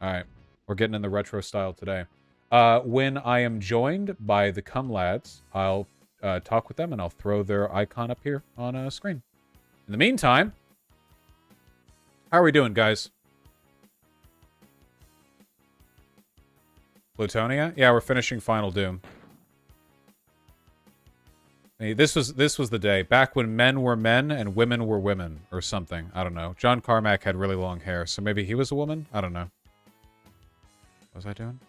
Alright. We're getting in the retro style today. When I am joined by the Cum Lads, I'll talk with them and I'll throw their icon up here on a screen. In the meantime, how are we doing, guys? Plutonia? Yeah, we're finishing Final Doom. Hey, this was the day back when men were men and women were women, or something. I don't know. John Carmack had really long hair, so maybe he was a woman. I don't know. What was I doing?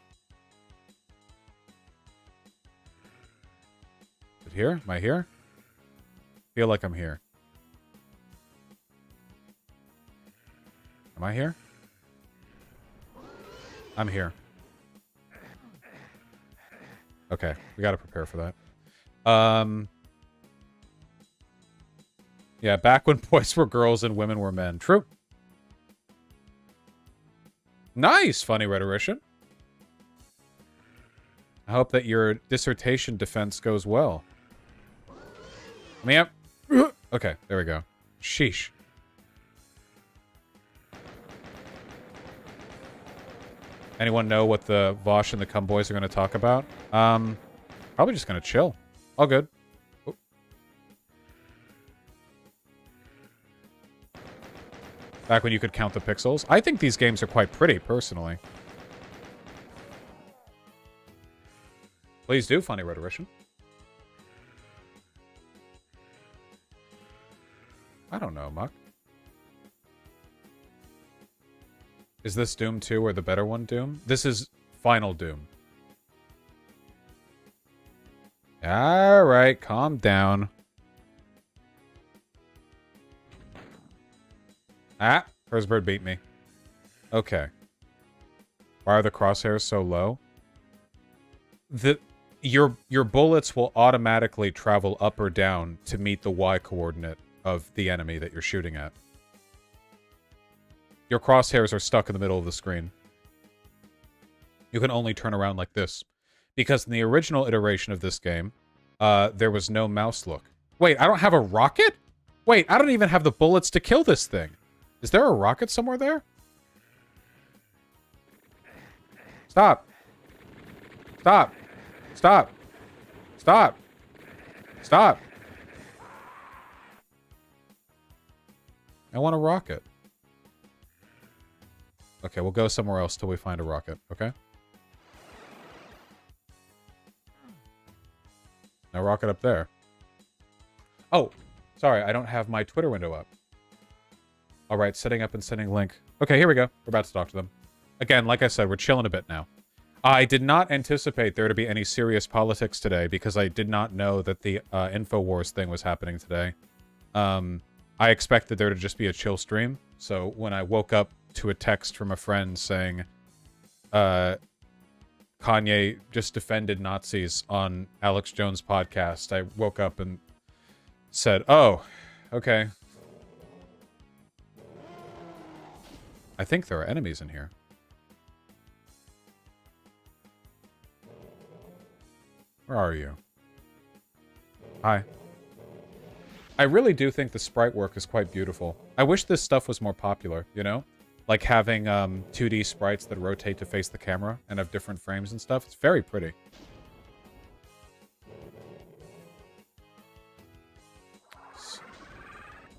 Is it here? Am I here? Feel like I'm here. Am I here? I'm here. Okay, we gotta prepare for that. Yeah, back when boys were girls and women were men. True. Nice, funny rhetorician. I hope that your dissertation defense goes well. Yep. Okay, there we go. Sheesh. Anyone know what the Vaush and the Cum boys are going to talk about? Probably just going to chill. All good. Oh. Back when you could count the pixels. I think these games are quite pretty, personally. Please do, funny rhetorician. I don't know, Muck. Is this Doom 2 or the better one, Doom? This is Final Doom. Alright, calm down. Ah, Hersbird beat me. Okay. Why are the crosshairs so low? Your bullets will automatically travel up or down to meet the Y coordinate of the enemy that you're shooting at. Your crosshairs are stuck in the middle of the screen. You can only turn around like this. Because in the original iteration of this game, there was no mouse look. Wait, I don't have a rocket? Wait, I don't even have the bullets to kill this thing. Is there a rocket somewhere there? Stop. Stop. Stop. Stop. Stop. I want a rocket. Okay, we'll go somewhere else till we find a rocket, okay? No rocket up there. Oh, sorry, I don't have my Twitter window up. Alright, setting up and sending link. Okay, here we go. We're about to talk to them. Again, like I said, we're chilling a bit now. I did not anticipate there to be any serious politics today because I did not know that the InfoWars thing was happening today. I expected there to just be a chill stream. So when I woke up to a text from a friend saying Kanye just defended Nazis on Alex Jones' podcast, I woke up and said, oh, okay. I think there are enemies in here. Where are you? Hi. I really do think the sprite work is quite beautiful. I wish this stuff was more popular, you know? Like having 2D sprites that rotate to face the camera and have different frames and stuff. It's very pretty.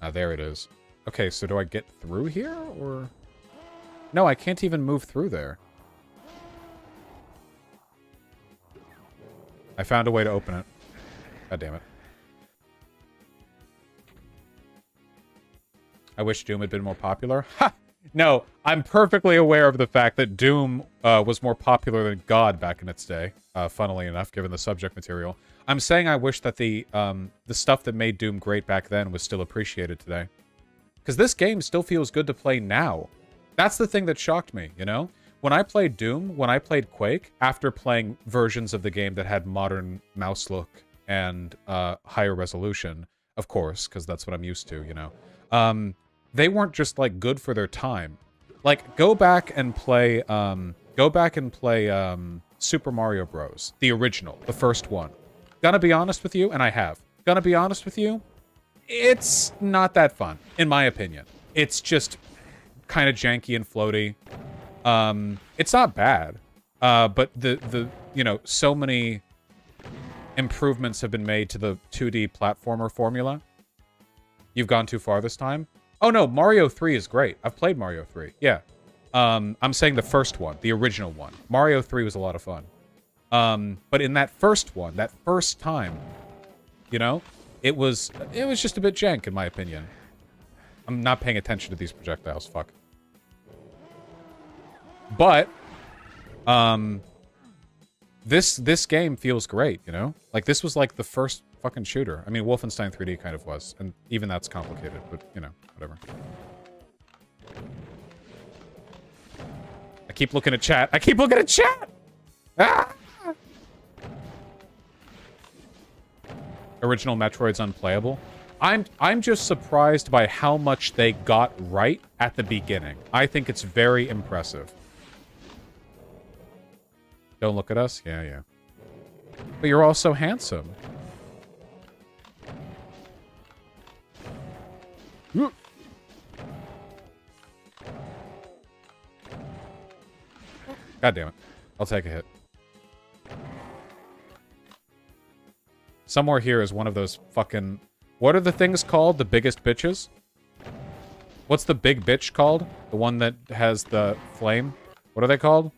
Ah, there it is. Okay, so do I get through here, or...? No, I can't even move through there. I found a way to open it. God damn it. I wish Doom had been more popular. Ha! No, I'm perfectly aware of the fact that Doom was more popular than God back in its day, funnily enough, given the subject material. I'm saying I wish that the stuff that made Doom great back then was still appreciated today. Because this game still feels good to play now. That's the thing that shocked me, you know? When I played Doom, when I played Quake, after playing versions of the game that had modern mouse look and higher resolution, of course, because that's what I'm used to, you know? They weren't just, like, good for their time. Like, go back and play Super Mario Bros. The original, the first one. Gonna be honest with you, and I have. Gonna be honest with you, it's not that fun, in my opinion. It's just kind of janky and floaty. It's not bad. But you know, so many improvements have been made to the 2D platformer formula. You've gone too far this time? Oh no, Mario 3 is great. I've played Mario 3. Yeah. I'm saying the first one, the original one. Mario 3 was a lot of fun. But in that first one, that first time, you know, it was just a bit jank in my opinion. I'm not paying attention to these projectiles, fuck. But this game feels great, you know? Like this was like the first fucking shooter. I mean, Wolfenstein 3D kind of was, and even that's complicated, but you know, whatever. I keep looking at chat. I keep looking at chat. Ah! Original Metroid's unplayable. I'm just surprised by how much they got right at the beginning. I think it's very impressive. Don't look at us? Yeah, yeah. But you're all so handsome. God damn it. I'll take a hit. Somewhere here is one of those fucking... What are the things called? The biggest bitches? What's the big bitch called? The one that has the flame? What are they called?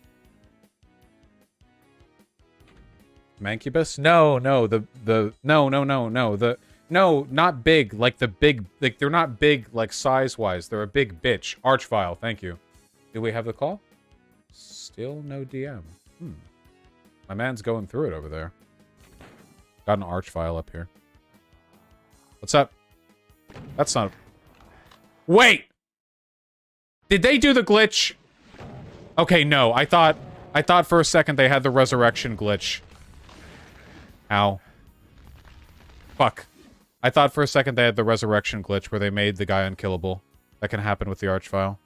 Mancubus? No, no, no, not big, like the big, like they're not big, like size-wise. They're a big bitch. Archvile, thank you. Do we have the call? Still no DM. My man's going through it over there. Got an archvile up here. What's up? That's not... Wait! Did they do the glitch? Okay, no. I thought for a second they had the resurrection glitch. Ow. Fuck. I thought for a second they had the resurrection glitch where they made the guy unkillable. That can happen with the archvile.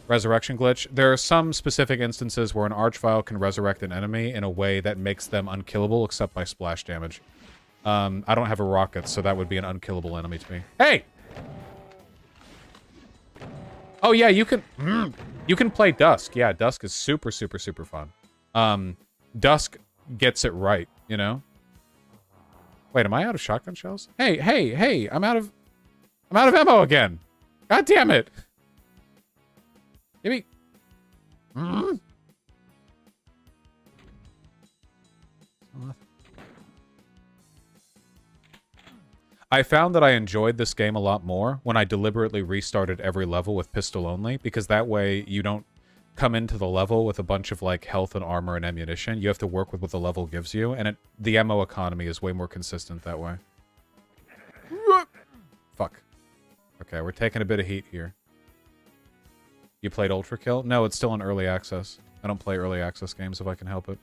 Resurrection glitch. There are some specific instances where an archvile can resurrect an enemy in a way that makes them unkillable except by splash damage. I don't have a rocket, so that would be an unkillable enemy to me. Hey! Oh yeah, you can play Dusk. Yeah, Dusk is super, super, super fun. Dusk gets it right, you know? Wait, am I out of shotgun shells? Hey, hey, hey, I'm out of ammo again. God damn it. Give me... I found that I enjoyed this game a lot more when I deliberately restarted every level with pistol only, because that way you don't come into the level with a bunch of like health and armor and ammunition. You have to work with what the level gives you, and the ammo economy is way more consistent that way. Fuck. Okay, we're taking a bit of heat here. You played Ultra Kill? No, it's still in early access. I don't play early access games if I can help it.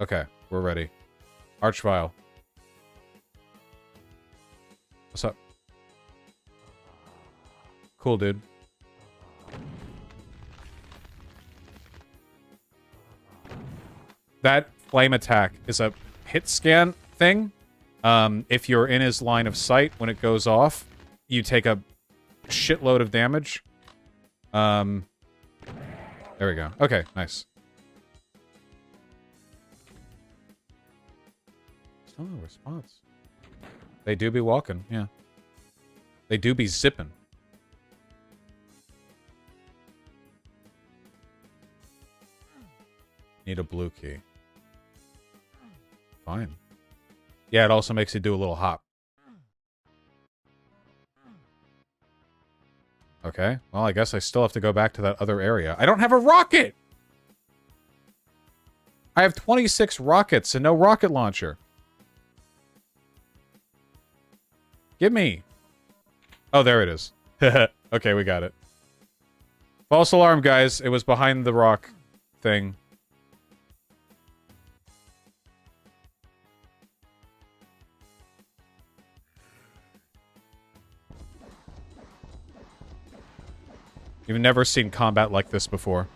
Okay, we're ready. Archvile. What's up? Cool, dude. That flame attack is a hit scan thing. If you're in his line of sight, when it goes off, you take a shitload of damage. There we go. Okay, nice. Still no response. They do be walking, yeah. They do be zipping. Need a blue key. Fine. Yeah, it also makes you do a little hop. Okay, well, I guess I still have to go back to that other area. I don't have a rocket! I have 26 rockets and no rocket launcher. Give me. Oh, there it is. Okay, we got it. False alarm, guys. It was behind the rock thing. You've never seen combat like this before.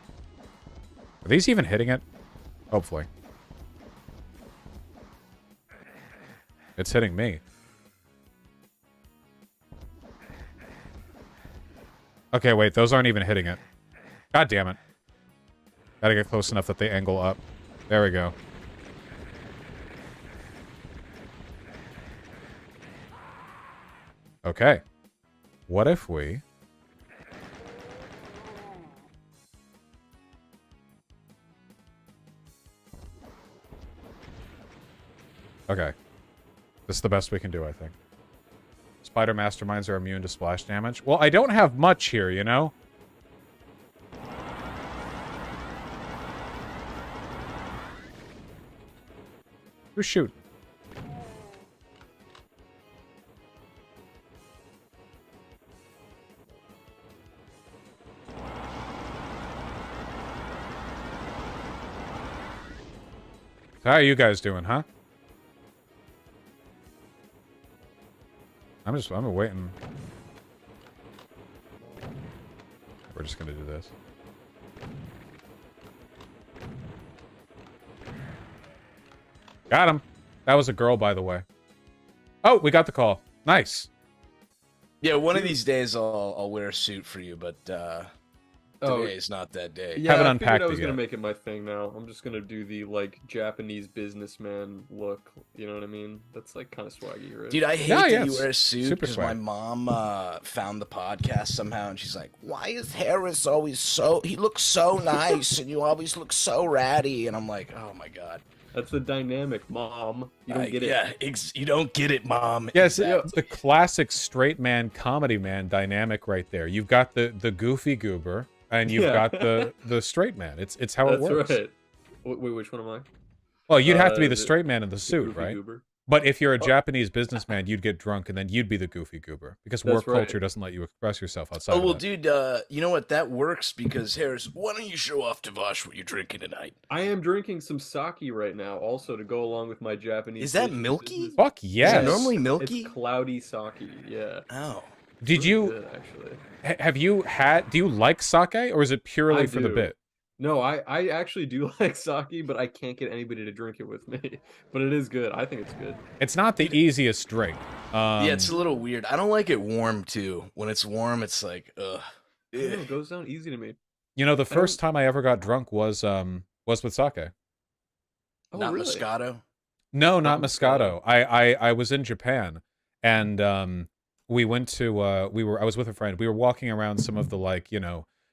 Are these even hitting it? Hopefully. It's hitting me. Okay, wait. Those aren't even hitting it. God damn it. Gotta get close enough that they angle up. There we go. Okay. What if we... Okay. This is the best we can do, I think. Spider masterminds are immune to splash damage. Well, I don't have much here, you know? Who's shooting? So how are you guys doing, huh? I'm waiting. We're just gonna do this. Got him. That was a girl, by the way. Oh, we got the call. Nice. Yeah, one of these days I'll wear a suit for you, but today is not that day. Yeah, Haven't I unpacked figured I was it gonna yet. make it my thing now. I'm just gonna do the like Japanese businessman look. You know what I mean? That's like kind of swaggy, right? Dude, I hate Yeah, that yeah, you it's wear a suit super because my swag. mom found the podcast somehow, and she's like, "Why is Harris always so? He looks so nice, and you always look so ratty." And I'm like, "Oh my god." That's the dynamic, Mom. You don't get it. Yeah, you don't get it, Mom. Yes, Exactly. the classic straight man, comedy man dynamic right there. You've got the goofy goober, and you've got the straight man. It's how it works. That's right. Wait, which one am I? Well, you'd have to be the The- straight man in the The suit, goofy right? goober? But if you're a Japanese businessman, you'd get drunk, and then you'd be the goofy goober because That's work right. culture doesn't let you express yourself outside. Oh of well, that. dude, you know what? That works because Harris. Why don't you show off to Vaush what you're drinking tonight? I am drinking some sake right now, also to go along with my Japanese. Is that dishes. milky? Fuck Is yes. that normally milky? It's cloudy sake. Yeah. Oh. Did Really you good, actually? have you had? Do you like sake, or is it purely I for the do. bit? No, I actually do like sake, but I can't get anybody to drink it with me. But it is good. I think it's good. It's not the easiest drink. Yeah, it's a little weird. I don't like it warm too. When it's warm, it's like, ugh. I don't know, it goes down easy to me. You know, the first time I ever got drunk was with sake. Oh, Not really? Moscato. No, not Not Moscato. I was in Japan, and we went to I was with a friend. We were walking around some of the like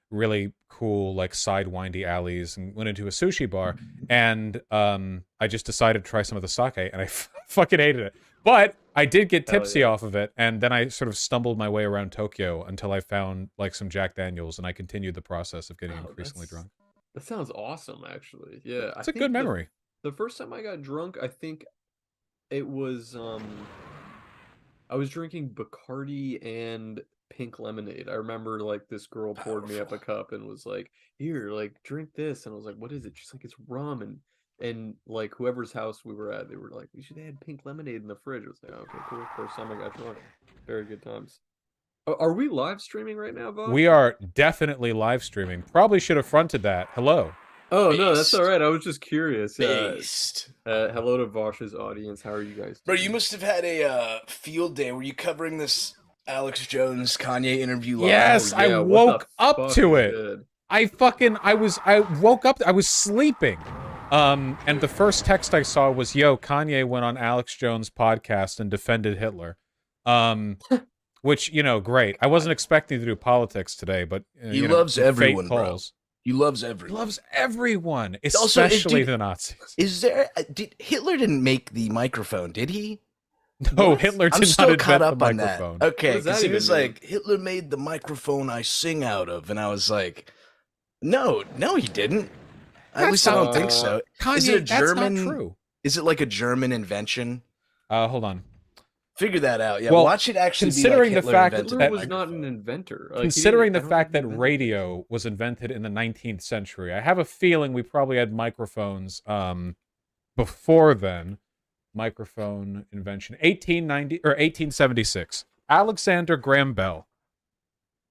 really cool like side windy alleys, and went into a sushi bar, and I just decided to try some of the sake, and I fucking hated it. But I did get Hell tipsy yeah. off of it, and then I sort of stumbled my way around Tokyo until I found like some Jack Daniels, and I continued the process of getting Wow, increasingly drunk. That sounds awesome, actually. Yeah, It's a good memory. The first time I got drunk, I think it was I was drinking Bacardi and pink lemonade. I remember like this girl poured me up a cup and was like, "Here, like drink this." And I was like, "What is it?" She's like, "It's rum." And like whoever's house we were at, they were like, "We should have pink lemonade in the fridge." I was like, "Okay, cool." First time I got drunk. Very good times. Are we live streaming right now, Bob? We are definitely live streaming. Probably should have fronted that. Hello. Oh no, that's Based. all right. I was just curious. Based. Hello to Vosh's audience. How are you guys Bro, doing? you must have had a field day. Were you covering this Alex Jones Kanye interview live? Yes, I what the woke up fuck to you it. did? I woke up, I was sleeping. And the first text I saw was, "Yo, Kanye went on Alex Jones' podcast and defended Hitler." Which, great. I wasn't expecting to do politics today, but He loves fate everyone, bro. calls. He loves He everyone. loves everyone, Also, especially dude, the Nazis. Is there? Hitler didn't make the microphone, did he? No, What? Hitler I'm did still not caught invent up the on that. microphone. Okay, What does that because he even was mean? like, Hitler made the microphone I sing out of, and I was like, no, he didn't. At That's least I don't not- think so. Kanye, Is it a that's German? not true. Is it like a German invention? Hold on. Figure that out. Yeah, Well, watch it actually considering be the like Hitler fact invented Hitler that- the was not an microphone. inventor. Like, he Considering didn't- the I don't fact think that he invented radio was invented in the 19th century, I have a feeling we probably had microphones before then. Microphone invention 1890 or 1876. Alexander Graham Bell.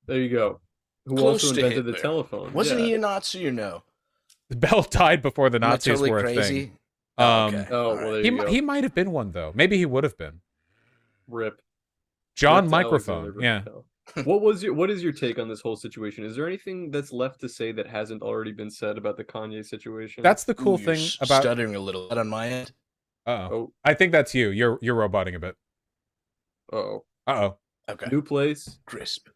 it. There you go. Who Close also to invented the Hitler. telephone? Wasn't yeah. he a Nazi or no? Bell died before the Am I Nazis totally were a crazy? thing. Oh, okay. Oh, All well, right. there you go. He might have been one though. Maybe he would have been. Rip. John Rip to Microphone. Alexander Yeah. Bell. What is your take on this whole situation? Is there anything that's left to say that hasn't already been said about the Kanye situation? That's the cool Ooh, you're thing about. stuttering a little bit on my end. Uh-oh. Oh, I think that's you. You're roboting a bit. oh. Uh-oh. Okay. New place. Crisp.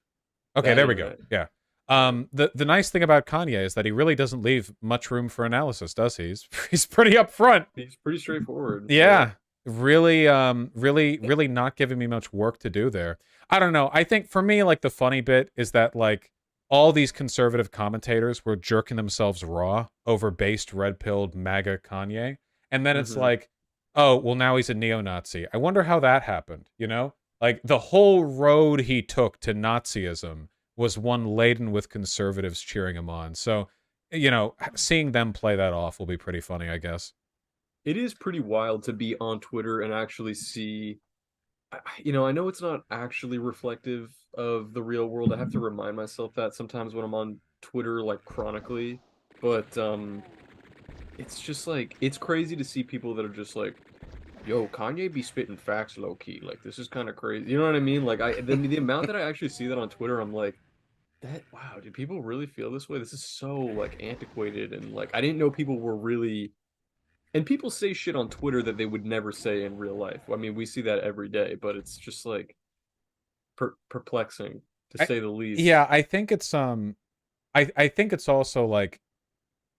Okay, Bad there we go. internet. Yeah. The nice thing about Kanye is that he really doesn't leave much room for analysis, does he? He's pretty upfront. He's pretty straightforward. Yeah. Really really not giving me much work to do there. I don't know. I think for me, like, the funny bit is that, like, all these conservative commentators were jerking themselves raw over based red-pilled MAGA Kanye. And then it's Mhm. like, oh, well, now he's a neo-Nazi. I wonder how that happened, you know? Like, the whole road he took to Nazism was one laden with conservatives cheering him on. So, you know, seeing them play that off will be pretty funny, I guess. It is pretty wild to be on Twitter and actually see, I know it's not actually reflective of the real world. I have to remind myself that sometimes when I'm on Twitter, like, chronically, but it's just like, it's crazy to see people that are just like, yo, Kanye be spitting facts low key. Like, this is kind of crazy. You know what I mean? Like, the amount that I actually see that on Twitter, I'm like, wow, do people really feel this way? This is so, like, antiquated, and, like, I didn't know people were really. And people say shit on Twitter that they would never say in real life. I mean, we see that every day, but it's just like perplexing to say the least. Yeah, I think it's I think it's also like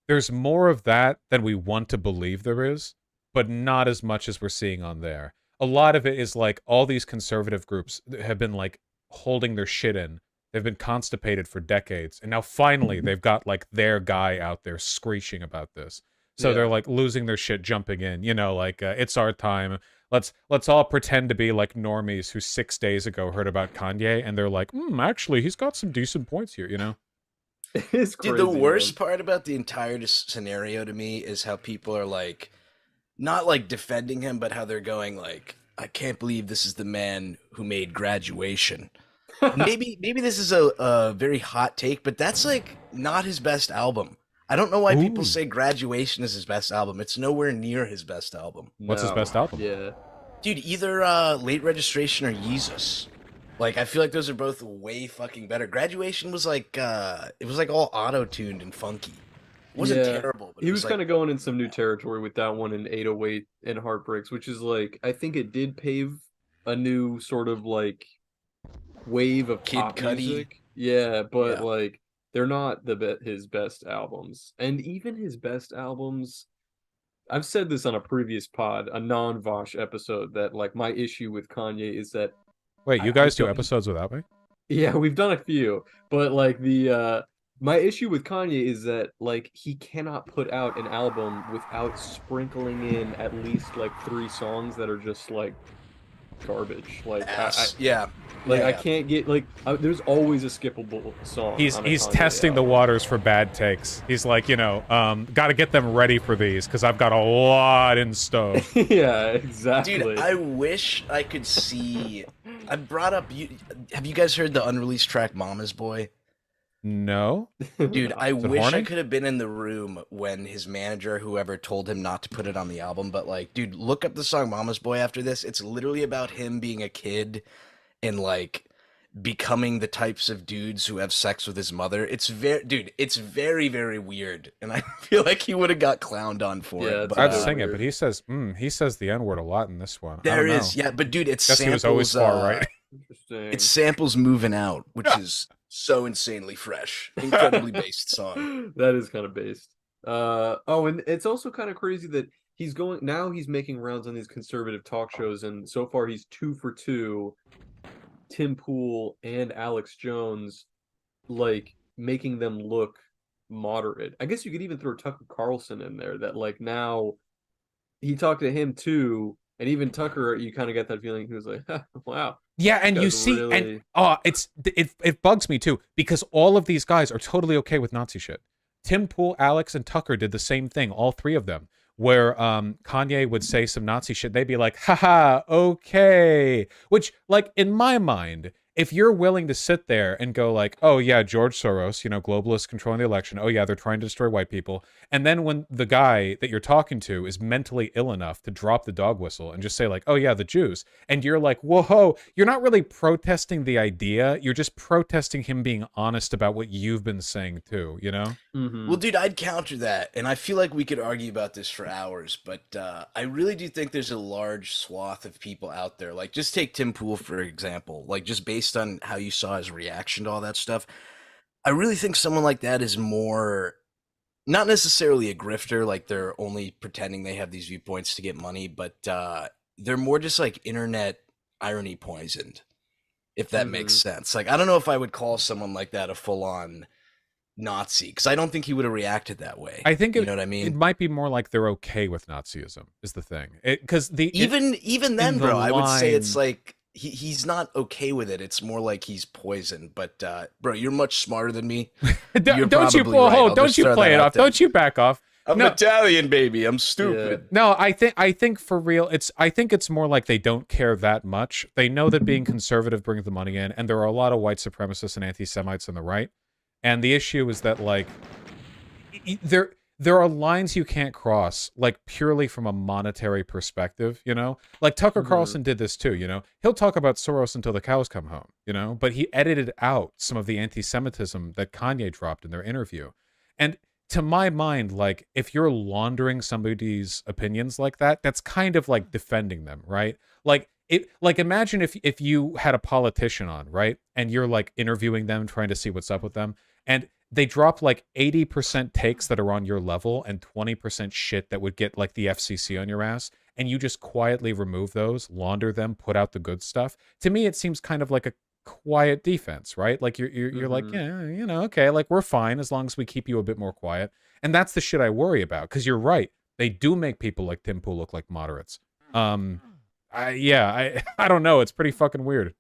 there's more of that than we want to believe there is, but not as much as we're seeing on there. A lot of it is like all these conservative groups have been like holding their shit in. They've been constipated for decades, and now finally they've got like their guy out there screeching about this. So they're Yeah. like losing their shit, jumping in. You know, like it's our time. Let's all pretend to be like normies who 6 days ago heard about Kanye, and they're like, actually, he's got some decent points here. You know. It's crazy. Dude, the worst man. part about the entire scenario to me is how people are like, not like defending him, but how they're going like, I can't believe this is the man who made Graduation. Maybe this is a very hot take, but that's like not his best album. I don't know why people Ooh. say Graduation is his best album. It's nowhere near his best album. What's his No. best album? Yeah. Dude, either Late Registration or Yeezus. Like, I feel like those are both way fucking better. Graduation was like, it was like all auto-tuned and funky. It wasn't Yeah. terrible, but He it was was kind like, of going in some new territory with that one in 808 and Heartbreaks, which is like, I think it did pave a new sort of like wave of Kid pop Cudi. music. Yeah, but Yeah. like they're not his best albums. And even his best albums, I've said this on a previous pod, a non-Vosh episode, that like my issue with Kanye is that Wait, I you guys do don't- episodes without me? yeah, we've done a few, but like my issue with Kanye is that like he cannot put out an album without sprinkling in at least like 3 songs that are just like garbage. Like yeah. like Yeah, I yeah. can't get like there's always a skippable song. He's on a Kanye testing the album. waters for bad takes. He's like, got to get them ready for these because I've got a lot in stove. Yeah, exactly. Dude, I wish I could see. I brought up. Have you guys heard the unreleased track "Mama's Boy"? No, Dude, I it wish horny? I could have been in the room when his manager, whoever, told him not to put it on the album. But like, dude, look up the song "Mama's Boy" after this. It's literally about him being a kid and like becoming the types of dudes who have sex with his mother. It's very, very weird, and I feel like he would have got clowned on for Yeah, it. it's But I'd really sing it, weird. but he says the N word a lot in this one. I there don't know. is, yeah. But dude, it's Guess he samples. was always far right. Interesting. It's samples moving out, which is so insanely fresh, incredibly based song. That is kind of based. Oh, and it's also kind of crazy that he's making rounds on these conservative talk shows, and so far he's 2 for 2. Tim Pool and Alex Jones, like making them look moderate. I guess you could even throw Tucker Carlson in there. That like now he talked to him too, and even Tucker, you kind of get that feeling he was like, wow. Yeah, and you Guys see, really- and it bugs me too because all of these guys are totally okay with Nazi shit. Tim Pool, Alex, and Tucker did the same thing, all 3 of them, where Kanye would say some Nazi shit, they'd be like, haha, okay. Which, like, in my mind, if you're willing to sit there and go like, oh yeah, George Soros, you know, globalists controlling the election. Oh yeah, they're trying to destroy white people. And then when the guy that you're talking to is mentally ill enough to drop the dog whistle and just say like, oh yeah, the Jews. And you're like, whoa, you're not really protesting the idea. You're just protesting him being honest about what you've been saying too, you know? Well, dude, I'd counter that, and I feel like we could argue about this for hours, but I really do think there's a large swath of people out there. Like, just take Tim Pool, for example. Like, just based on how you saw his reaction to all that stuff, I really think someone like that is more, not necessarily a grifter, like they're only pretending they have these viewpoints to get money, but they're more just like internet irony poisoned, if that makes sense. Like, I don't know if I would call someone like that a full-on Nazi, because I don't think he would have reacted that way. I think you know what I mean. It might be more like they're okay with Nazism is the thing. Because Even then, bro, I would say it's line- like he's not okay with it. It's more like he's poisoned. But bro, you're much smarter than me. You're don't you probably right. I'll don't just you throw play that it out off? there. Don't you back off? I'm No. Italian, baby. I'm stupid. No, I think for real, I think it's more like they don't care that much. They know that being conservative brings the money in, and there are a lot of white supremacists and anti-Semites on the right. And the issue is that like there are lines you can't cross, like purely from a monetary perspective, you know? Like Tucker Carlson did this too, you know? He'll talk about Soros until the cows come home, you know? But he edited out some of the anti-Semitism that Kanye dropped in their interview. And to my mind, like, if you're laundering somebody's opinions like that, that's kind of like defending them, right? Like, imagine if you had a politician on, right? And you're like interviewing them, trying to see what's up with them, and they drop like 80% takes that are on your level and 20% shit that would get like the FCC on your ass, and you just quietly remove those, launder them, put out the good stuff. To me, it seems kind of like a quiet defense, right? Like you're like, yeah, you know, okay, like we're fine as long as we keep you a bit more quiet. And that's the shit I worry about, because you're right. They do make people like Tim Pool look like moderates. I don't know. It's pretty fucking weird.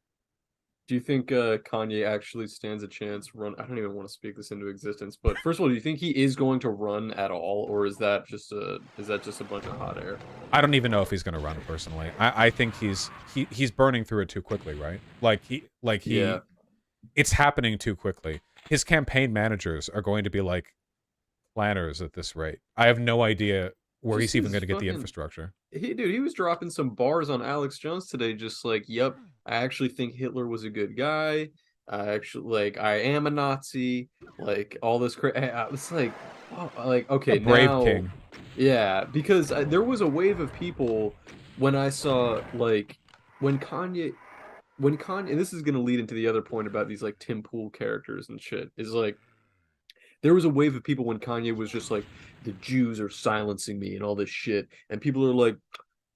Do you think Kanye actually stands a chance run? I don't even want to speak this into existence, but first of all, do you think he is going to run at all, or is that just a bunch of hot air? I don't even know if he's going to run personally. I think he's burning through it too quickly, right? Yeah. It's happening too quickly. His campaign managers are going to be like planners at this rate. I have no idea where he's even going to get the infrastructure. He was dropping some bars on Alex Jones today, just like, yep, I actually think Hitler was a good guy. I am a Nazi. Like all this I was like, oh, like, okay, a brave now, king. Yeah, because there was a wave of people when I saw like when Kanye, and this is gonna lead into the other point about these like Tim Pool characters and shit, is like there was a wave of people when Kanye was just like, the Jews are silencing me and all this shit, and people are like,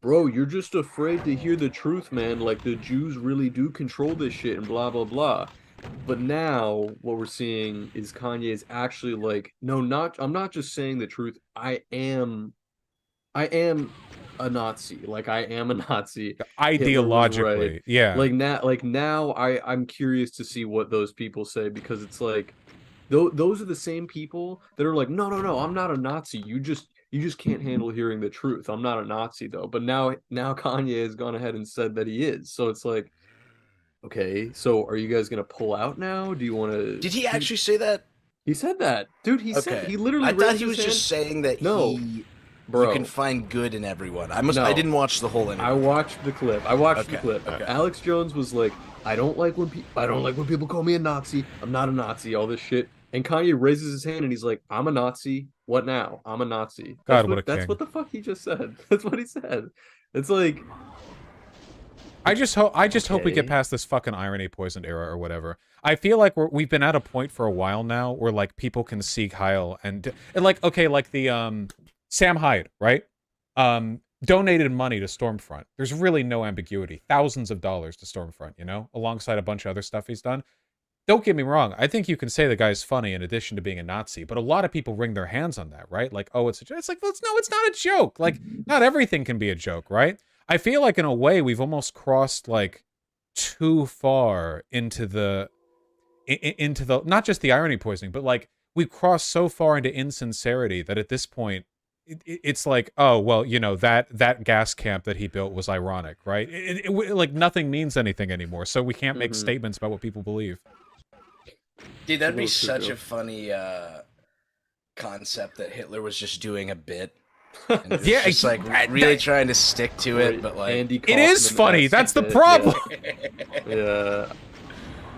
bro, you're just afraid to hear the truth, man. Like, the Jews really do control this shit and blah, blah, blah. But now what we're seeing is Kanye is actually like, no, I'm not just saying the truth. I am a Nazi. Like, I am a Nazi. Ideologically, right. yeah. Like now I'm curious to see what those people say, because it's like, those are the same people that are like, no, I'm not a Nazi. You just can't handle hearing the truth. I'm not a Nazi though. But now Kanye has gone ahead and said that he is. So it's like, okay, so are you guys gonna pull out now? Do you want to? Did he actually say that? He said that, dude. He literally. I thought he was just saying that. No, you bro, can find good in everyone. I didn't watch the whole interview. I watched the clip. Okay. Alex Jones was like, I don't like when people call me a Nazi. I'm not a Nazi. All this shit. And Kanye raises his hand and he's like, I'm a Nazi. What now? I'm a Nazi. That's That's what the fuck he just said. That's what he said. It's like, I just hope we get past this fucking irony poisoned era or whatever. I feel like we've been at a point for a while now where like people can see Kyle and like, okay, like the Sam Hyde, right? Donated money to Stormfront. There's really no ambiguity. Thousands of dollars to Stormfront, you know, alongside a bunch of other stuff he's done. Don't get me wrong. I think you can say the guy's funny in addition to being a Nazi, but a lot of people wring their hands on that, right? Like, oh, it's a joke. It's like, well, it's not a joke. Like, not everything can be a joke, right? I feel like in a way we've almost crossed like too far into the not just the irony poisoning, but like we've crossed so far into insincerity that at this point it's like, oh well, you know, that gas camp that he built was ironic, right? Like nothing means anything anymore, so we can't make statements about what people believe. Dude, that'd be such a funny concept that Hitler was just doing a bit. And was just like really trying to stick to it, but like Andy it is funny. That's the problem. Yeah.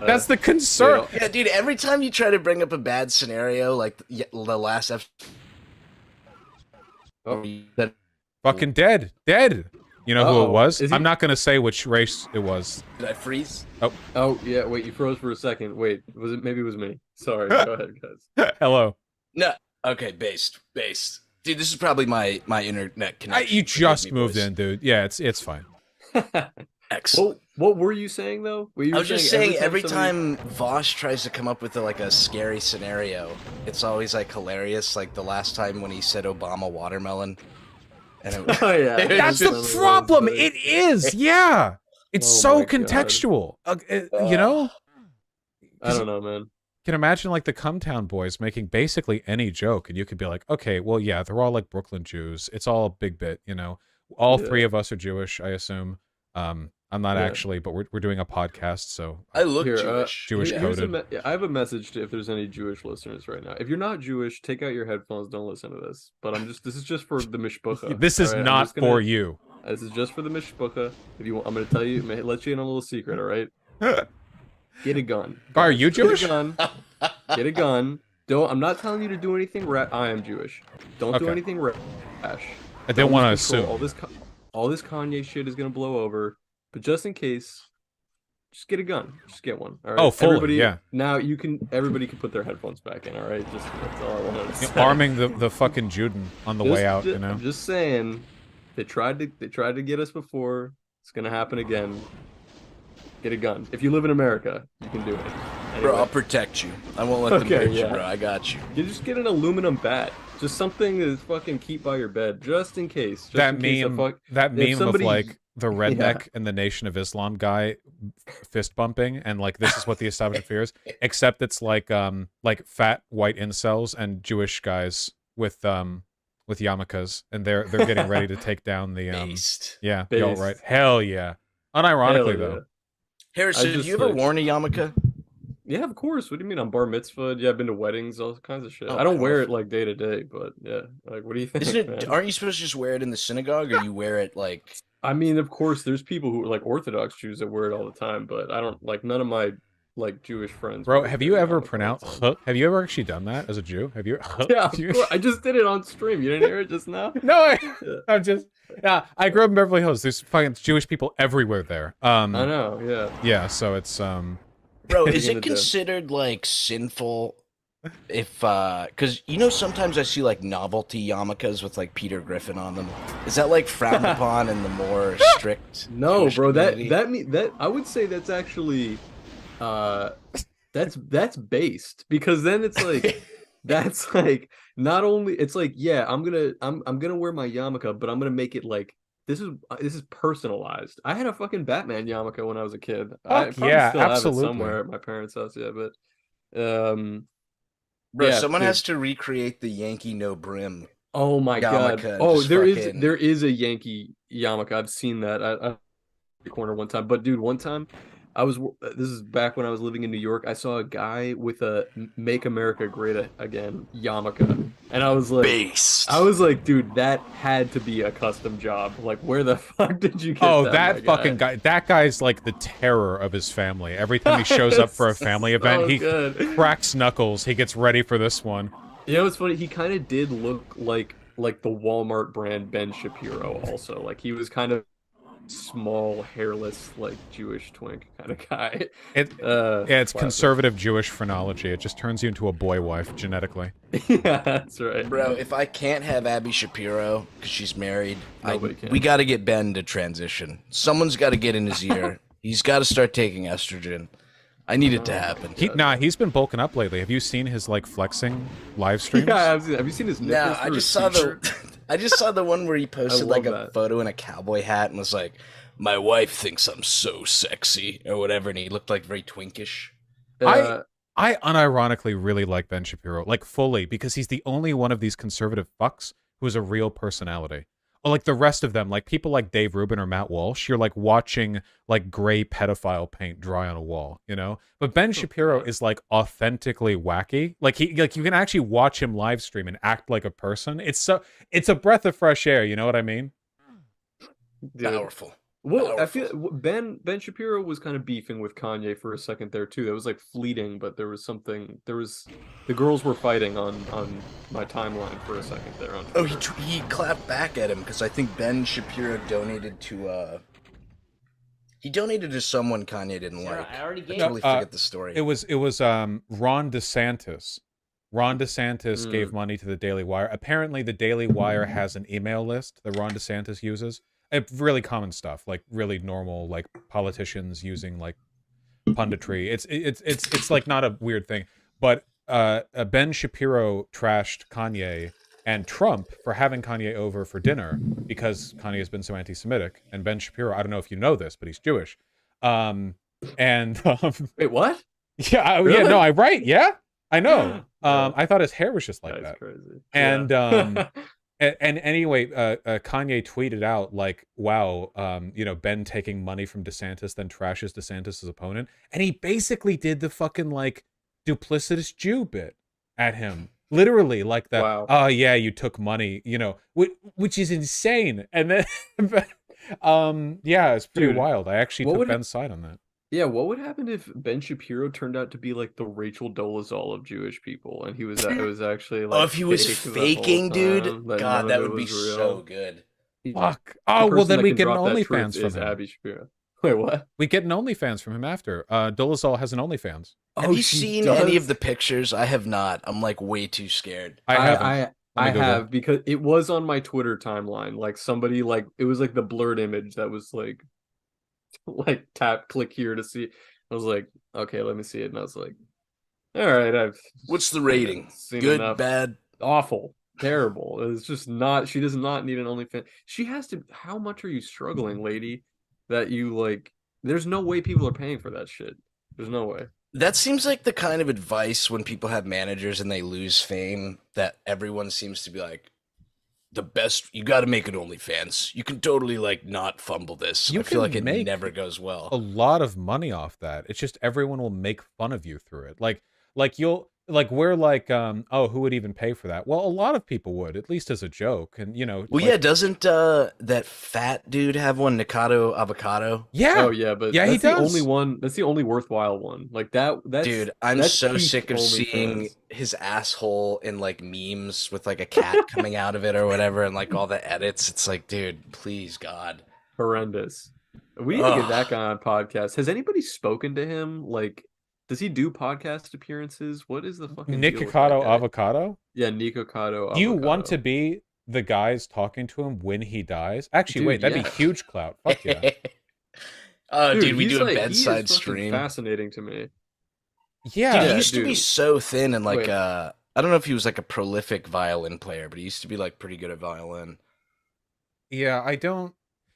That's the concern. Yeah, dude. Every time you try to bring up a bad scenario, like the last episode, fucking dead. You know who it was? I'm not gonna say which race it was. Did I freeze? Oh yeah. Wait, you froze for a second. Wait, was it? Maybe it was me. Sorry. Go ahead, guys. Hello. No. Okay, based. Dude, this is probably my internet connection. You just moved in, dude. Yeah, it's fine. Excellent. What were you saying though? I was just saying every time Vaush tries to come up with like a scary scenario, it's always like hilarious. Like the last time when he said Obama watermelon. And it was, oh yeah, that's the problem. It is, yeah. It's so contextual. You know. I don't know, man. Can imagine like the Cumtown Boys making basically any joke, and you could be like, okay, well, yeah, they're all like Brooklyn Jews. It's all a big bit, you know. All three of us are Jewish, I assume. I'm not actually, but we're doing a podcast, so I look Jewish. Jewish coded. I have a message to if there's any Jewish listeners right now. If you're not Jewish, take out your headphones. Don't listen to this. But this is just for the mishpucha. This is not for you. This is just for the mishpucha. If you want, I'm going to tell you, let you in a little secret. All right. Get a gun. Are you Jewish? Get a gun. Get a gun. I'm not telling you to do anything I am Jewish. Don't do anything rash. I didn't want to assume. All this Kanye shit is gonna blow over. But just in case, just get a gun. Just get one. All right. Oh, fully, yeah. Now everybody can put their headphones back in. All right. That's all I wanted to say. Arming the fucking Juden on the way out. You know. I'm just saying, they tried to get us before. It's gonna happen again. Get a gun. If you live in America, you can do it. Anyway. Bro, I'll protect you. I won't let them hurt you, bro. I got you. You just get an aluminum bat. Just something to fucking keep by your bed, just in case. That meme of like the redneck and the Nation of Islam guy fist bumping, and like this is what the establishment fears. Except it's like fat white incels and Jewish guys with yarmulkes, and they're getting ready to take down the Based. Yeah, the alt-right. Hell yeah. Unironically though. Harrison, have you ever worn a yarmulke? Yeah, of course. What do you mean? On bar mitzvah? Yeah, I've been to weddings, all kinds of shit. I don't wear it like day to day, but yeah. Like, what do you think? Isn't it? Aren't you supposed to just wear it in the synagogue, or you wear it like? I mean, of course, there's people who like Orthodox Jews that wear it all the time, but I don't like none of my like Jewish friends. Bro, have you ever pronounced? Have you ever actually done that as a Jew? Have you? Yeah, I just did it on stream. You didn't hear it just now? No, I'm just. Yeah, I grew up in Beverly Hills. There's fucking Jewish people everywhere there. I know. Yeah. Yeah, so it's Bro, is it considered like sinful if because you know sometimes I see like novelty yarmulkes with like Peter Griffin on them? Is that like frowned upon in the more strict? No, Jewish bro. community? That I would say that's actually that's based, because then it's like that's like not only it's like I'm gonna wear my yarmulke, but I'm gonna make it like this is personalized. I had a fucking Batman yarmulke when I was a kid. I probably still have it somewhere at my parents' house. Yeah, but bro, someone has to recreate the Yankee no brim. Oh my god! Oh, there is a Yankee yarmulke. I've seen that at the corner one time. But dude, one time this is back when I was living in New York. I saw a guy with a "Make America Great Again" yarmulke, and I was like, based. I was like, dude, that had to be a custom job. Like, where the fuck did you get that? Oh, that fucking guy. That guy's like the terror of his family. Every time he shows up for a family event, he cracks knuckles. He gets ready for this one. You know, it's funny. He kind of did look like the Walmart brand Ben Shapiro. Also, like he was kind of small, hairless, like Jewish twink kind of guy. It's conservative Jewish phrenology. It just turns you into a boy wife genetically. Yeah, that's right. Bro, if I can't have Abby Shapiro because she's married, can. We got to get Ben to transition. Someone's got to get in his ear. He's got to start taking estrogen. I need it to happen. He's been bulking up lately. Have you seen his like flexing live streams? Yeah, have you seen his nipples? Yeah, I just saw the one where he posted like a photo in a cowboy hat and was like, "My wife thinks I'm so sexy" or whatever, and he looked like very twinkish. I unironically really like Ben Shapiro, like fully, because he's the only one of these conservative fucks who is a real personality. Or like the rest of them, like people like Dave Rubin or Matt Walsh, you're like watching like gray pedophile paint dry on a wall, you know? But Ben Shapiro is like authentically wacky. Like you can actually watch him live stream and act like a person. It's a breath of fresh air, you know what I mean? Dude. Powerful. Well, I feel Ben Shapiro was kind of beefing with Kanye for a second there too. That was like fleeting, but there was the girls were fighting on my timeline for a second there. On oh, he clapped back at him because I think Ben Shapiro donated to someone Kanye didn't like. I already gave. I totally forget the story. It was Ron DeSantis. Ron DeSantis gave money to the Daily Wire. Apparently, the Daily Wire has an email list that Ron DeSantis uses. Really common stuff, like really normal, like politicians using like punditry. It's like not a weird thing. But Ben Shapiro trashed Kanye and Trump for having Kanye over for dinner because Kanye has been so anti-Semitic. And Ben Shapiro, I don't know if you know this, but he's Jewish. Wait, what? Yeah, Really? yeah, no, yeah, I know. I thought his hair was just like that. Crazy. And yeah. And anyway, Kanye tweeted out like, "Wow, Ben taking money from DeSantis, then trashes DeSantis' opponent," and he basically did the fucking like duplicitous Jew bit at him, literally like that. Wow. Oh yeah, you took money, which is insane. And then, yeah, it's pretty Dude, wild. I actually took Ben's side on that. Yeah, what would happen if Ben Shapiro turned out to be like the Rachel Dolezal of Jewish people, and it was actually like, oh, if he was faking, dude, God, that would be so good. Fuck. Oh, well, then we get an OnlyFans from him. Abby Shapiro. Wait, what? We get an OnlyFans from him after. Dolezal has an OnlyFans. Have you seen any of the pictures? I have not. I'm like way too scared. I have, because it was on my Twitter timeline. Like somebody it was like the blurred image that was like click here to see. I was like, okay, let me see it. And I was like, all right, what's the rating? Good, enough. Bad, awful, terrible. It's just not. She does not need an OnlyFans. She has to. How much are you struggling, lady? That you like? There's no way people are paying for that shit. There's no way. That seems like the kind of advice when people have managers and they lose fame, that everyone seems to be like, the best, you got to make an OnlyFans. You can totally like not fumble this. I feel like it never goes well. A lot of money off that. It's just everyone will make fun of you through it. We're like, oh, who would even pay for that? Well, a lot of people would, at least as a joke. And well, yeah, doesn't that fat dude have one, Nikado Avocado? Yeah. Oh yeah, but yeah, that's he the does. only one. That's the only worthwhile one. Like that. Dude, I'm so sick of seeing his asshole in like memes with like a cat coming out of it or whatever, and like all the edits. It's like, dude, please, God, horrendous. We need to get that guy on podcast. Has anybody spoken to him? Like, does he do podcast appearances? What is the fucking Nikocado Avocado? Yeah, Nikocado Avocado. Do you want to be the guys talking to him when he dies? Actually, Dude, wait, that'd be huge clout. Fuck yeah. Oh, dude, we do a bedside stream. Fascinating to me. Yeah. He used to be so thin and like I don't know if he was like a prolific violin player, but he used to be like pretty good at violin. Yeah, I don't.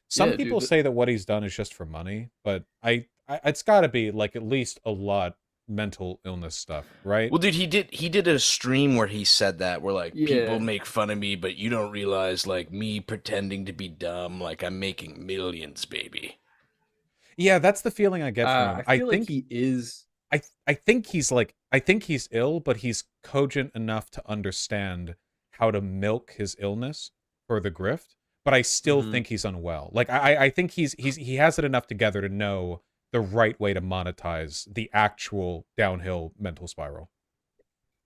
Some people say that what he's done is just for money, but it's got to be like at least a lot mental illness stuff, right? Well, dude, he did a stream where he said that, where like people make fun of me, but you don't realize like me pretending to be dumb, like I'm making millions, baby. Yeah, that's the feeling I get from him. I think like he is. I think he's ill, but he's cogent enough to understand how to milk his illness for the grift. But I still think he's unwell. Like I think he has it enough together to know the right way to monetize the actual downhill mental spiral.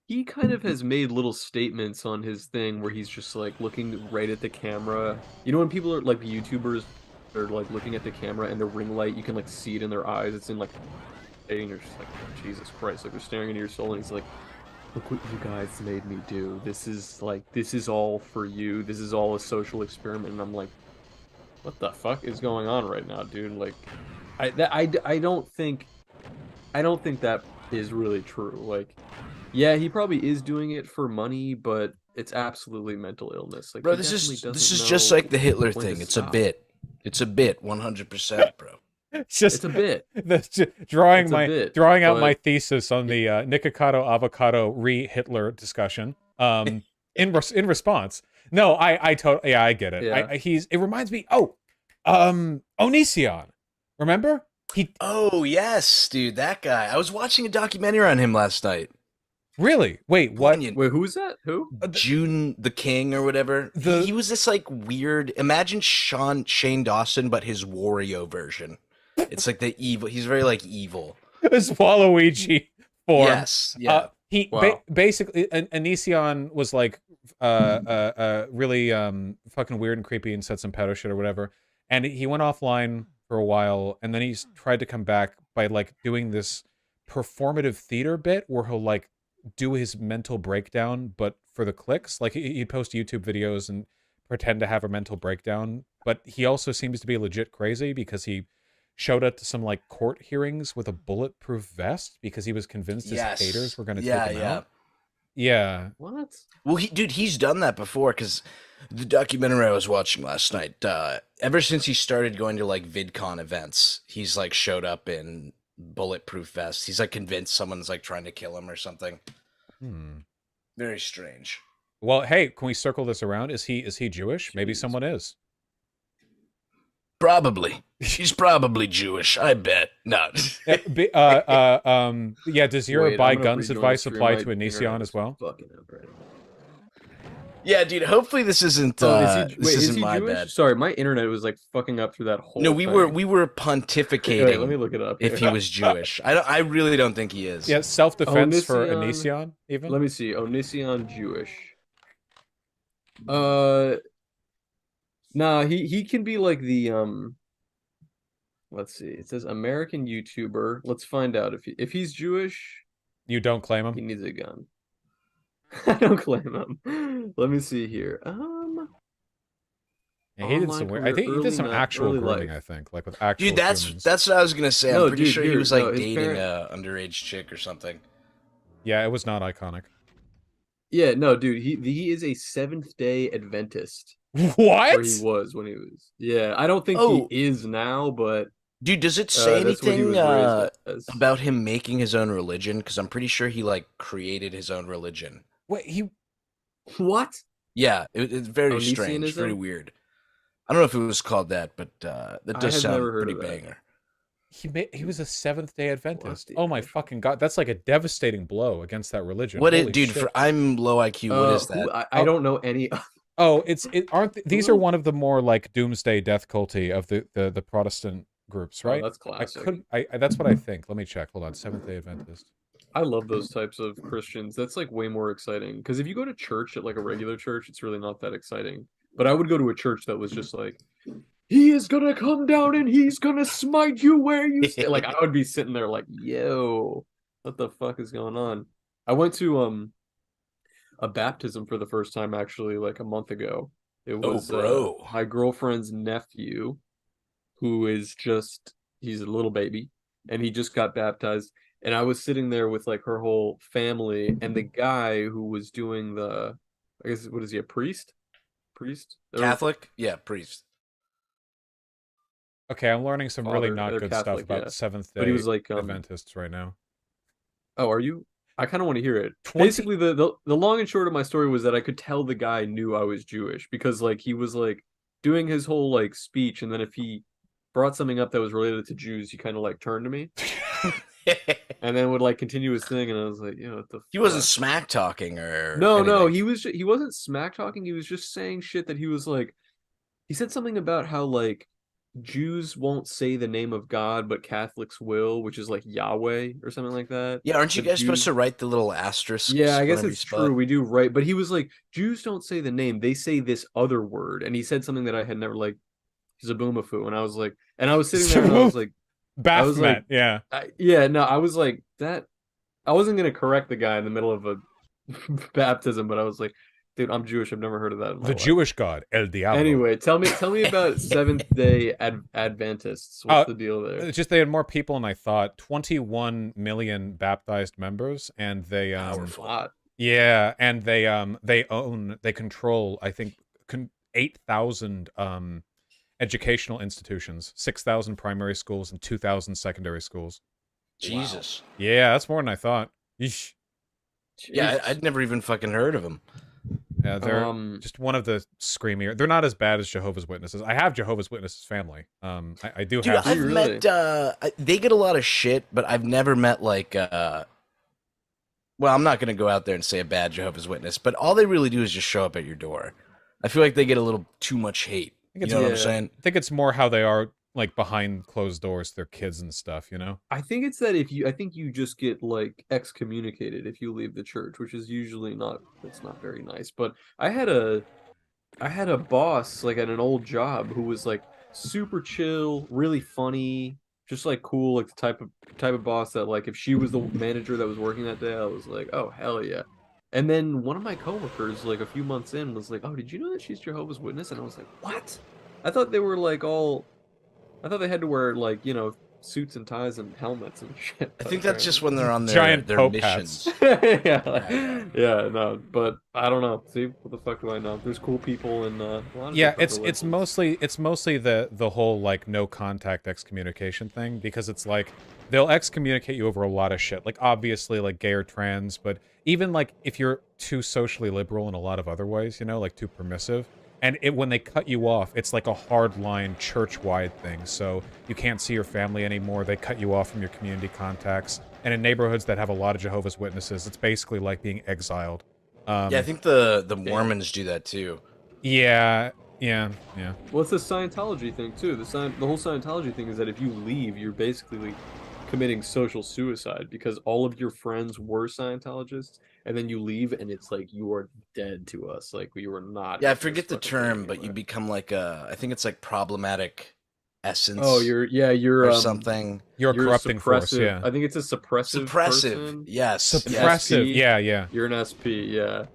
He kind of has made little statements on his thing where he's just like looking right at the camera. You know, when people are like YouTubers are like looking at the camera and the ring light, you can like see it in their eyes. It's in like, and you're just like, oh, Jesus Christ! Like they're staring into your soul, and he's like, look what you guys made me do. This is all for you. This is all a social experiment. And I'm like, what the fuck is going on right now, dude? Like, I don't think that is really true. Like, yeah, he probably is doing it for money, but it's absolutely mental illness. Like, bro, this is just like the Hitler thing. It's a bit. It's a bit, 100%, bro. It's a bit. Drawing out my thesis on the Nikocado Avocado re-Hitler discussion. In response, No, I totally, yeah, I get it. Yeah. It reminds me, Onision. Remember? Oh yes, dude, that guy. I was watching a documentary on him last night. Really? Wait, what? Poignant. Wait, who's that? Who? June the King or whatever. The- He was this like weird. Imagine Shane Dawson, but his Wario version. It's like the evil. He's very like evil. It's Waluigi form. Yes. Yeah. Wow. Basically, Onision was like really fucking weird and creepy and said some pedo shit or whatever. And he went offline for a while, and then he's tried to come back by like doing this performative theater bit where he'll like do his mental breakdown, but for the clicks. Like he'd post YouTube videos and pretend to have a mental breakdown. But he also seems to be legit crazy because he showed up to some like court hearings with a bulletproof vest because he was convinced his Yes. haters were going to Yeah, take him yeah. out. Yeah. What? Well, he's done that before because the documentary I was watching last night. Ever since he started going to like VidCon events, he's like showed up in bulletproof vests. He's like convinced someone's like trying to kill him or something. Very strange. Well, hey, can we circle this around? Is he Jewish? Maybe Jeez. someone is. Probably. He's probably Jewish. I bet. No. Yeah, does your Wait, buy I'm gonna guns rejoin advice stream. apply My to Onision internet as is well? fucking up right now. Yeah, dude. Hopefully this isn't. Wait, this is isn't he my Jewish? bad. Sorry, my internet was like fucking up through that whole. No, we were thing. pontificating. Wait, let me look it up. If he here. was Jewish. I really don't think he is. Yeah, self-defense for Onision- Onision, even? Let me see. Onision Jewish. Nah, he can be like the Let's see. It says American YouTuber. Let's find out if he's Jewish. You don't claim He him? needs a gun. I don't claim him. Let me see here. Yeah, he did online some weird. career, I think he did early some life- actual early grooming. life. I think, like with actual. Dude, humans. that's what I was gonna say. No, I'm pretty dude, sure here, he was like no, his dating parent- a underage chick or something. Yeah, it was not iconic. Yeah, no, dude. He is a Seventh-day Adventist. What? Or he was when he was. Yeah, I don't think Oh. he is now, but Dude, does it say that's what he anything was raised as. about him making his own religion? Because I'm pretty sure he like created his own religion. Wait, he What? Yeah, it's very strange, Onisionism? very weird. I don't know if it was called that, but that I does have sound never heard pretty of that. banger. he was a Seventh-day Adventist. the Oh my actual- fucking god, that's like a devastating blow against that religion. What is, Holy dude? shit. I'm low IQ. What is that? I don't know any. Oh, these are Who? one of the more like doomsday death culty of the Protestant groups, right? Oh, that's classic. That's what I think. Let me check. Hold on. Seventh-day Adventist. I love those types of Christians. That's like way more exciting. Because if you go to church at like a regular church, it's really not that exciting. But I would go to a church that was just like, he is gonna come down and he's gonna smite you where you stay. Like I would be sitting there like, yo, what the fuck is going on? I went to a baptism for the first time actually like a month ago. It was bro. My girlfriend's nephew, who is just he's a little baby, and he just got baptized. And I was sitting there with like her whole family, and the guy who was doing I guess what is he, a priest? Priest? Or- Catholic? Yeah, priest. Okay, I'm learning some really Father- not they're good stuff Catholic, about yeah. Seventh-day But he was like Adventists right now. Oh, are you? I kind of want to hear it. 20 Basically, the long and short of my story was that I could tell the guy knew I was Jewish because like he was like doing his whole like speech, and then if he brought something up that was related to Jews, he kind of like turned to me and then would like continue his thing, and I was like, you know, what the He wasn't fuck? smack talking or No, anything. he wasn't smack talking. He was just saying shit that he was like, he said something about how like Jews won't say the name of God, but Catholics will, which is like Yahweh or something like that. Yeah, aren't you But guys supposed Jews- to write the little asterisks? Yeah, I guess whenever you it's spell it? true. We do right, but he was like, Jews don't say the name; they say this other word, and he said something that I had never like, Zaboomafoo, and I was like, and I was sitting there, and I was like, I was Baphomet, like- yeah. yeah, no, I was like that. I wasn't gonna correct the guy in the middle of a baptism, but I was like, dude, I'm Jewish. I've never heard of that. In my The life. Jewish god, El Diablo. Anyway, tell me about Seventh-day Adventists. What's the deal there? It's just they had more people than I thought. 21 million baptized members, and they Powerful. Lot. yeah, and they control, I think, 8,000 educational institutions, 6,000 primary schools, and 2,000 secondary schools. Jesus. Yeah, that's more than I thought. Yeesh. Yeah, Jesus. I'd never even fucking heard of him. Yeah, they're just one of the screamier. They're not as bad as Jehovah's Witnesses. I have Jehovah's Witnesses family. I do Dude, have. I've really? met. They get a lot of shit, but I've never met like. Well, I'm not gonna go out there and say a bad Jehovah's Witness, but all they really do is just show up at your door. I feel like they get a little too much hate. You know what I'm saying? I think it's more how they are like behind closed doors, to their kids and stuff. You know. I think it's that I think you just get like excommunicated if you leave the church, which is usually not, that's not very nice. But I had a boss like at an old job who was like super chill, really funny, just like cool, like the type of boss that like if she was the manager that was working that day, I was like, oh hell yeah. And then one of my coworkers, like a few months in, was like, oh, did you know that she's Jehovah's Witness? And I was like, what? I thought they were like all, I thought they had to wear like, you know, suits and ties and helmets and shit. I think that's just when they're on Giant their Pope missions. Yeah, no, but I don't know. See, what the fuck do I know? There's cool people in a lot of Yeah, different it's religions. mostly the whole like no contact excommunication thing, because it's like they'll excommunicate you over a lot of shit. Like obviously like gay or trans, but even like if you're too socially liberal in a lot of other ways, you know, like too permissive. And when they cut you off, it's like a hard line church-wide thing. So you can't see your family anymore. They cut you off from your community contacts. And in neighborhoods that have a lot of Jehovah's Witnesses, it's basically like being exiled. Yeah, I think the Mormons do that too. Yeah. Well, it's the Scientology thing too. The whole Scientology thing is that if you leave, you're basically committing social suicide because all of your friends were Scientologists, and then you leave, and it's like you are dead to us. Like you are not. Yeah, I in this forget the fucking term, thing but you anymore. become like I think it's like problematic essence. Oh, you're or something. You're a you're corrupting force, suppressive. yeah. I think it's a suppressive Suppressive. person. Yes. Suppressive, SP. yeah. You're an SP, yeah.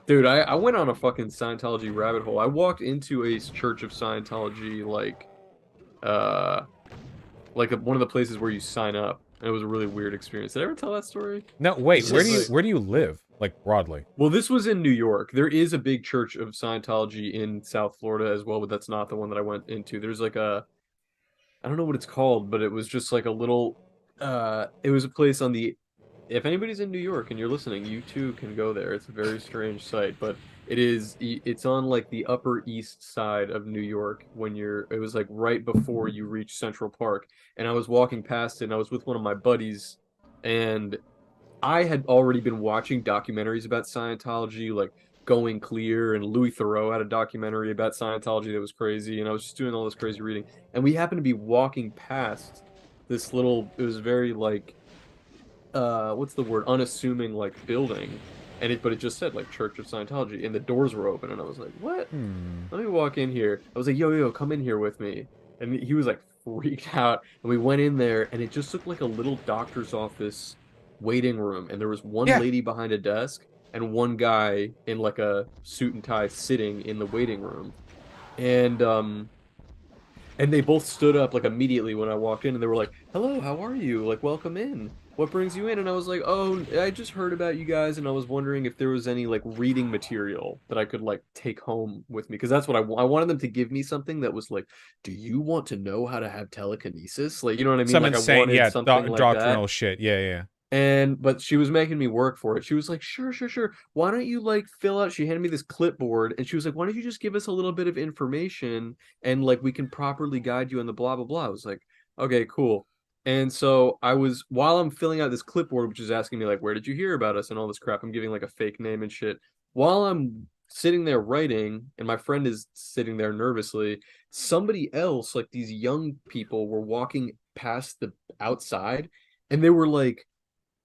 Dude, I went on a fucking Scientology rabbit hole. I walked into a Church of Scientology one of the places where you sign up. And it was a really weird experience. Did I ever tell that story? No, wait, Is where this- do you live? Like broadly? Well, this was in New York. There is a big Church of Scientology in South Florida as well, but that's not the one that I went into. There's like I don't know what it's called, but it was just like a little it was a place on the, if anybody's in New York and you're listening, you too can go there. It's a very strange site, but it's on like the Upper East Side of New York it was like right before you reach Central Park. And I was walking past it and I was with one of my buddies, and I had already been watching documentaries about Scientology, like Going Clear, and Louis Theroux had a documentary about Scientology that was crazy, and I was just doing all this crazy reading. And we happened to be walking past this little, it was very like, what's the word? Unassuming like building. But it just said like Church of Scientology, and the doors were open, and I was like, what? Let me walk in here. I was like, yo, come in here with me. And he was like freaked out, and we went in there, and it just looked like a little doctor's office waiting room, and there was one lady behind a desk and one guy in like a suit and tie sitting in the waiting room. And they both stood up like immediately when I walked in, and they were like, hello, how are you? Like, welcome in. What brings you in? And I was like, oh, I just heard about you guys, and I was wondering if there was any like reading material that I could like take home with me, because that's what I wanted them to give me something that was like, do you want to know how to have telekinesis? Like, you know what I mean? Some like insane, I wanted something like doctrinal that. shit. Yeah. But she was making me work for it. She was like, sure. Why don't you like fill out? She handed me this clipboard, and she was like, why don't you just give us a little bit of information, and like we can properly guide you in the blah blah blah. I was like, okay, cool. And so while I'm filling out this clipboard, which is asking me like, where did you hear about us and all this crap, I'm giving like a fake name and shit. While I'm sitting there writing, and my friend is sitting there nervously, somebody else, like these young people, were walking past the outside, and they were like,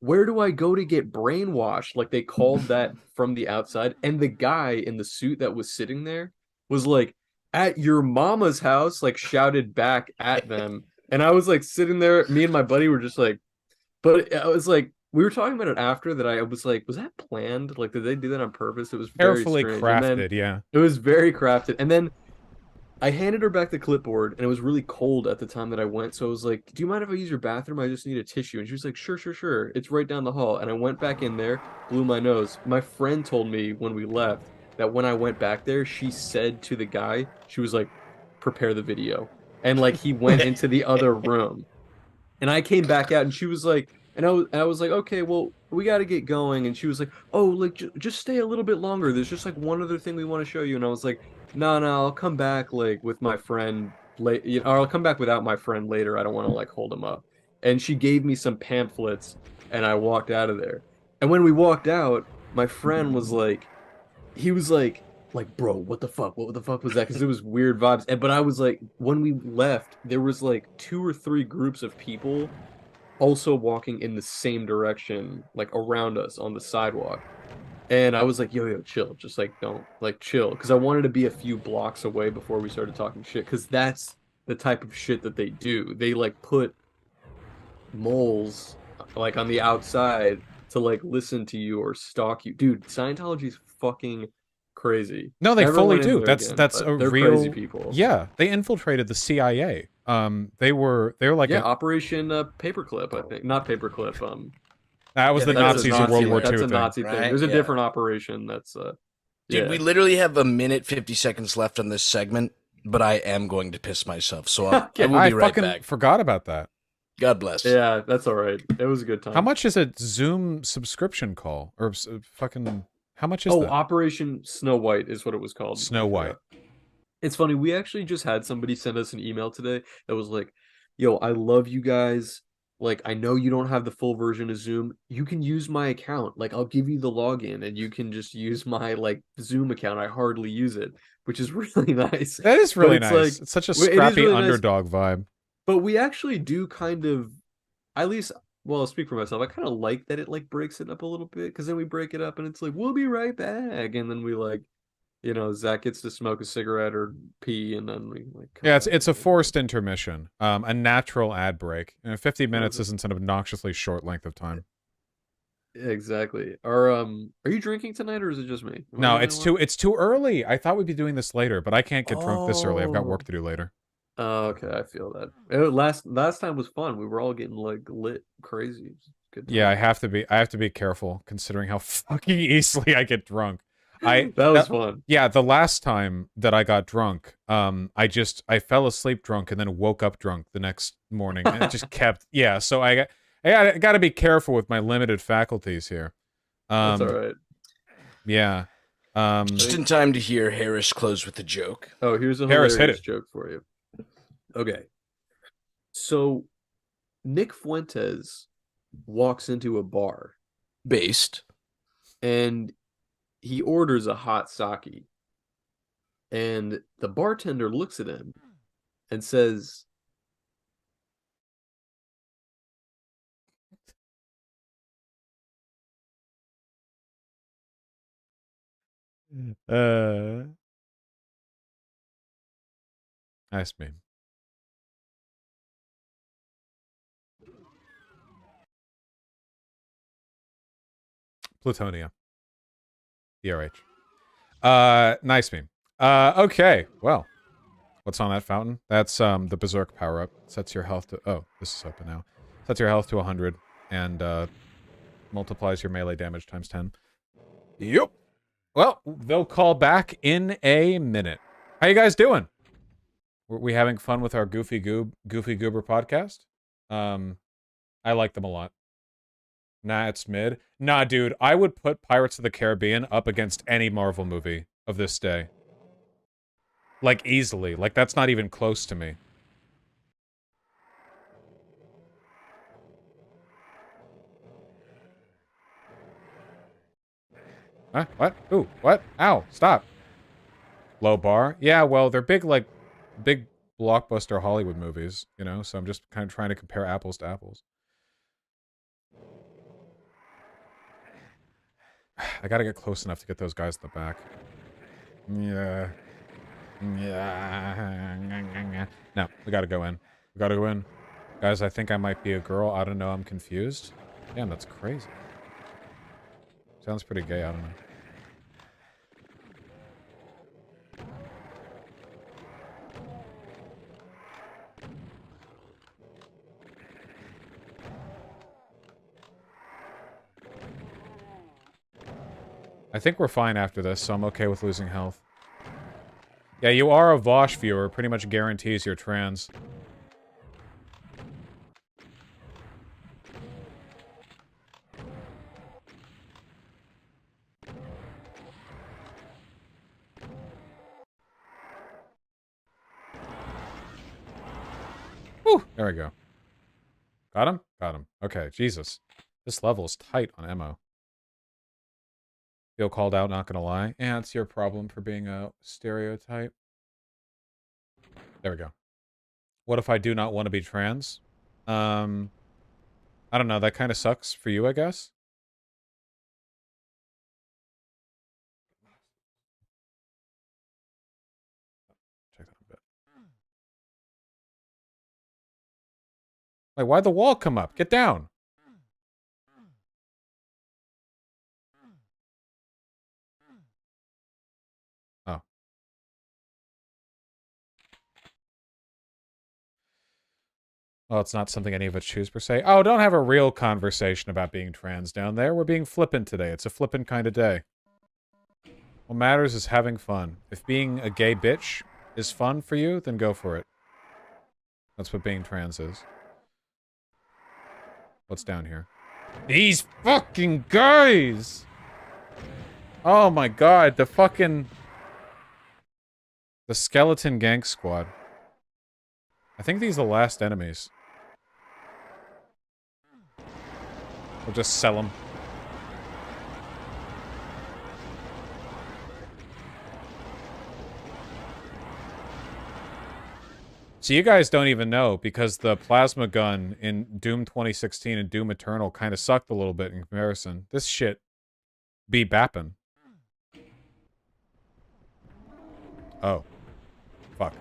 where do I go to get brainwashed? Like they called that from the outside. And the guy in the suit that was sitting there was like, at your mama's house, like shouted back at them. And I was like sitting there, me and my buddy were just like, but I was like, we were talking about it after that. I was like, was that planned? Like, did they do that on purpose? It was very Carefully strange. crafted, yeah. It was very crafted. And then I handed her back the clipboard, and it was really cold at the time that I went. So I was like, do you mind if I use your bathroom? I just need a tissue. And she was like, sure. It's right down the hall. And I went back in there, blew my nose. My friend told me when we left that when I went back there, she said to the guy, she was like, prepare the video. And like he went into the other room. And I came back out, and she was like, And I was like, okay, well, we got to get going. And she was like, oh, like just stay a little bit longer. There's just like one other thing we want to show you. And I was like, no, no, I'll come back like with my friend late, or I'll come back without my friend later. I don't want to like hold him up. And she gave me some pamphlets, and I walked out of there. And when we walked out, my friend was like, he was like, bro, what the fuck? What the fuck was that? Because it was weird vibes. But I was like, when we left, there was like 2 or 3 groups of people also walking in the same direction, like around us on the sidewalk. And I was like, yo, chill. Just like, don't, like, chill. Because I wanted to be a few blocks away before we started talking shit. Because that's the type of shit that they do. They, like, put moles, like, on the outside to, like, listen to you or stalk you. Dude, Scientology's fucking crazy. No, they Never fully went in do. there That's again, that's but a they're real crazy people. Yeah, they infiltrated the CIA. They're like Yeah, Operation Paperclip, I think. Not Paperclip, that was Yeah, the I think that's a Nazis in World Nazi. War That's II a thing. Nazi thing. right? There's a Yeah. different operation. That's Dude, yeah. we literally have a minute 50 seconds left on this segment, but I am going to piss myself, so I will I be right fucking back. forgot about that. God bless. Yeah, that's all right. It was a good time. How much is a Zoom subscription call or fucking? How much is Oh, that? Operation Snow White is what it was called. Snow I White. forgot. It's funny. We actually just had somebody send us an email today that was like, "Yo, I love you guys. Like, I know you don't have the full version of Zoom. You can use my account. Like, I'll give you the login, and you can just use my like Zoom account. I hardly use it, which is really nice. That is But really it's nice. like, It's such a it is scrappy really nice. underdog vibe. But we actually do kind of, at least, well, I'll speak for myself. I kind of like that it like breaks it up a little bit, because then we break it up and it's like, we'll be right back. And then we like, Zach gets to smoke a cigarette or pee, and then we like come Yeah, back it's a again. forced intermission, a natural ad break. 50 minutes Okay. isn't an obnoxiously short length of time. Exactly. Are you drinking tonight, or is it just me? Am I No, the only one? it's too early. I thought we'd be doing this later, but I can't get drunk this early. I've got work Oh. to do later. Oh, okay, I feel that. Last time was fun. We were all getting like lit crazy. Good Yeah, time. I have to be careful considering how fucking easily I get drunk. That was fun. Yeah, the last time that I got drunk, I fell asleep drunk and then woke up drunk the next morning, and it just kept, yeah. So I got to be careful with my limited faculties here. That's all right. Yeah. Just in time to hear Harris close with a joke. Oh, here's a Harris, hit hilarious it. joke for you. Okay. So Nick Fuentes walks into a bar Based. and he orders a hot sake. And the bartender looks at him and says, Nice meme. Plutonia. DRH. Nice meme. Okay. Well, what's on that fountain? That's the Berserk power up. Sets your health to this is open now. Sets your health to 100 and multiplies your melee damage times 10. Yep. Well, they'll call back in a minute. How you guys doing? Were we having fun with our Goofy Goober podcast? I like them a lot. Nah, it's mid. Nah, dude, I would put Pirates of the Caribbean up against any Marvel movie of this day. Like, easily. Like, that's not even close to me. Huh? What? Ooh, what? Ow, stop. Low bar? Yeah, well, they're big blockbuster Hollywood movies, you know? So I'm just kind of trying to compare apples to apples. I gotta get close enough to get those guys in the back. Yeah. Yeah. No, we gotta go in. We gotta go in. Guys, I think I might be a girl. I don't know. I'm confused. Damn, that's crazy. Sounds pretty gay. I don't know. I think we're fine after this, so I'm okay with losing health. Yeah, you are a Vaush viewer. Pretty much guarantees you're trans. There we go. Got him? Got him. Okay, Jesus. This level is tight on ammo. Feel called out, not gonna lie. Yeah, it's your problem for being a stereotype. There we go. What if I do not want to be trans? I don't know. That kind of sucks for you, I guess. Check that a bit. Wait, why'd the wall come up? Get down. Oh. Well, it's not something any of us choose per se. Oh, don't have a real conversation about being trans down there. We're being flippant today. It's a flippant kind of day. What matters is having fun. If being a gay bitch is fun for you, then go for it. That's what being trans is. What's down here? These fucking guys! Oh my god, the fucking... The skeleton gang squad. I think these are the last enemies. We'll just sell them. So you guys don't even know, because the plasma gun in Doom 2016 and Doom Eternal kind of sucked a little bit in comparison. This shit be bappin'. Oh. Fuck.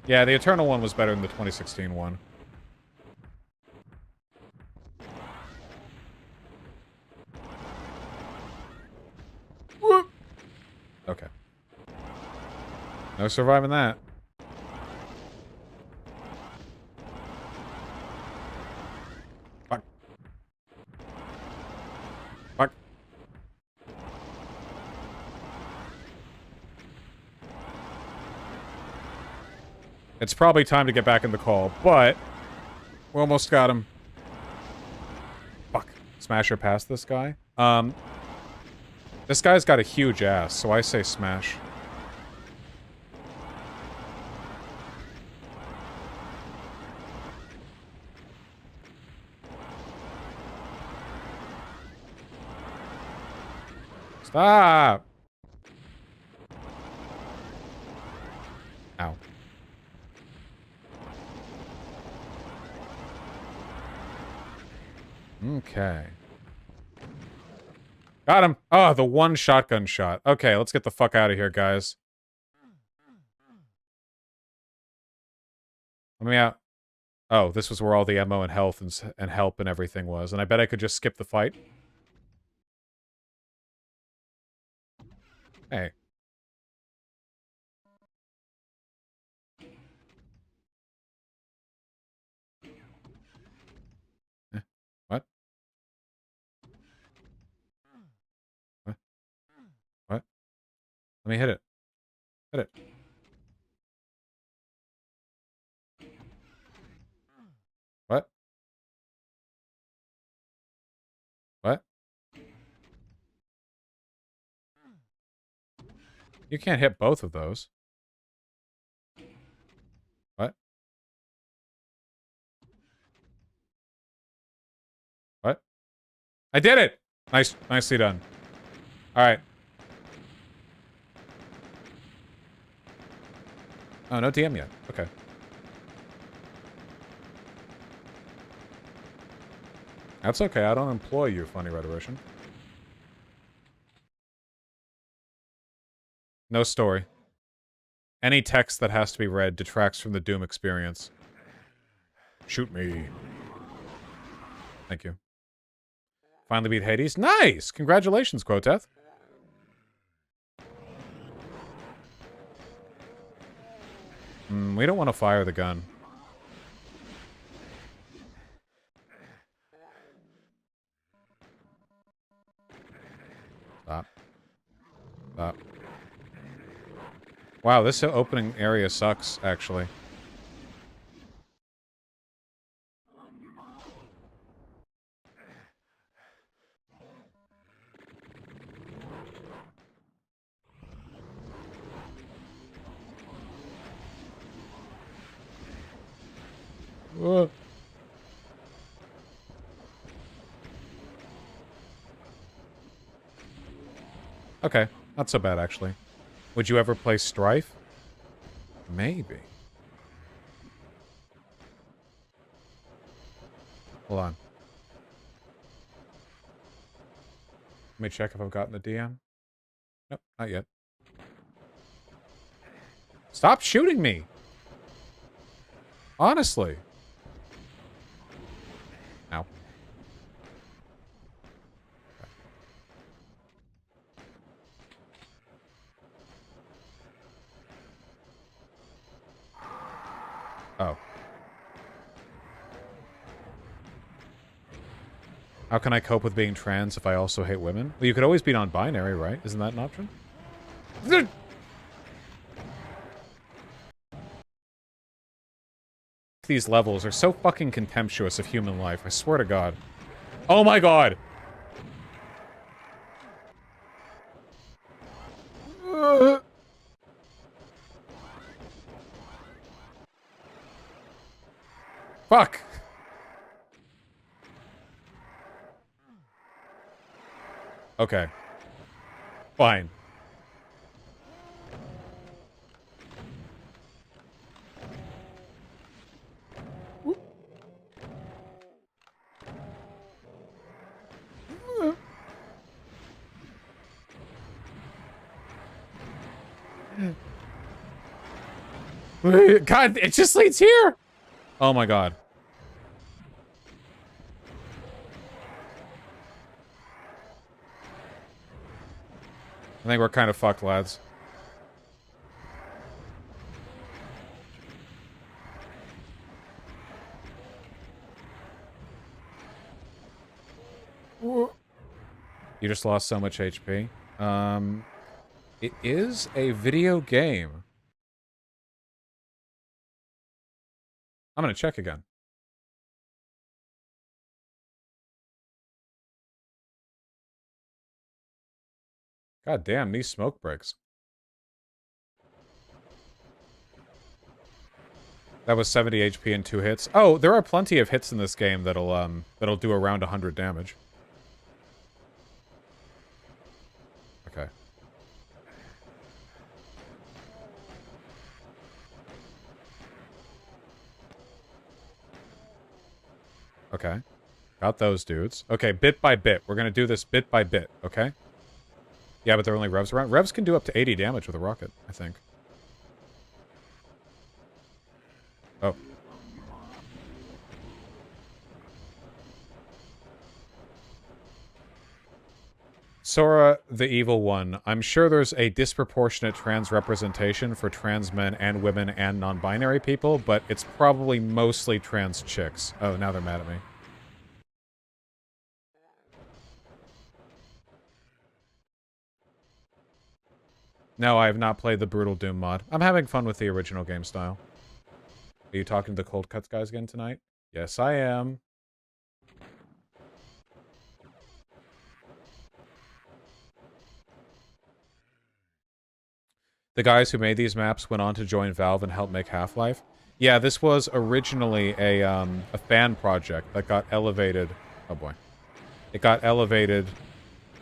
Yeah, the Eternal one was better than the 2016 one. Whoop. Okay. No surviving that. Fuck. Fuck. It's probably time to get back in the call, but we almost got him. Fuck. Smasher past this guy. This guy's got a huge ass, so I say smash. Stop! Ow. Okay. Got him! Oh, the one shotgun shot. Okay, let's get the fuck out of here, guys. Let me out. Oh, this was where all the ammo and health and help and everything was. And I bet I could just skip the fight. Hey. What? What? What? Let me hit it. Hit it. What? What? You can't hit both of those. What? What? I did it! Nicely done. Alright. Oh, no DM yet. Okay. That's okay, I don't employ you, funny rhetorician. No story. Any text that has to be read detracts from the Doom experience. Shoot me. Thank you. Finally beat Hades. Nice! Congratulations, Quoteth. We don't want to fire the gun. Stop. Stop. Wow, this opening area sucks, actually. Okay, not so bad, actually. Would you ever play Strife? Maybe. Hold on. Let me check if I've gotten the DM. Nope, not yet. Stop shooting me! Honestly. Ow. Oh. How can I cope with being trans if I also hate women? Well, you could always be non-binary, right? Isn't that an option? These levels are so fucking contemptuous of human life, I swear to God. Oh my God! Fuck! Okay. Fine. God, it just leads here! Oh my God. I think we're kind of fucked, lads. You just lost so much HP. It is a video game. I'm gonna check again. God damn, these smoke breaks. That was 70 HP and 2 hits. Oh, there are plenty of hits in this game that'll do around 100 damage. Okay. Okay. Got those dudes. Okay, bit by bit. We're gonna do this bit by bit, okay? Yeah, but there are only revs around. Revs can do up to 80 damage with a rocket, I think. Oh. Sora, the evil one. I'm sure there's a disproportionate trans representation for trans men and women and non-binary people, but it's probably mostly trans chicks. Oh, now they're mad at me. No, I have not played the Brutal Doom mod. I'm having fun with the original game style. Are you talking to the Cold Cuts guys again tonight? Yes, I am. The guys who made these maps went on to join Valve and help make Half-Life. Yeah, this was originally a fan project that got elevated... Oh boy. It got elevated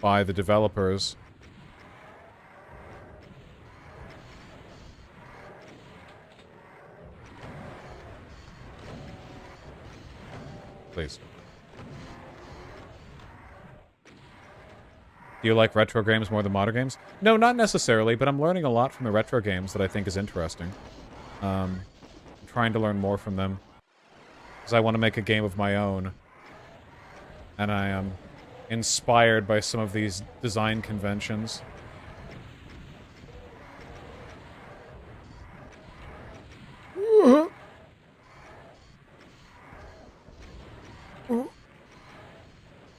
by the developers. Please. Do you like retro games more than modern games? No, not necessarily, but I'm learning a lot from the retro games that I think is interesting. I'm trying to learn more from them. Because I want to make a game of my own. And I am inspired by some of these design conventions.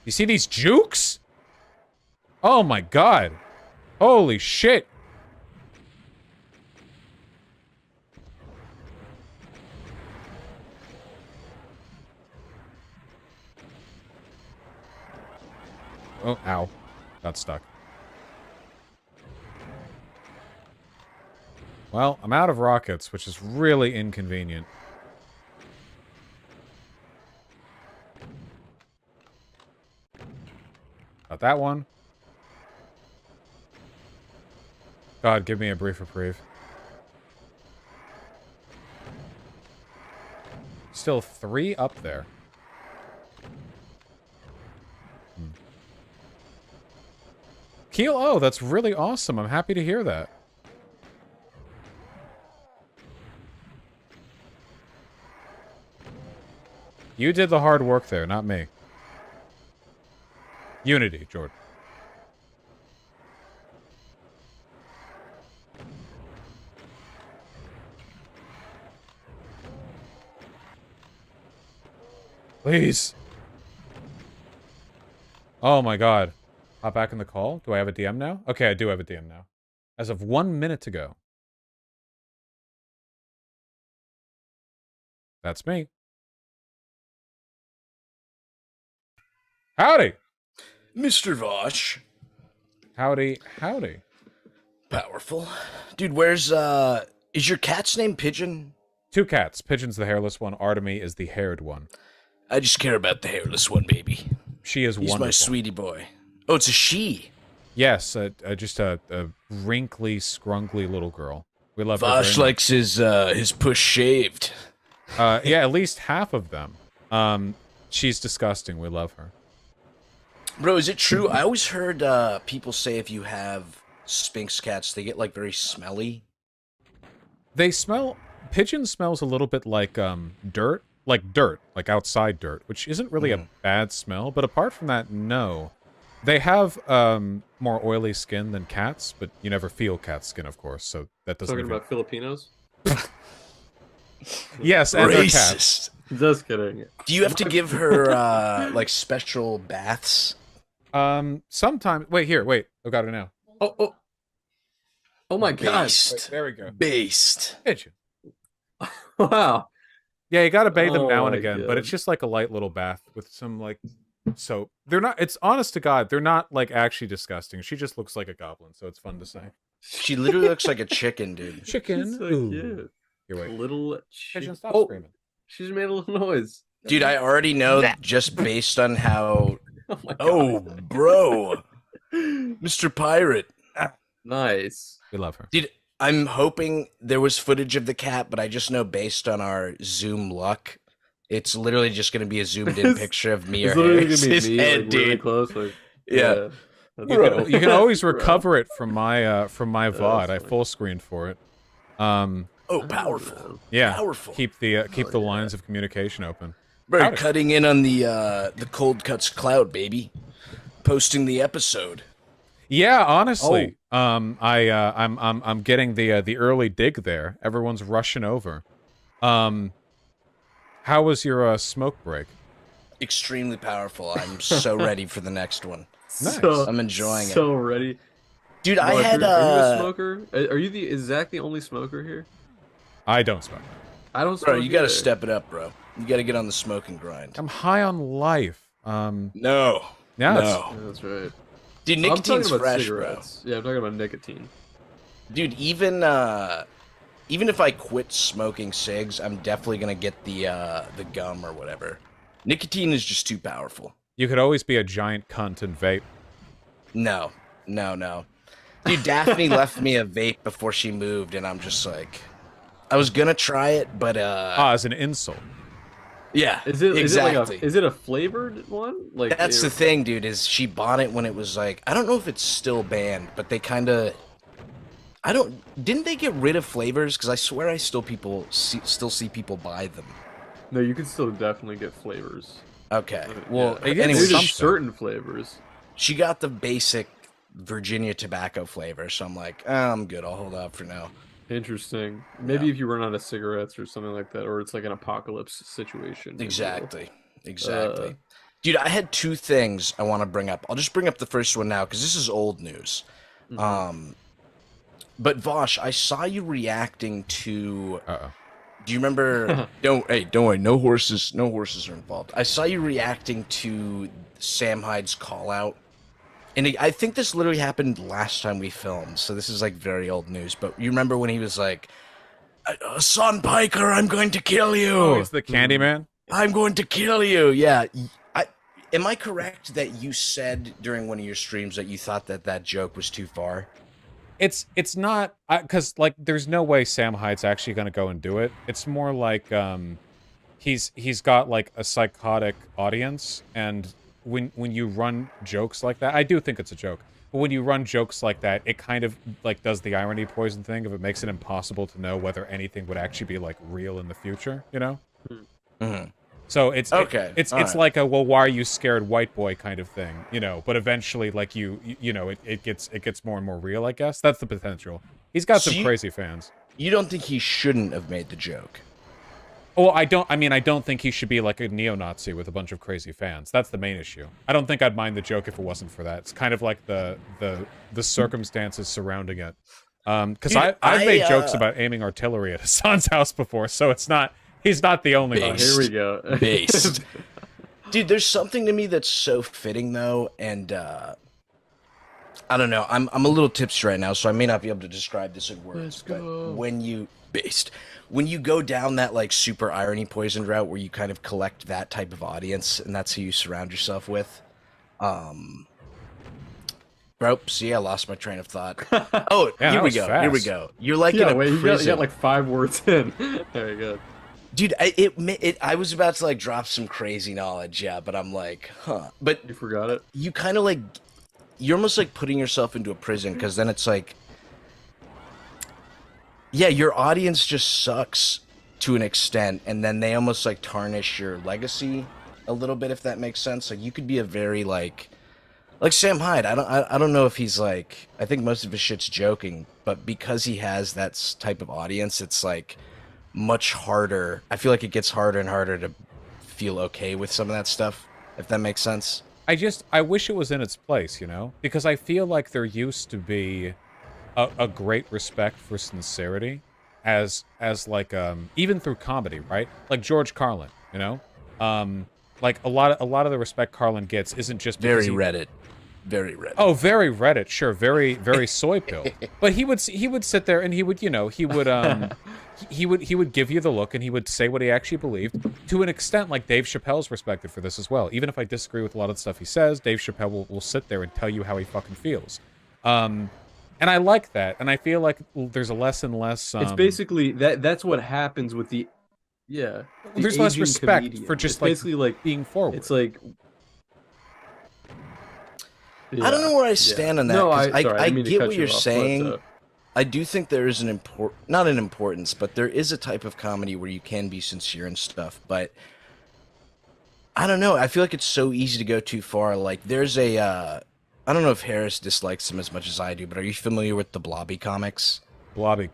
You see these jukes? Oh my God. Holy shit. Oh, ow. Got stuck. Well, I'm out of rockets, which is really inconvenient. Not that one. God, give me a brief reprieve. Still 3 up there. Keel, oh, that's really awesome. I'm happy to hear that. You did the hard work there, not me. Unity, Jordan. Please. Oh my god. Hop back in the call? Do I have a DM now? Okay, I do have a DM now. As of 1 minute ago. That's me. Howdy! Mr. Vaush. Howdy, howdy. Powerful. Dude, where's, is your cat's name Pigeon? 2 cats. Pigeon's the hairless one. Artemy is the haired one. I just care about the hairless one, baby. She is He's wonderful. my sweetie boy. Oh, it's a she. Yes, just a wrinkly, scrunkly little girl. We love her Vaush very likes his push shaved. much. Yeah, at least half of them. She's disgusting. We love her. Bro, is it true? I always heard people say if you have Sphinx cats, they get, like, very smelly. They smell... Pigeon smells a little bit like dirt. Like outside dirt, which isn't really a bad smell. But apart from that, no. They have more oily skin than cats, but you never feel cat skin, of course, so that doesn't Talking even... about Filipinos? Yes, and they're cats. Racist. Just kidding. Do you have to give her, like, special baths? Sometimes... Wait, here, wait. I got it now. Oh my god. Based. Wait, there we go. Based. Pigeon. Wow. Yeah, you gotta bathe them now and my again, but God. it's just like a light little bath with some, like, soap. They're not... It's honest to God, they're not, like, actually disgusting. She just looks like a goblin, so it's fun to say. She literally looks like a chicken, dude. Chicken. She's so Ooh. cute. Here, wait. Little Pigeon, stop Oh, screaming. she's made a little noise. Dude, I already know just based on how... Oh my god. Oh, bro. Mr. Pirate. Nice. We love her. Dude, I'm hoping there was footage of the cat, but I just know based on our Zoom luck, it's literally just going to be a zoomed-in picture of me or It's literally Harris' gonna be me, head, like, really dude. close. Like, Yeah. That's You cool. can always Bro. recover it from my VOD. I funny. full screened for it. Oh, powerful. Yeah. Powerful. Keep the lines of communication open. Bro, Howdy. cutting in on the Cold Cuts cloud, baby. Posting the episode. Yeah, honestly, I'm getting the early dig there. Everyone's rushing over. How was your smoke break? Extremely powerful. I'm so ready for the next one. Nice. I'm enjoying it. So ready. Dude, I Mark, had are you a smoker? Is Zach the only smoker here? I don't smoke. I don't smoke. Bro, you gotta either. step it up, bro. You gotta get on the smoking grind. I'm high on life. No. Yeah, No. Yeah, that's right. Dude, I'm nicotine's talking about fresh, bro. cigarettes. Yeah, I'm talking about nicotine. Dude, even if I quit smoking cigs, I'm definitely gonna get the gum or whatever. Nicotine is just too powerful. you could always be a giant cunt and vape. No. Dude, Daphne left me a vape before she moved, and I'm just like, I was gonna try it, but As an insult. yeah, Is it exactly. is it a flavored one? Like That's the thing, dude. Is she bought it when it was like, I don't know if it's still banned, but they kind of, didn't they get rid of flavors? Because I swear I still see people buy them. No, you can still definitely get flavors. Okay, well, they did anyway, There's something. certain flavors. she got the basic Virginia tobacco flavor, so I'm like, I'm good. I'll hold out for now. Interesting. Maybe if you run out of cigarettes or something like that, or it's like an apocalypse situation. maybe Exactly. Uh, Dude, I had 2 things I want to bring up. I'll just bring up the first one now because this is old news. But Vaush, I saw you reacting to. Uh-oh. Do you remember? Don't worry. No horses are involved. I saw you reacting to Sam Hyde's call out, and I think this literally happened last time we filmed. So this is like very old news. But you remember when he was like, "Son Piker, I'm going to kill you. Oh, he's the Candyman? I'm going to kill you." Yeah. am I correct that you said during one of your streams that you thought that that joke was too far? It's not, because like there's no way Sam Hyde's actually gonna go and do it. It's more like he's got like a psychotic audience, and when you run jokes like that, I do think it's a joke. But when you run jokes like that, it kind of like does the irony poison thing. If it makes it impossible to know whether anything would actually be like real in the future, you know? Mm-hmm. So it's okay. It's right. like a, well, why are you scared, white boy kind of thing, you know? But eventually, like you know, it gets more and more real. I guess that's the potential. He's got some crazy fans. You don't think he shouldn't have made the joke? Well, I don't think he should be like a neo-Nazi with a bunch of crazy fans. That's the main issue. I don't think I'd mind the joke if it wasn't for that. It's kind of like the circumstances surrounding it. Because I've made jokes about aiming artillery at Hassan's house before, so it's not. He's not the only one. Here we go. Based. Dude, there's something to me that's so fitting though, and I don't know. I'm a little tipsy right now, so I may not be able to describe this in words. Let's go. But when you go down that like super irony poisoned route where you kind of collect that type of audience and that's who you surround yourself with, bro, see, I lost my train of thought. Oh, yeah, here we go. fast. Here we go. You're like in a wait, prison. you got like 5 words in. There you go. Dude, I was about to like drop some crazy knowledge, yeah, but I'm like, huh. But You forgot it? you kind of like, you're almost like putting yourself into a prison, because then it's like, yeah, your audience just sucks to an extent, and then they almost like tarnish your legacy a little bit, if that makes sense. Like you could be a very like Sam Hyde. I don't know if he's like, I think most of his shit's joking, but because he has that type of audience, it's like much harder. I feel like it gets harder and harder to feel okay with some of that stuff, if that makes sense. I wish it was in its place, you know? Because I feel like there used to be a great respect for sincerity as like even through comedy, right? Like George Carlin, you know? Like a lot of the respect Carlin gets isn't just because Very Reddit. Oh, very Reddit, sure, very soy pill. But he would sit there and he would, you know, he would give you the look, and he would say what he actually believed to an extent. Like Dave Chappelle's respected for this as well. Even if I disagree with a lot of the stuff he says, Dave Chappelle will sit there and tell you how he fucking feels. And I like that, and I feel like there's a less and less. It's basically that's what happens with the there's less respect comedian. for just it's basically like being forward. It's like. I don't know where I stand on that. No, I didn't mean to get cut what you you're off, saying. but, I do think there is not an importance, but there is a type of comedy where you can be sincere and stuff. But I don't know. I feel like it's so easy to go too far. Like there's a, I don't know if Harris dislikes them as much as I do, but are you familiar with the Blobby comics? The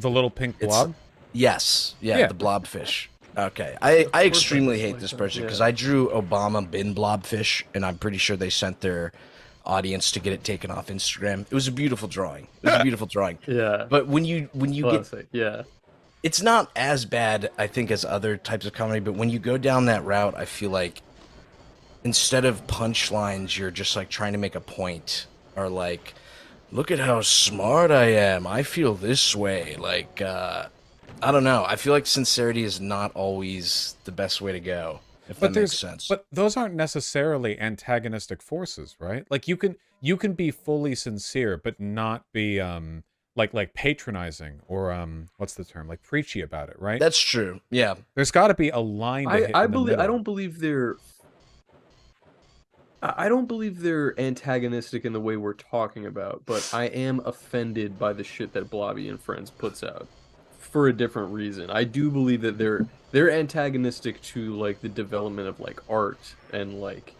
little pink blob? Yes. Yeah, the blobfish. Okay. I extremely hate this person because I drew Obama bin blobfish, and I'm pretty sure they sent their audience to get it taken off Instagram. It was a beautiful drawing. Yeah. But when you Classic. get it's not as bad, I think, as other types of comedy, but when you go down that route, I feel like instead of punchlines, you're just like trying to make a point, or like, look at how smart I am. I feel this way. Like, I don't know. I feel like sincerity is not always the best way to go, if that makes sense. But those aren't necessarily antagonistic forces, right? Like you can be fully sincere, but not be like patronizing or what's the term? Like preachy about it, right? That's true. Yeah. There's got to be a line. To hit I in the believe. middle. I don't believe they're antagonistic in the way we're talking about, but I am offended by the shit that Blobby and Friends puts out for a different reason. I do believe that they're antagonistic to like the development of like art and like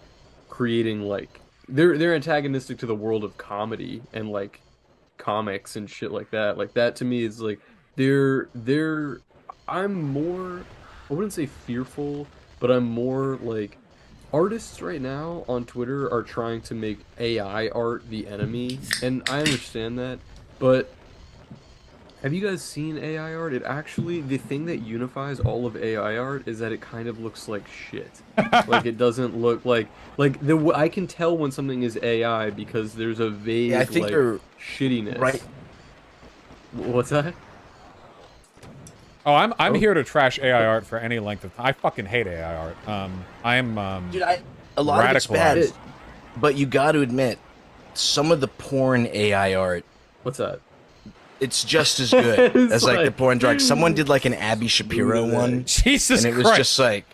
creating like they're antagonistic to the world of comedy and like comics and shit like that. Like that to me is like I'm more, I wouldn't say fearful, but I'm more like artists right now on Twitter are trying to make AI art the enemy, and I understand that, but have you guys seen AI art? It actually, the thing that unifies all of AI art is that it kind of looks like shit. Like it doesn't look like I can tell when something is AI because there's a vague I think like you're shittiness. right. What's that? Oh, I'm here to trash AI art for any length of time. I fucking hate AI art. Dude, a lot of it's bad, Radicalized. but you got to admit, some of the porn AI art, What's that? it's just as good It's as like the like- porn drug. Someone did like an Abby Shapiro one, Jesus and it was Christ. just like,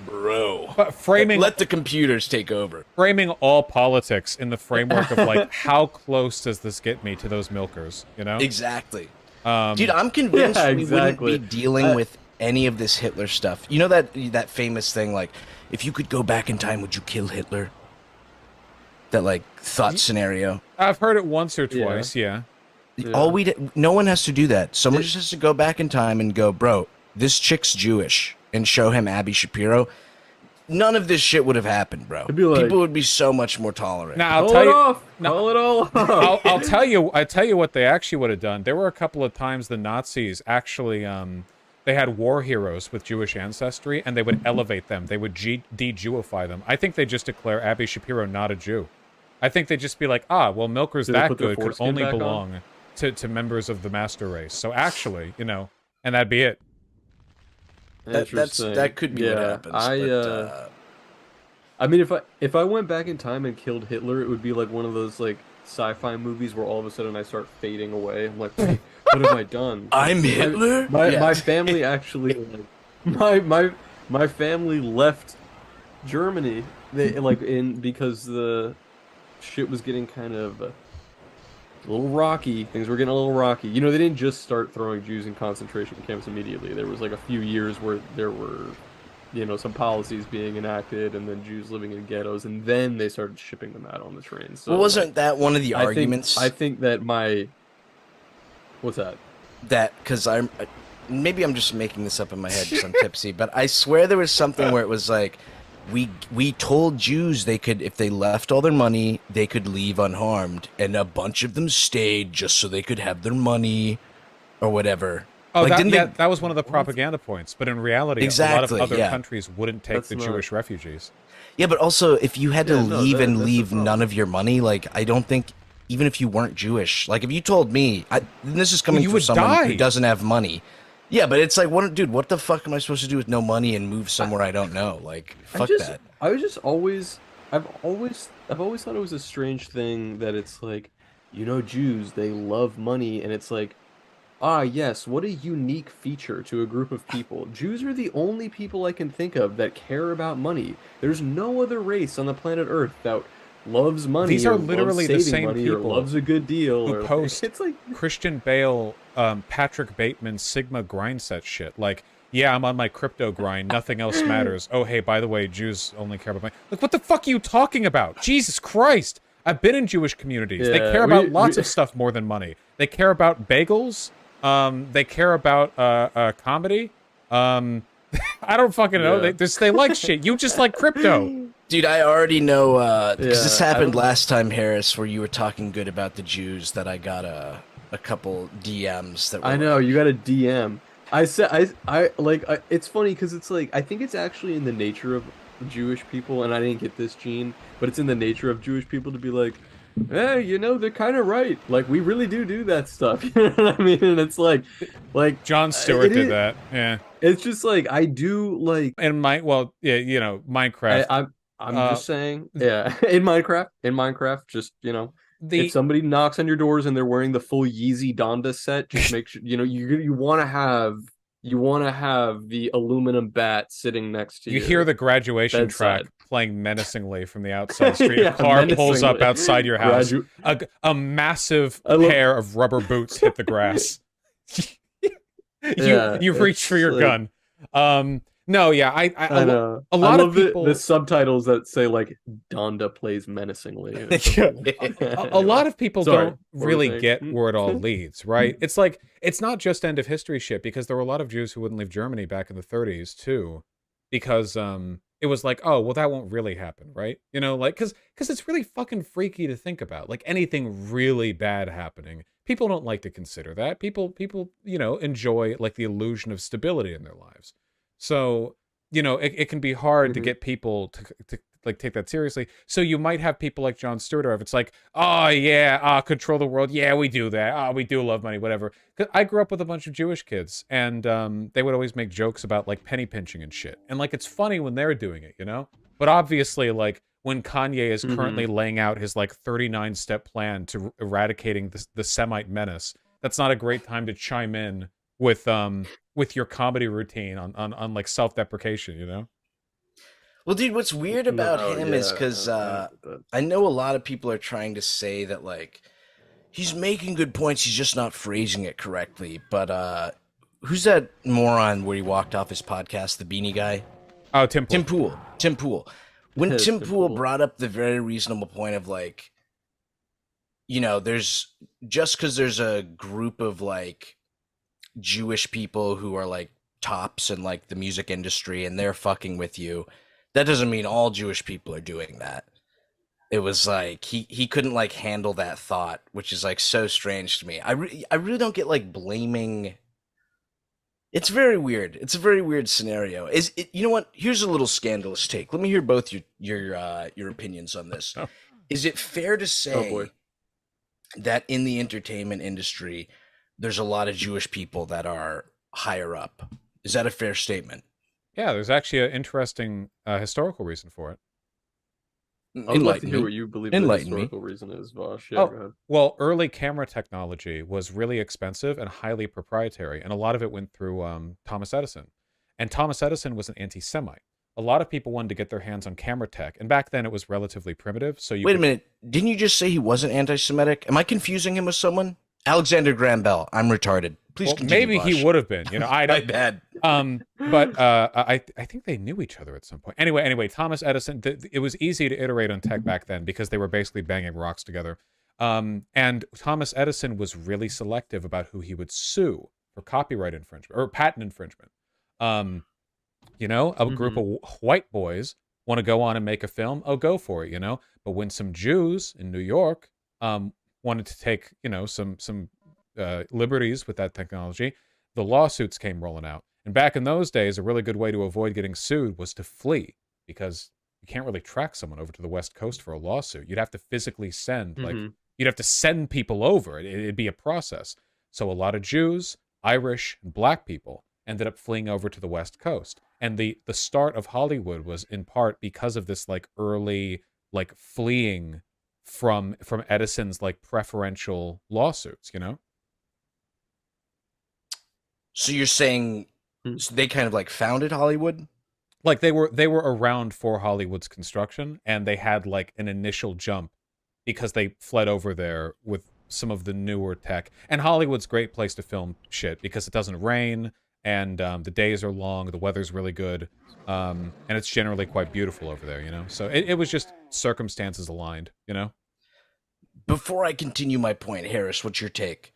bro, But framing let the computers take over. framing all politics in the framework of like, how close does this get me to those milkers? You know? Exactly. Dude, I'm convinced Yeah, we exactly. wouldn't be dealing with any of this Hitler stuff. You know that famous thing, like, if you could go back in time, would you kill Hitler? That like thought scenario. I've heard it once or twice. Yeah. No one has to do that. Someone just has to go back in time and go, bro, this chick's Jewish, and show him Abby Shapiro. None of this shit would have happened, bro. It'd be like- People would be so much more tolerant. Now I'll Call tell it you. off. No. Call it all off. I'll tell you. I tell you what they actually would have done. There were a couple of times the Nazis actually they had war heroes with Jewish ancestry, and they would elevate them. They would de-Jewify them. I think they just declare Abby Shapiro not a Jew. I think they just be like, well, milkers Do they that put their good could foreskin only back on? belong to members of the master race. So actually, you know, and that'd be it. Interesting. That could be what Yeah, happens. I mean, if I went back in time and killed Hitler, it would be like one of those like sci-fi movies where all of a sudden I start fading away. I'm like, wait, what have I done? I'm Hitler. My family actually, like, my family left Germany. They because the shit was getting kind of a little rocky. Things were getting a little rocky. You know, they didn't just start throwing Jews in concentration camps immediately. There was like a few years where there were, you know, some policies being enacted, and then Jews living in ghettos, and then they started shipping them out on the trains. So, Well, wasn't that one of the I arguments? I think that my what's that? That because maybe I'm just making this up in my head because I'm tipsy, but I swear there was something where it was like, we told Jews they could, if they left all their money, they could leave unharmed, and a bunch of them stayed just so they could have their money, or whatever. Oh, Like, that, didn't yeah, they- that was one of the propaganda points. But in reality, a lot Exactly, of other yeah. countries wouldn't take That's the not- Jewish refugees. Yeah, but also if you had to Yeah, no, leave and that's the leave problem. none of your money, like I don't think even if you weren't Jewish, like if you told me, and this is coming you from would someone die. who doesn't have money. Yeah, but it's like, what the fuck am I supposed to do with no money and move somewhere I don't know? Like, fuck that. I've always thought it was a strange thing that it's like, you know, Jews, they love money, and it's like, yes, what a unique feature to a group of people. Jews are the only people I can think of that care about money. There's no other race on the planet Earth that loves money. These are or literally the loves saving same money or people loves a good deal. who Or post it's like Christian Bale, Patrick Bateman, Sigma grind set shit. Like, yeah, I'm on my crypto grind. Nothing else matters. Oh, hey, by the way, Jews only care about money. Like, what the fuck are you talking about? Jesus Christ. I've been in Jewish communities. They Yeah, care about we- lots of stuff more than money. They care about bagels. They care about comedy. I don't fucking know. Yeah. They like shit. You just like crypto. Dude, I already know, because this Yeah, I happened don't- last time, Harris, where you were talking good about the Jews, that I got a couple DMs that were I know, you got a DM. I said it's funny because it's like I think it's actually in the nature of Jewish people, and I didn't get this gene, but it's in the nature of Jewish people to be like, hey, you know, they're kind of right. Like, we really do that stuff. You know what I mean? And it's like John Stewart it did is- that. Yeah. it's just like I do like And yeah, you know, Minecraft. I'm just saying, yeah. In Minecraft, just, you know, The if somebody knocks on your doors and they're wearing the full Yeezy Donda set, just make sure, you know, you want to have the aluminum bat sitting next to you. you hear the graduation track bedside. playing menacingly from the outside street. Yeah, a car pulls up menacingly. outside your house. A massive I love- pair of rubber boots hit the grass. Yeah, you reach it's for your like- gun. No, yeah, I know. a lot I of love people- the subtitles that say like Donda plays menacingly. or something. a lot of people Sorry, don't what were really you get saying? where it all leads, right? It's like, it's not just end of history shit, because there were a lot of Jews who wouldn't leave Germany back in the 30s too, because it was like, oh, well, that won't really happen, right? You know, like, because it's really fucking freaky to think about, like, anything really bad happening. People don't like to consider that. People, you know, enjoy like the illusion of stability in their lives. So, you know, it can be hard to get people to like take that seriously. So you might have people like John Stewart, if it's like, oh yeah, control the world. Yeah, we do that. Oh, we do love money, whatever. 'Cause I grew up with a bunch of Jewish kids, and they would always make jokes about like penny pinching and shit. And like, it's funny when they're doing it, you know? But obviously, like, when Kanye is currently Mm-hmm. laying out his, like, 39-step plan to eradicating the Semite menace, that's not a great time to chime in with your comedy routine on like, self-deprecation, you know? Well, dude, what's weird about No, him is yeah, because I get that. I know a lot of people are trying to say that, like, he's making good points, he's just not phrasing it correctly. But who's that moron where he walked off his podcast, the beanie guy? Oh, Tim Pool. Tim Pool. Tim Pool. When Tim Tim Pool Pool. brought up the very reasonable point of, like, you know, there's just because there's a group of, like, Jewish people who are, like, tops in, like, the music industry and they're fucking with you, that doesn't mean all Jewish people are doing that. It was like he couldn't, like, handle that thought, which is, like, so strange to me. I really don't get, like, blaming. It's very weird. It's a very weird scenario. Is it, you know what? Here's a little scandalous take. Let me hear both your opinions on this. Oh. Is it fair to Oh boy. say that in the entertainment industry, there's a lot of Jewish people that are higher up? Is that a fair statement? Yeah, there's actually an interesting historical reason for it. I would like to Enlighten hear me. what you believe the Enlighten me. historical reason is, Vosh. Yeah, go ahead. Well, early camera technology was really expensive and highly proprietary, and a lot of it went through Thomas Edison. And Thomas Edison was an anti-Semite. A lot of people wanted to get their hands on camera tech, and back then it was relatively primitive. So you Wait a could, minute. Didn't you just say he wasn't anti-Semitic? Am I confusing him with someone? Alexander Graham Bell. I'm retarded. Please well, continue. maybe he Bosch. would have been. You know, I My don't. bad. But I think they knew each other at some point. Anyway, Thomas Edison. It was easy to iterate on tech back then because they were basically banging rocks together. And Thomas Edison was really selective about who he would sue for copyright infringement or patent infringement. You know, a group of white boys want to go on and make a film. Oh, go for it. You know, but when some Jews in New York wanted to take, you know, some liberties with that technology, the lawsuits came rolling out. And back in those days, a really good way to avoid getting sued was to flee, because you can't really track someone over to the West Coast for a lawsuit. You'd have to physically send, like, you'd have to send people over. It'd be a process. So a lot of Jews, Irish, and black people ended up fleeing over to the West Coast. And the start of Hollywood was in part because of this, like, early, like, fleeing from Edison's, like, preferential lawsuits, you know? So you're saying they kind of, like, founded Hollywood? Like, they were around for Hollywood's construction, and they had, like, an initial jump because they fled over there with some of the newer tech. And Hollywood's a great place to film shit because it doesn't rain, and the days are long, the weather's really good, and it's generally quite beautiful over there, you know? So it was just circumstances aligned, you know? Before I continue my point, Harris, what's your take?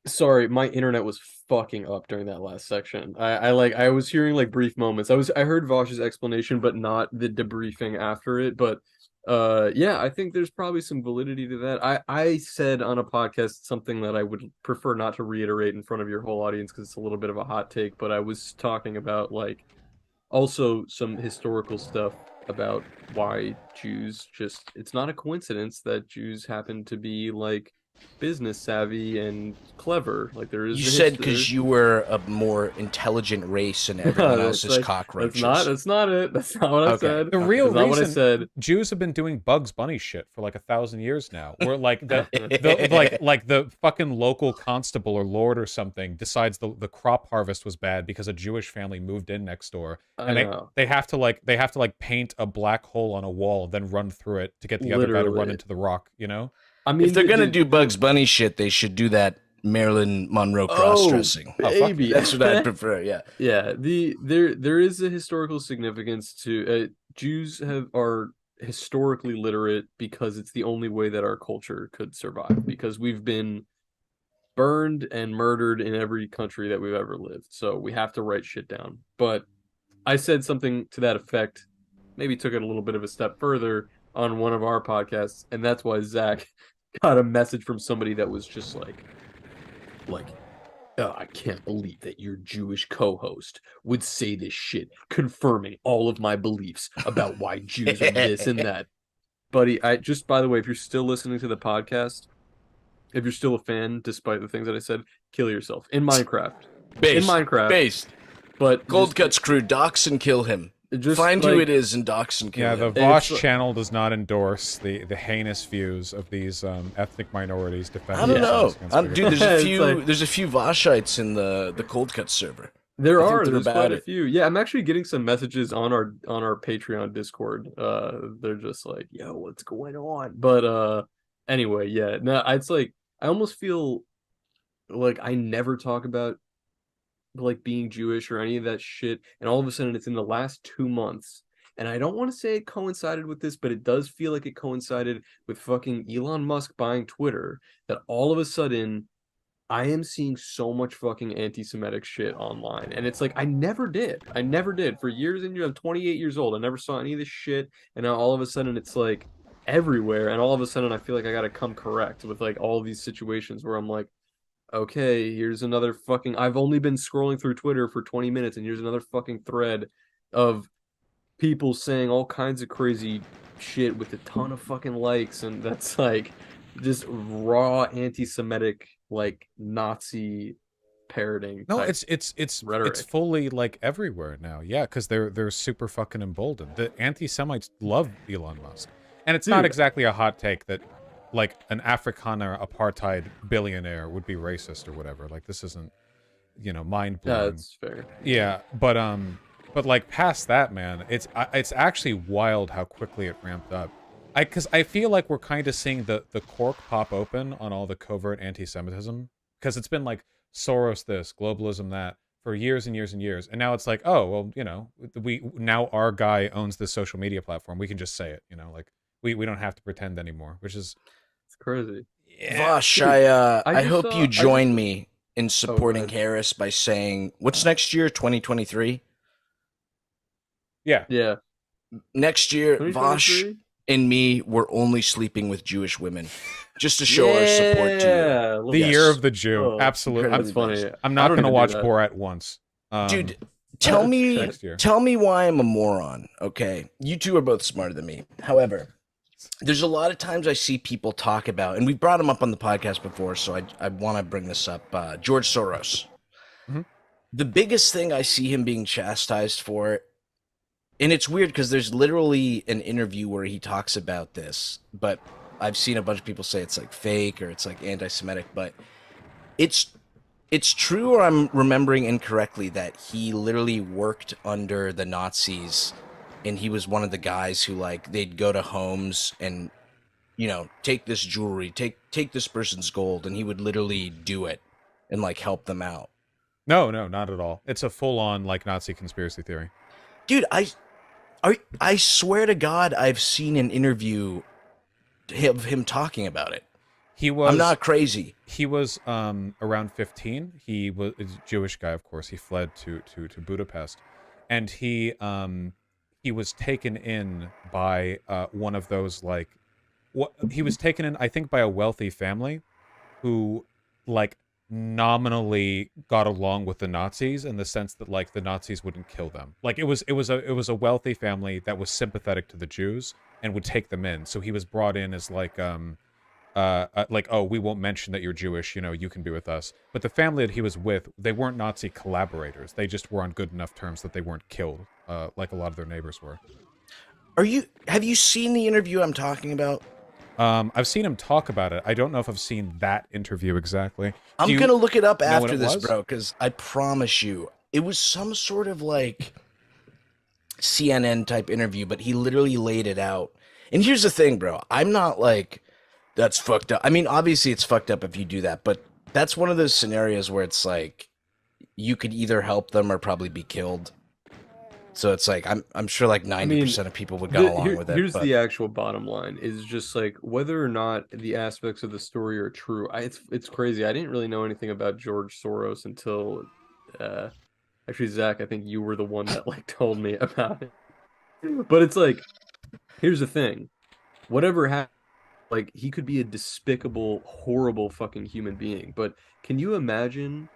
Sorry, my internet was fucking up during that last section. I was hearing, like, brief moments. I heard Vosh's explanation, but not the debriefing after it. But yeah, I think there's probably some validity to that. I said on a podcast something that I would prefer not to reiterate in front of your whole audience because it's a little bit of a hot take, but I was talking about, like, also some historical stuff about why Jews just, it's not a coincidence that Jews happen to be, like, business savvy and clever. Like, there is You said because you were a more intelligent race and everyone else is like, cockroaches. That's not it. That's not what I said. The real That's not what I reason said. Jews have been doing Bugs Bunny shit for like 1,000 years now. Where like the fucking local constable or lord or something decides the crop harvest was bad because a Jewish family moved in next door, and they have to paint a black hole on a wall, then run through it to get the other guy to run into the rock. You know. I mean, if they're gonna do Bugs Bunny shit, they should do that Marilyn Monroe cross-dressing. Baby. That's what I prefer. Yeah. Yeah. There is a historical significance to Jews are historically literate because it's the only way that our culture could survive, because we've been burned and murdered in every country that we've ever lived. So we have to write shit down. But I said something to that effect, maybe took it a little bit of a step further on one of our podcasts, and that's why Zach got a message from somebody that was just like, oh, I can't believe that your Jewish co-host would say this shit, confirming all of my beliefs about why Jews are this and that. Buddy, by the way, if you're still listening to the podcast, if you're still a fan, despite the things that I said, kill yourself in Minecraft. Based. In Minecraft. Based. But Cold Cuts crew, dox and kill him. Just Find like, who it is and dox and kill Yeah, the him. Vaush channel does not endorse the heinous views of these ethnic minorities defending I don't know, themselves against dude. There's a It's few. like- There's a few Voshites in the Cold Cut server. There I think are. they're There's about quite a it. few. Yeah, I'm actually getting some messages on our Patreon Discord. They're just like, "Yo, what's going on?" But anyway, yeah. No, it's like I almost feel like I never talk about like being Jewish or any of that shit, and all of a sudden it's in the last 2 months. And I don't want to say it coincided with this, but it does feel like it coincided with fucking Elon Musk buying Twitter. That all of a sudden I am seeing so much fucking anti-Semitic shit online. And it's like, I never did. I never did. For years and years, I'm 28 years old. I never saw any of this shit. And now all of a sudden it's like everywhere. And all of a sudden I feel like I gotta come correct with like all of these situations where I'm like, okay, here's another fucking, I've only been scrolling through Twitter for 20 minutes and here's another fucking thread of people saying all kinds of crazy shit with a ton of fucking likes. And that's like just raw anti-Semitic, like Nazi parroting. No, type it's rhetoric. fully like everywhere now. Yeah, because they're super fucking emboldened. The anti-Semites love Elon Musk, and it's not Dude. exactly a hot take that like an Afrikaner apartheid billionaire would be racist or whatever. Like this isn't, mind Yeah, blowing. that's fair. Yeah, but like past that, man, it's actually wild how quickly it ramped up. Because I feel like we're kind of seeing the cork pop open on all the covert anti-Semitism, because it's been like Soros this, globalism that for years and years and years, and now it's like, oh well, we now our guy owns this social media platform, we can just say it, like we don't have to pretend anymore, which is It's crazy. Vosh, Dude, I just hope saw- you I just join saw- me in supporting ahead. Harris by saying, what's next year? 2023. yeah. Yeah. Next year, Vosh 2023? and me were only sleeping with Jewish women, just to show our support to Yeah, The Yes. year of the Jew, Oh, absolutely. incredible. That's funny. I'm I not don't gonna even do watch that. Borat once. you. Dude, tell me next year. tell me why I'm a moron, okay? You two are both smarter than me. However, there's a lot of times I see people talk about, and we brought him up on the podcast before, so I want to bring this up, George Soros. Mhm. The biggest thing I see him being chastised for, and it's weird because there's literally an interview where he talks about this, but I've seen a bunch of people say it's like fake or it's like anti-Semitic, but it's true, or I'm remembering incorrectly, that he literally worked under the Nazis, and he was one of the guys who, like, they'd go to homes and, take this jewelry, take this person's gold, and he would literally do it and like help them out. No, not at all. It's a full-on like Nazi conspiracy theory. Dude, I swear to God, I've seen an interview of him talking about it. I'm not crazy. He was around 15. He was a Jewish guy, of course. He fled to Budapest, and he was taken in by one of those like he was taken in, I think, by a wealthy family who like nominally got along with the Nazis in the sense that like the Nazis wouldn't kill them. Like it was a wealthy family that was sympathetic to the Jews and would take them in. So he was brought in as like oh, we won't mention that you're Jewish, you can be with us. But the family that he was with, they weren't Nazi collaborators. They just were on good enough terms that they weren't killed, like a lot of their neighbors were. Have you seen the interview I'm talking about? I've seen him talk about it. I don't know if I've seen that interview exactly. I'm gonna look it up know when after it this, was? bro, because I promise you, it was some sort of like CNN type interview, but he literally laid it out. And here's the thing, bro. I'm not like, that's fucked up. I mean, obviously it's fucked up if you do that, but that's one of those scenarios where it's like you could either help them or probably be killed. So it's like I'm sure like 90% of people would go along with it. Here's but the actual bottom line: is just like whether or not the aspects of the story are true. It's crazy. I didn't really know anything about George Soros until, actually, Zach, I think you were the one that like told me about it. But it's like, here's the thing: whatever happened, like he could be a despicable, horrible fucking human being. But can you imagine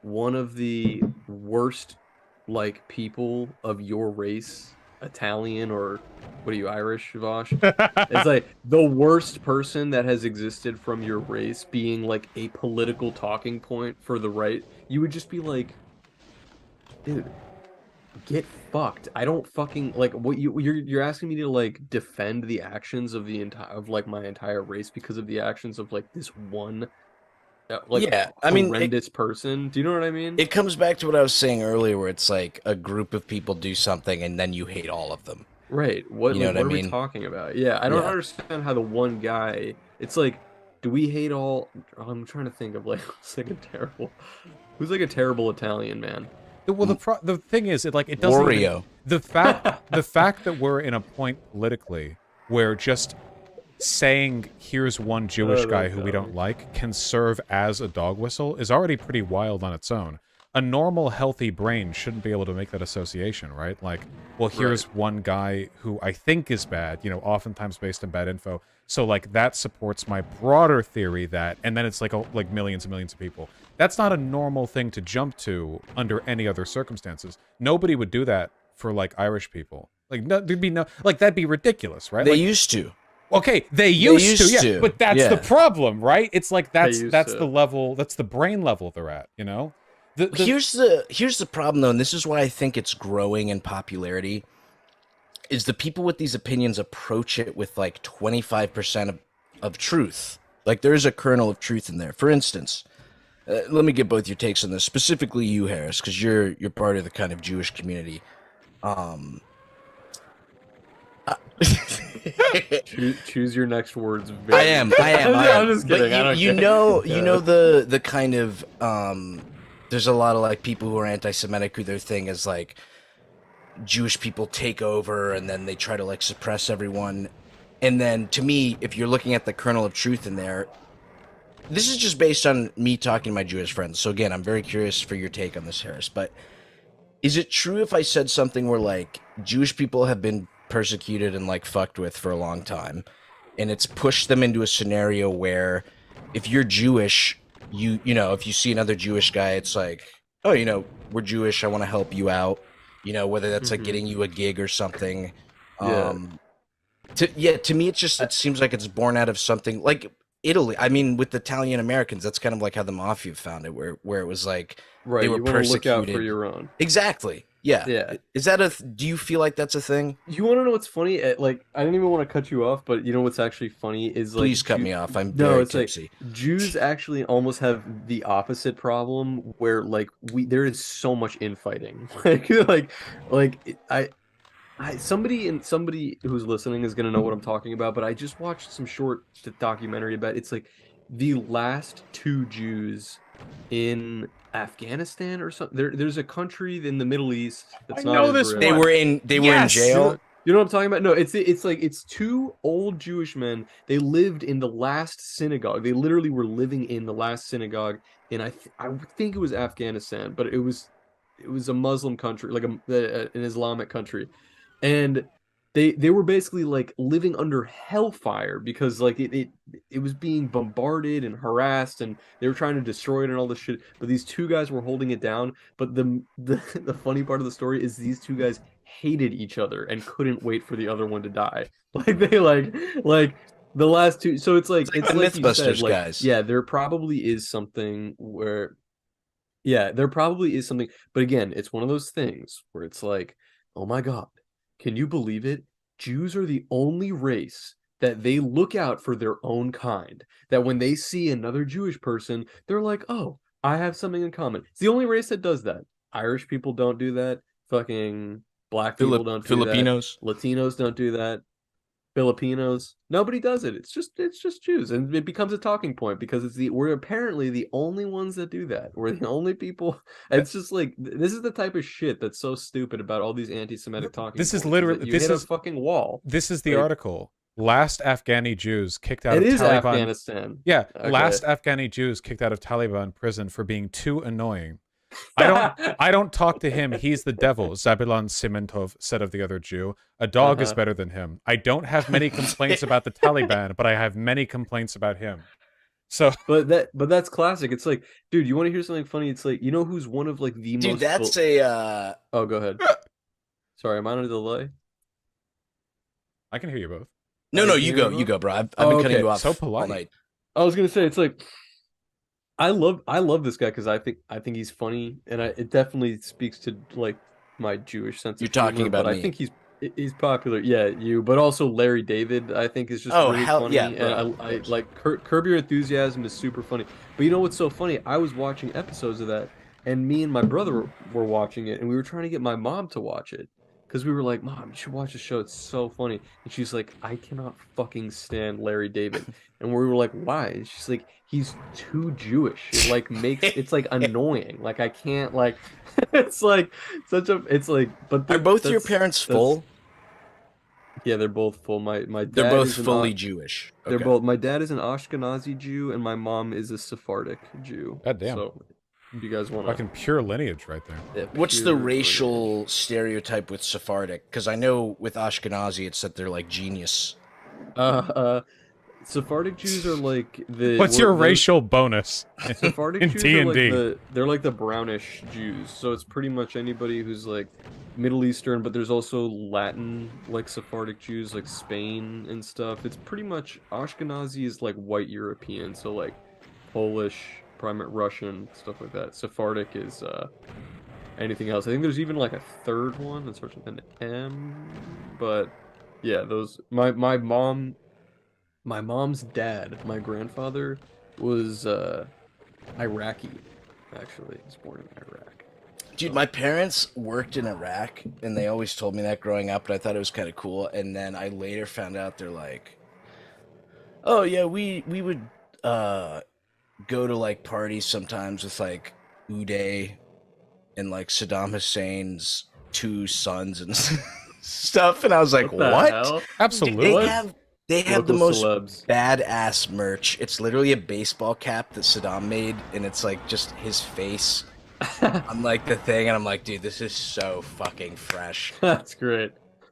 one of the worst like people of your race, Italian, or what are you, Irish, Vosh? It's like the worst person that has existed from your race being like a political talking point for the right. You would just be like, dude, get fucked. I don't fucking like what you're asking me to like defend the actions of the entire of like my entire race because of the actions of like this one like Yeah, I mean, horrendous person. Do you know what I mean? it comes back to what I was saying earlier, where it's like a group of people do something and then you hate all of them. Right. You know what I What are we mean? talking about? Yeah, I don't Yeah. understand how the one guy. It's like, do we hate all? I'm trying to think of like who's like a terrible Italian man. Well, the thing is, it doesn't even, Wario. the fact that we're in a point politically where just saying here's one Jewish Oh, guy that's who we don't dumb. like can serve as a dog whistle is already pretty wild on its own. A normal, healthy brain shouldn't be able to make that association, right? Like, well, here's one guy who I think is bad, you know, oftentimes based on bad info. So, like, that supports my broader theory that, and then it's like, like millions and millions of people. That's not a normal thing to jump to under any other circumstances. Nobody would do that for, like, Irish people. Like, no, there'd be no, like, that'd be ridiculous, right? They Like, used to. okay, they used to, used yeah, to, but that's the yeah. problem, right? It's like that's used that's to. the level, that's the brain level they're at, you know? Here's the problem though, and this is why I think it's growing in popularity, is the people with these opinions approach it with like 25% of truth. Like there's a kernel of truth in there. For instance, let me get both your takes on this, specifically you, Harris, because you're part of the kind of Jewish community. Choose your next words. I am. I'm just kidding. I But don't you care. know, Yeah. the kind of there's a lot of like people who are anti-Semitic who their thing is like Jewish people take over and then they try to like suppress everyone. And then to me, if you're looking at the kernel of truth in there, this is just based on me talking to my Jewish friends. So again, I'm very curious for your take on this, Harris. But is it true if I said something where like Jewish people have been persecuted and like fucked with for a long time, and it's pushed them into a scenario where if you're Jewish, you know, if you see another Jewish guy, it's like, oh, you know, we're Jewish, I want to help you out, you know, whether that's like getting you a gig or something. Yeah. To me, it seems like it's born out of something like Italy. I mean, with Italian Americans, that's kind of like how the mafia found it, where it was like Right. they were You want to look out for persecuted. your own. Exactly. Yeah. Yeah. Is that do you feel like that's a thing? You want to know what's funny? Like, I didn't even want to cut you off, but you know what's actually funny is like, Please cut me off. I'm no, very it's like tipsy. Jews actually almost have the opposite problem, where like there is so much infighting. Somebody who's listening is gonna know what I'm talking about, but I just watched some short documentary about it's like the last two Jews in Afghanistan or something. There's a country in the Middle East that's I not know this Israel. They were in Yes! jail. You know what I'm talking about? No, it's like it's two old Jewish men. They lived in the last synagogue. They literally were living in the last synagogue in I think it was Afghanistan, but it was a Muslim country, like an Islamic country, and they were basically like living under hellfire because like it was being bombarded and harassed, and they were trying to destroy it and all this shit. But these two guys were holding it down. But the funny part of the story is these two guys hated each other and couldn't wait for the other one to die. Like they like the last two. So it's like the you said, Mythbusters like, guys. yeah, there probably is something where. Yeah, there probably is something, but again, it's one of those things where it's like, oh my God, can you believe it? Jews are the only race that they look out for their own kind. That when they see another Jewish person, they're like, oh, I have something in common. It's the only race that does that. Irish people don't do that. Fucking black people don't do that. Filipinos. Latinos don't do that. Filipinos. Nobody does it. It's just Jews, and it becomes a talking point because we're apparently the only ones that do that. We're the only people. It's just like this is the type of shit that's so stupid about all these anti-Semitic talking. This is points, literally that you this hit is a fucking wall. This is the Like, article. Last Afghani Jews kicked out It of is Taliban. Afghanistan. Yeah, Okay. last Afghani Jews kicked out of Taliban prison for being too annoying. I don't talk to him. He's the devil, Zabilan Simentov said of the other Jew. A dog is better than him. I don't have many complaints about the Taliban, but I have many complaints about him. So But that's classic. It's like, dude, you want to hear something funny? It's like, you know who's one of like the Dude, most that's Oh, go ahead. Sorry, am I on a delay? I can hear you both. No, you go, bro. I've been cutting you off So all polite. night. I was gonna say it's like I love this guy because I think he's funny, and it definitely speaks to like my Jewish sense You're of humor, talking about but me. I think he's popular. Yeah, you, but also Larry David, I think is just Oh, really hell funny, yeah, and bro, of I course. like Curb Your Enthusiasm is super funny. But you know what's so funny? I was watching episodes of that, and me and my brother were watching it, and we were trying to get my mom to watch it. Because we were like, Mom, you should watch the show. It's so funny. And she's like, I cannot fucking stand Larry David. And we were like, why? And she's like, he's too Jewish. It like makes it's like annoying. Like I can't like it's like such a it's like but Are both your that's parents full? yeah, they're both full. My They're dad both is fully Jewish. they're Okay. both my dad is an Ashkenazi Jew and my mom is a Sephardic Jew. God damn. So if you guys want Fucking pure lineage right there. What's the racial stereotype with Sephardic? Because I know with Ashkenazi, it's that they're like genius. Sephardic Jews are like the What's your racial bonus Sephardic in Jews D are and like D? they're like the brownish Jews. So it's pretty much anybody who's like Middle Eastern, but there's also Latin like Sephardic Jews like Spain and stuff. It's pretty much Ashkenazi is like white European, so like Polish, primate Russian, stuff like that. Sephardic is anything else. I think there's even like a third one that starts with an M, but yeah, those my mom's dad, my grandfather, was Iraqi, actually. He was born in Iraq. Dude, my parents worked in Iraq, and they always told me that growing up, but I thought it was kind of cool. And then I later found out they're like, oh yeah, we would go to like parties sometimes with like Uday and like Saddam Hussein's two sons and stuff. And I was like, the what? hell? Absolutely. They have the Local most celebs. badass merch. It's literally a baseball cap that Saddam made, and it's like just his face on like the thing, and I'm like, dude, this is so fucking fresh. That's great.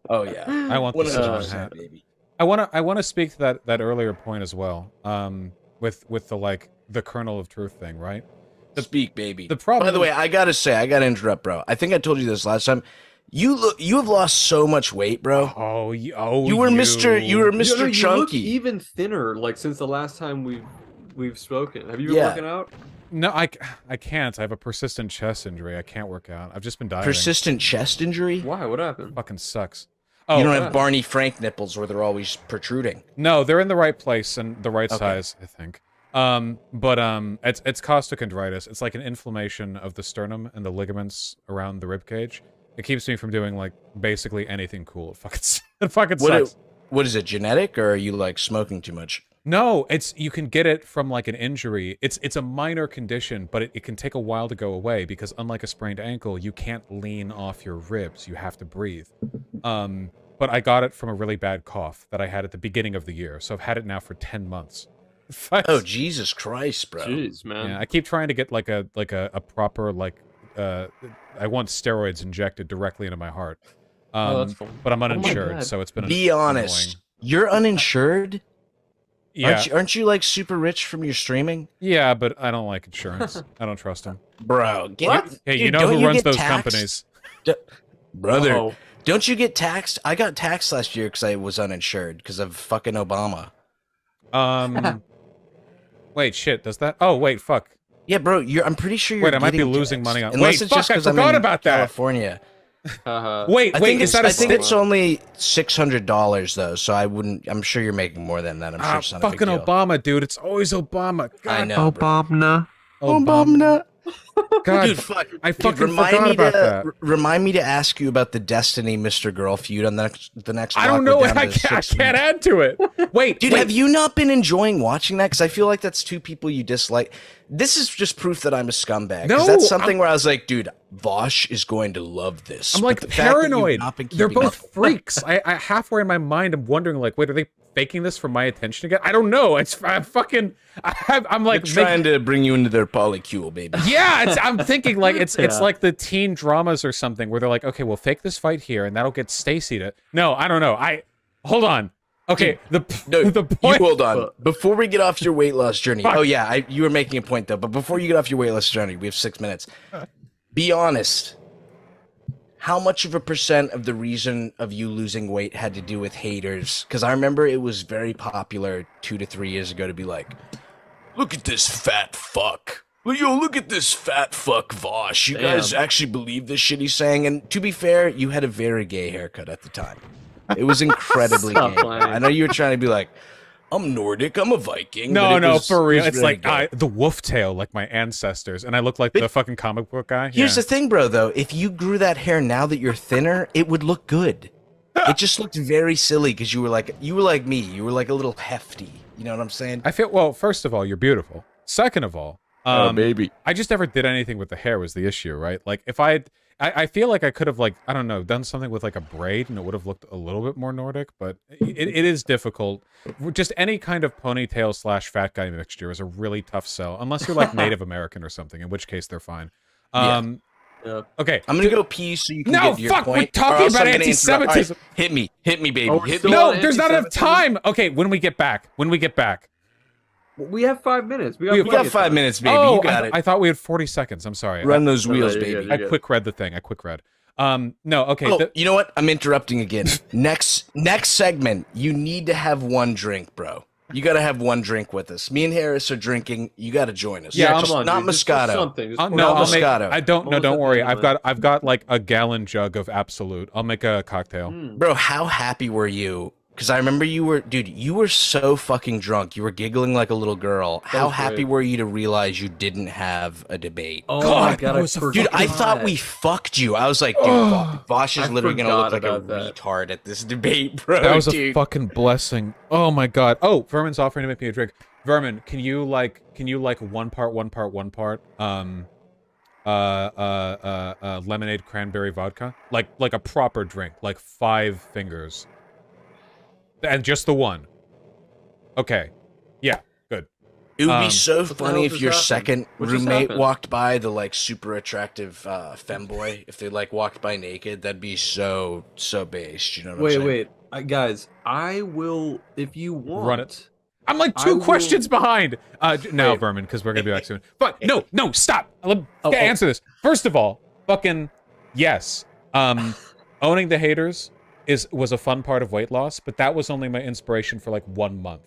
Oh yeah, I want the Saddam 100%, hat. baby. I wanna speak to that earlier point as well. With the like the kernel of truth thing, right? Speak, baby. The problem By the is- way, I gotta interrupt, bro. I think I told you this last time. You have lost so much weight, bro. Oh, you were Mr. You were Mr. You look Chunky. even thinner, like since the last time we've spoken. Have you been Yeah. working out? No, I can't. I have a persistent chest injury. I can't work out. I've just been dieting. Persistent chest injury. Why? What happened? Fucking sucks. You Oh don't yeah. have Barney Frank nipples where they're always protruding. no, they're in the right place and the right Okay. size, I think. It's costochondritis. It's like an inflammation of the sternum and the ligaments around the rib cage. It keeps me from doing like basically anything cool. It fucking sucks. What is it? Genetic, or are you like smoking too much? No, you can get it from like an injury. It's a minor condition, but it can take a while to go away because unlike a sprained ankle, you can't lean off your ribs. You have to breathe. But I got it from a really bad cough that I had at the beginning of the year. So I've had it now for 10 months. Oh Jesus Christ, bro! Jeez, man. Yeah, I keep trying to get like a proper like I want steroids injected directly into my heart. That's fun. But I'm my uninsured, God. so it's been Be honest. annoying. You're uninsured. Yeah, Aren't you like super rich from your streaming, yeah, but I don't like insurance. I don't trust them. bro? What? Hey, Dude, you know don't who runs get those taxed? companies? Brother, Uh-oh. don't you get taxed? I got taxed last year because I was uninsured because of fucking Obama. Wait, shit, does that? Oh, wait, fuck. Yeah, bro. I'm pretty sure you're. Wait, I might be getting losing taxed. money on- Unless Wait, it's just fuck, I 'cause I'm forgot in about that. California. Wait, is that a I think state? it's only $600 though, so I wouldn't. I'm sure you're making more than that. I'm sure it's not a big fucking deal. Obama, dude. It's always Obama. God, I know, bro. Obama. Obama. God, Dude, fuck. I Dude, fucking remind forgot me about to that. remind me to ask you about the Destiny Mr. Girl feud on the next. I don't block. know. We're down I to can't 6 minutes. add to it. Wait, Dude, wait. have you not been enjoying watching that? Because I feel like that's two people you dislike. This is just proof that I'm a scumbag. 'Cause No, that's something I'm- where I was like, dude, Vaush is going to love this. I'm But like the fact that you've paranoid. not been They're keeping both up- freaks. I halfway in my mind, I'm wondering, like, wait, are they faking this for my attention again? I don't know. I'm like They're trying to bring you into their polycule, baby. Yeah, I'm thinking like it's Yeah. like the teen dramas or something where they're like, okay, we'll fake this fight here and that'll get Stacy to. No, I don't know. Hold on. Okay, No, the you point. hold on. Before we get off your weight loss journey. Fuck. Oh yeah, you were making a point though. But before you get off your weight loss journey, we have 6 minutes. Be honest. How much of a percent of the reason of you losing weight had to do with haters? Because I remember it was very popular 2 to 3 years ago to be like, look at this fat fuck. Well, yo, look at this fat fuck Vosh. You Damn. guys actually believe this shit he's saying? And to be fair, you had a very gay haircut at the time. It was incredibly Stop gay. playing. I know you were trying to be like, I'm Nordic, I'm a Viking. No, but it no, was- for it real. was It's really like gay. the wolf tail, like my ancestors, and I look like But the fucking comic book guy. Here's Yeah. the thing, bro, though. If you grew that hair now that you're thinner, it would look good. It just looked very silly because you were like me. You were like a little hefty. You know what I'm saying? I feel, well, first of all, you're beautiful. Second of all, baby. I just never did anything with the hair was the issue, right? Like if I feel like I could have like, I don't know, done something with like a braid and it would have looked a little bit more Nordic, but it is difficult. Just any kind of ponytail / fat guy mixture is a really tough sell, unless you're like Native American or something, in which case they're fine. Yeah. Okay. I'm gonna go pee so you can No, get to your fuck, we're point. or talking else about I'm gonna interrupt. All right, anti-Semitism. hit me, baby. Oh, we're Hit still me. on No, there's not enough anti-Semitism? time. Okay, when we get back. We have 5 minutes. We got, We got 5 minutes, baby. Oh, you got it. I thought we had 40 seconds. I'm sorry. Run those No, wheels, you're baby. good, I quick read the thing. I quick read. No, okay. Oh, you know what? I'm interrupting again. Next segment, you need to have one drink, bro. You gotta have one drink with us. Me and Harris are drinking. You gotta join us. Yeah, just come on, not dude, just pour Moscato. something. Just pour no, Not I'll something. make. Moscato. I don't. No, Almost don't at the worry. end of I've got like a gallon jug of Absolute. I'll make a cocktail. Bro, how happy were you? Because I remember you were so fucking drunk. You were giggling like a little girl. How was happy great. were you to realize you didn't have a debate? Oh God, my god, that I was a forgot. Dude, I thought we fucked you. I was like, dude, Vosh is I literally gonna look like a forgot about that. retard at this debate, bro. That was a dude. fucking blessing. Oh my god. Oh, Vermin's offering to make me a drink. Vermin, can you like one part lemonade cranberry vodka? Like a proper drink, like 5 fingers. And just the one. Okay. Yeah, good. It would Um, be so the hell funny if just your happened? second What just roommate happened? walked by, the like super attractive femboy. If they like walked by naked, that'd be so based. You know what I'm saying? Wait. Guys, I will, if you want. Run it. I'm like I 2 will- questions behind. Now, Wait. Vermin, because we're gonna be back soon. But no, stop. Let me Oh, answer this. First of all, fucking yes. Owning the haters was a fun part of weight loss, but that was only my inspiration for like 1 month.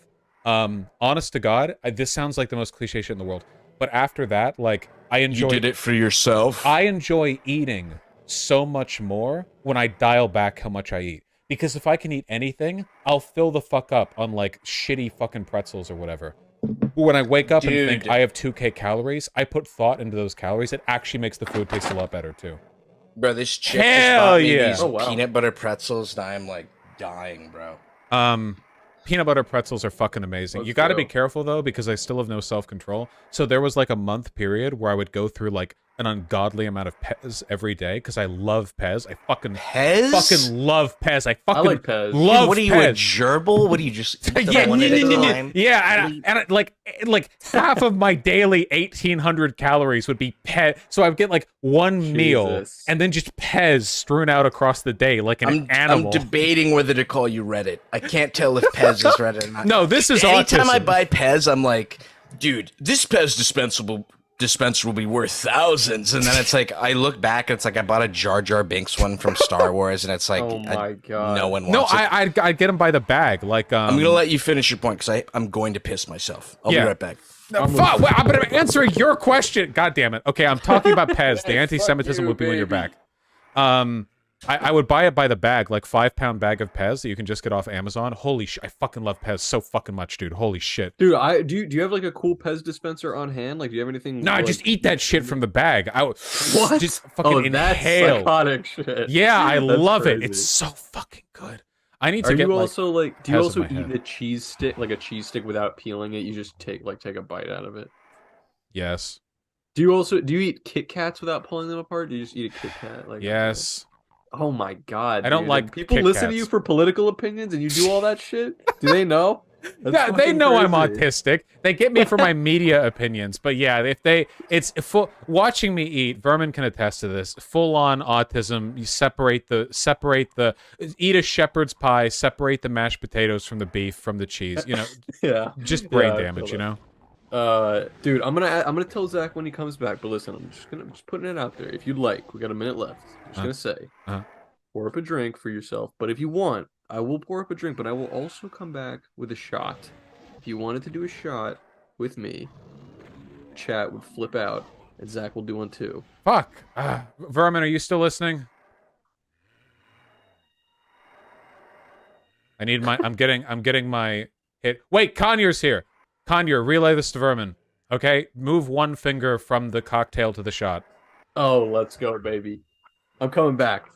Honest to God, this sounds like the most cliche shit in the world, but after that, like I enjoy. You did it for yourself. I enjoy eating so much more when I dial back how much I eat. Because if I can eat anything, I'll fill the fuck up on like shitty fucking pretzels or whatever. When I wake up and think Dude. I have 2K calories, I put thought into those calories. It actually makes the food taste a lot better too. Bro, this chick Hell has bought me yeah. these Oh, wow. peanut butter pretzels, and I'm like dying, bro. Peanut butter pretzels are fucking amazing. Let's You got to be go. careful though, because I still have no self-control. So there was like a month period where I would go through like an ungodly amount of Pez every day because I love Pez. I fucking Pez? love Pez. I fucking like Pez. love What are you, Pez. a gerbil? What do you just eat them Yeah, one at a yeah, time? yeah, and like half of my daily 1,800 calories would be Pez. So I would get like one meal Jesus. and then just Pez strewn out across the day like an animal. I'm debating whether to call you Reddit. I can't tell if Pez is Reddit or not. No, this is Anytime I autism. buy Pez, I'm like, dude, this Pez dispenser will be worth thousands. And then it's like, I look back, and it's like I bought a Jar Jar Binks one from Star Wars, and it's like, Oh my God. no one No, wants it. I'd get them by the bag. Like I'm gonna let you finish your point because I'm going to piss myself. I'll Yeah. be right back. No, fuck, wait, I'm answering your question. God damn it. Okay, I'm talking about Pez. The anti-Semitism you, would be when you're baby. back. I would buy it by the bag, like 5-pound bag of Pez that you can just get off Amazon. Holy shit, I fucking love Pez so fucking much, dude. Holy shit. Dude, do you have like a cool Pez dispenser on hand? Like, do you have anything? No, I like, just eat that shit from the bag. I would What? just fucking that's inhale. psychotic shit. Yeah, I That's love it. crazy. It's so fucking good. I need to Are get you like, also like? Do you Pez in also my eat head. a cheese stick, like a cheese stick, without peeling it? You just take a bite out of it. yes, Do you eat Kit Kats without pulling them apart? Do you just eat a Kit Kat? Like yes. Oh my God! I don't dude. like people Kit listen to you Kats. for political opinions, and you do all that shit. Do they know? That's Yeah, they fucking know I'm crazy. autistic. They get me for my media opinions, but yeah, it's full. Watching me eat, Vermin can attest to this. Full on autism. You separate the eat a shepherd's pie. Separate the mashed potatoes from the beef from the cheese. You know, Yeah, just brain Yeah, I damage. feel You that. know. Dude, I'm gonna tell Zach when he comes back. But listen, I'm just putting it out there. If you'd like, we got a minute left. I'm just gonna say, pour up a drink for yourself. But if you want, I will pour up a drink. But I will also come back with a shot. If you wanted to do a shot with me, chat would flip out, and Zach will do one too. Fuck. Vermin, are you still listening? I need my. I'm getting my hit. Wait, Conyers here. Conyer, relay this to Vermin. Okay, move one finger from the cocktail to the shot. Oh, let's go, baby. I'm coming back.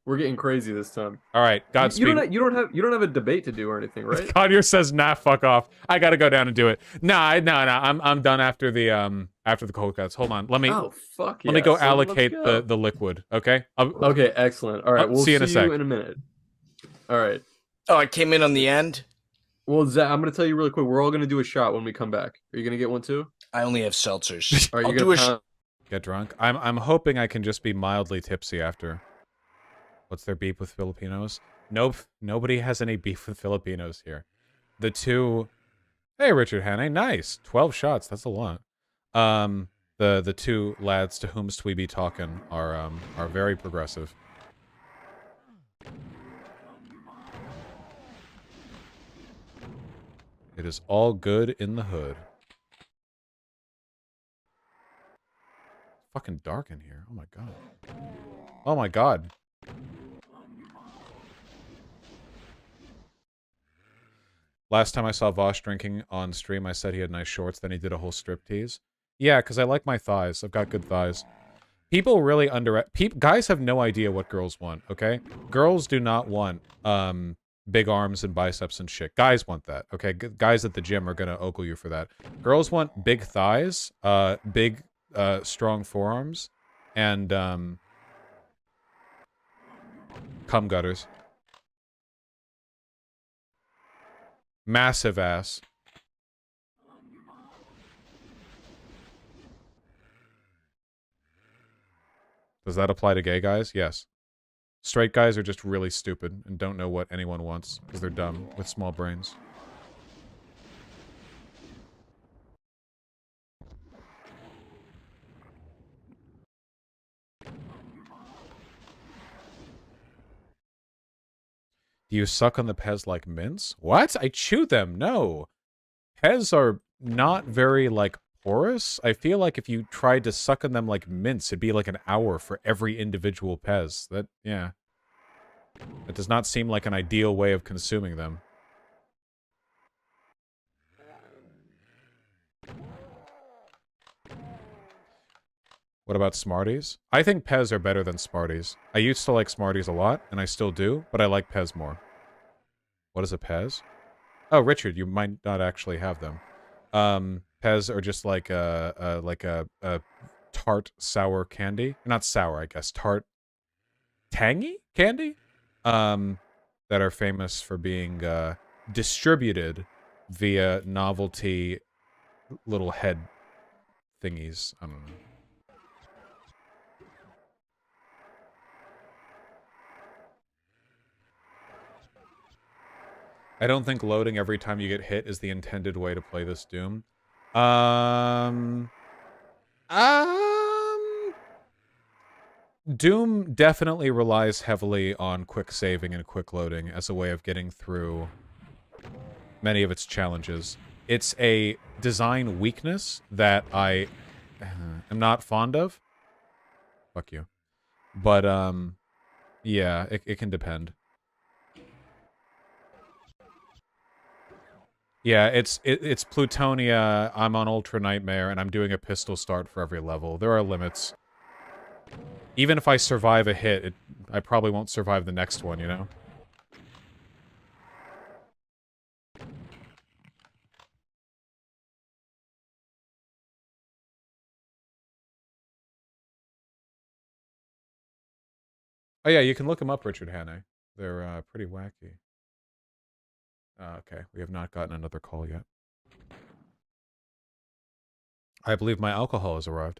We're getting crazy this time. All right, Godspeed. You don't have a debate to do or anything, right? Conyer says, "Nah, fuck off. I gotta go down and do it." Nah. I'm done after the cold cuts. Hold on. Let me. Oh fuck yeah. Let me go So allocate let's go. the liquid. Okay. Okay, excellent. All right, we'll see you in a sec. in a minute. All right. Oh, I came in on the end. Well, Zach, I'm gonna tell you really quick. We're all gonna do a shot when we come back. Are you gonna get one too? I only have seltzers. Are you I'll gonna do a pound- Get drunk. I'm hoping I can just be mildly tipsy after. What's their beef with Filipinos? Nope. Nobody has any beef with Filipinos here. The two. Hey, Richard Hannay. Nice. 12 shots. That's a lot. The two lads to whomst we be talking are very progressive. It is all good in the hood. Fucking dark in here. Oh my god. Oh my god. Last time I saw Vaush drinking on stream, I said he had nice shorts, then he did a whole striptease. Yeah, because I like my thighs. I've got good thighs. People really guys have no idea what girls want, okay? Girls do not want, big arms and biceps and shit. Guys want that, okay? Guys at the gym are gonna ogle you for that. Girls want big thighs, big, strong forearms, and, cum gutters. Massive ass. Does that apply to gay guys? Yes. Straight guys are just really stupid and don't know what anyone wants because they're dumb with small brains. Do you suck on the Pez like mints? What? I chew them. No. Pez are not very, like, porous. I feel like if you tried to suck on them like mints, it'd be like an hour for every individual Pez. That, yeah. That does not seem like an ideal way of consuming them. What about Smarties? I think Pez are better than Smarties. I used to like Smarties a lot, and I still do, but I like Pez more. What is a Pez? Oh, Richard, you might not actually have them. Pez are just like a tart sour candy. Not sour, I guess. Tart tangy candy? That are famous for being distributed via novelty little head thingies. I don't know. I don't think loading every time you get hit is the intended way to play this Doom. Doom definitely relies heavily on quick saving and quick loading as a way of getting through many of its challenges. It's a design weakness that I am not fond of. Fuck you. But, yeah, it can depend. Yeah, it's Plutonia, I'm on Ultra Nightmare, and I'm doing a pistol start for every level. There are limits. Even if I survive a hit, I probably won't survive the next one, you know? Oh yeah, you can look them up, Richard Hannay. They're, pretty wacky. Okay, we have not gotten another call yet. I believe my alcohol has arrived.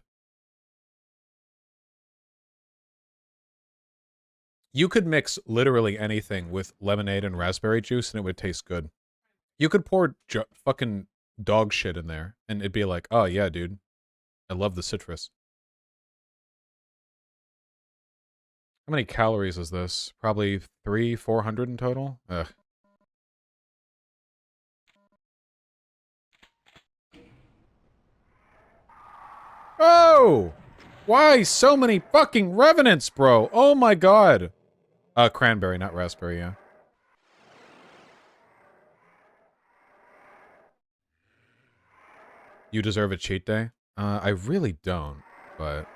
You could mix literally anything with lemonade and raspberry juice and it would taste good. You could pour fucking dog shit in there and it'd be like, oh yeah, dude. I love the citrus. How many calories is this? Probably 400 in total? Ugh. Oh! Why so many fucking revenants, bro? Oh my god. Cranberry, not raspberry, yeah. You deserve a cheat day? I really don't, but...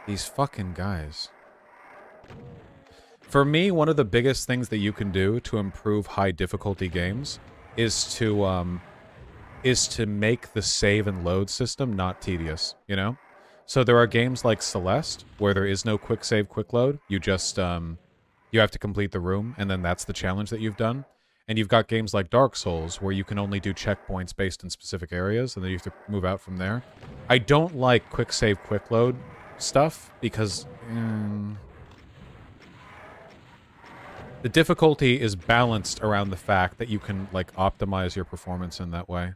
These fucking guys. For me, one of the biggest things that you can do to improve high difficulty games is to make the save and load system not tedious, you know? So there are games like Celeste, where there is no quick save, quick load. You just, you have to complete the room, and then that's the challenge that you've done. And you've got games like Dark Souls, where you can only do checkpoints based in specific areas, and then you have to move out from there. I don't like quick save, quick load stuff, because... the difficulty is balanced around the fact that you can, like, optimize your performance in that way.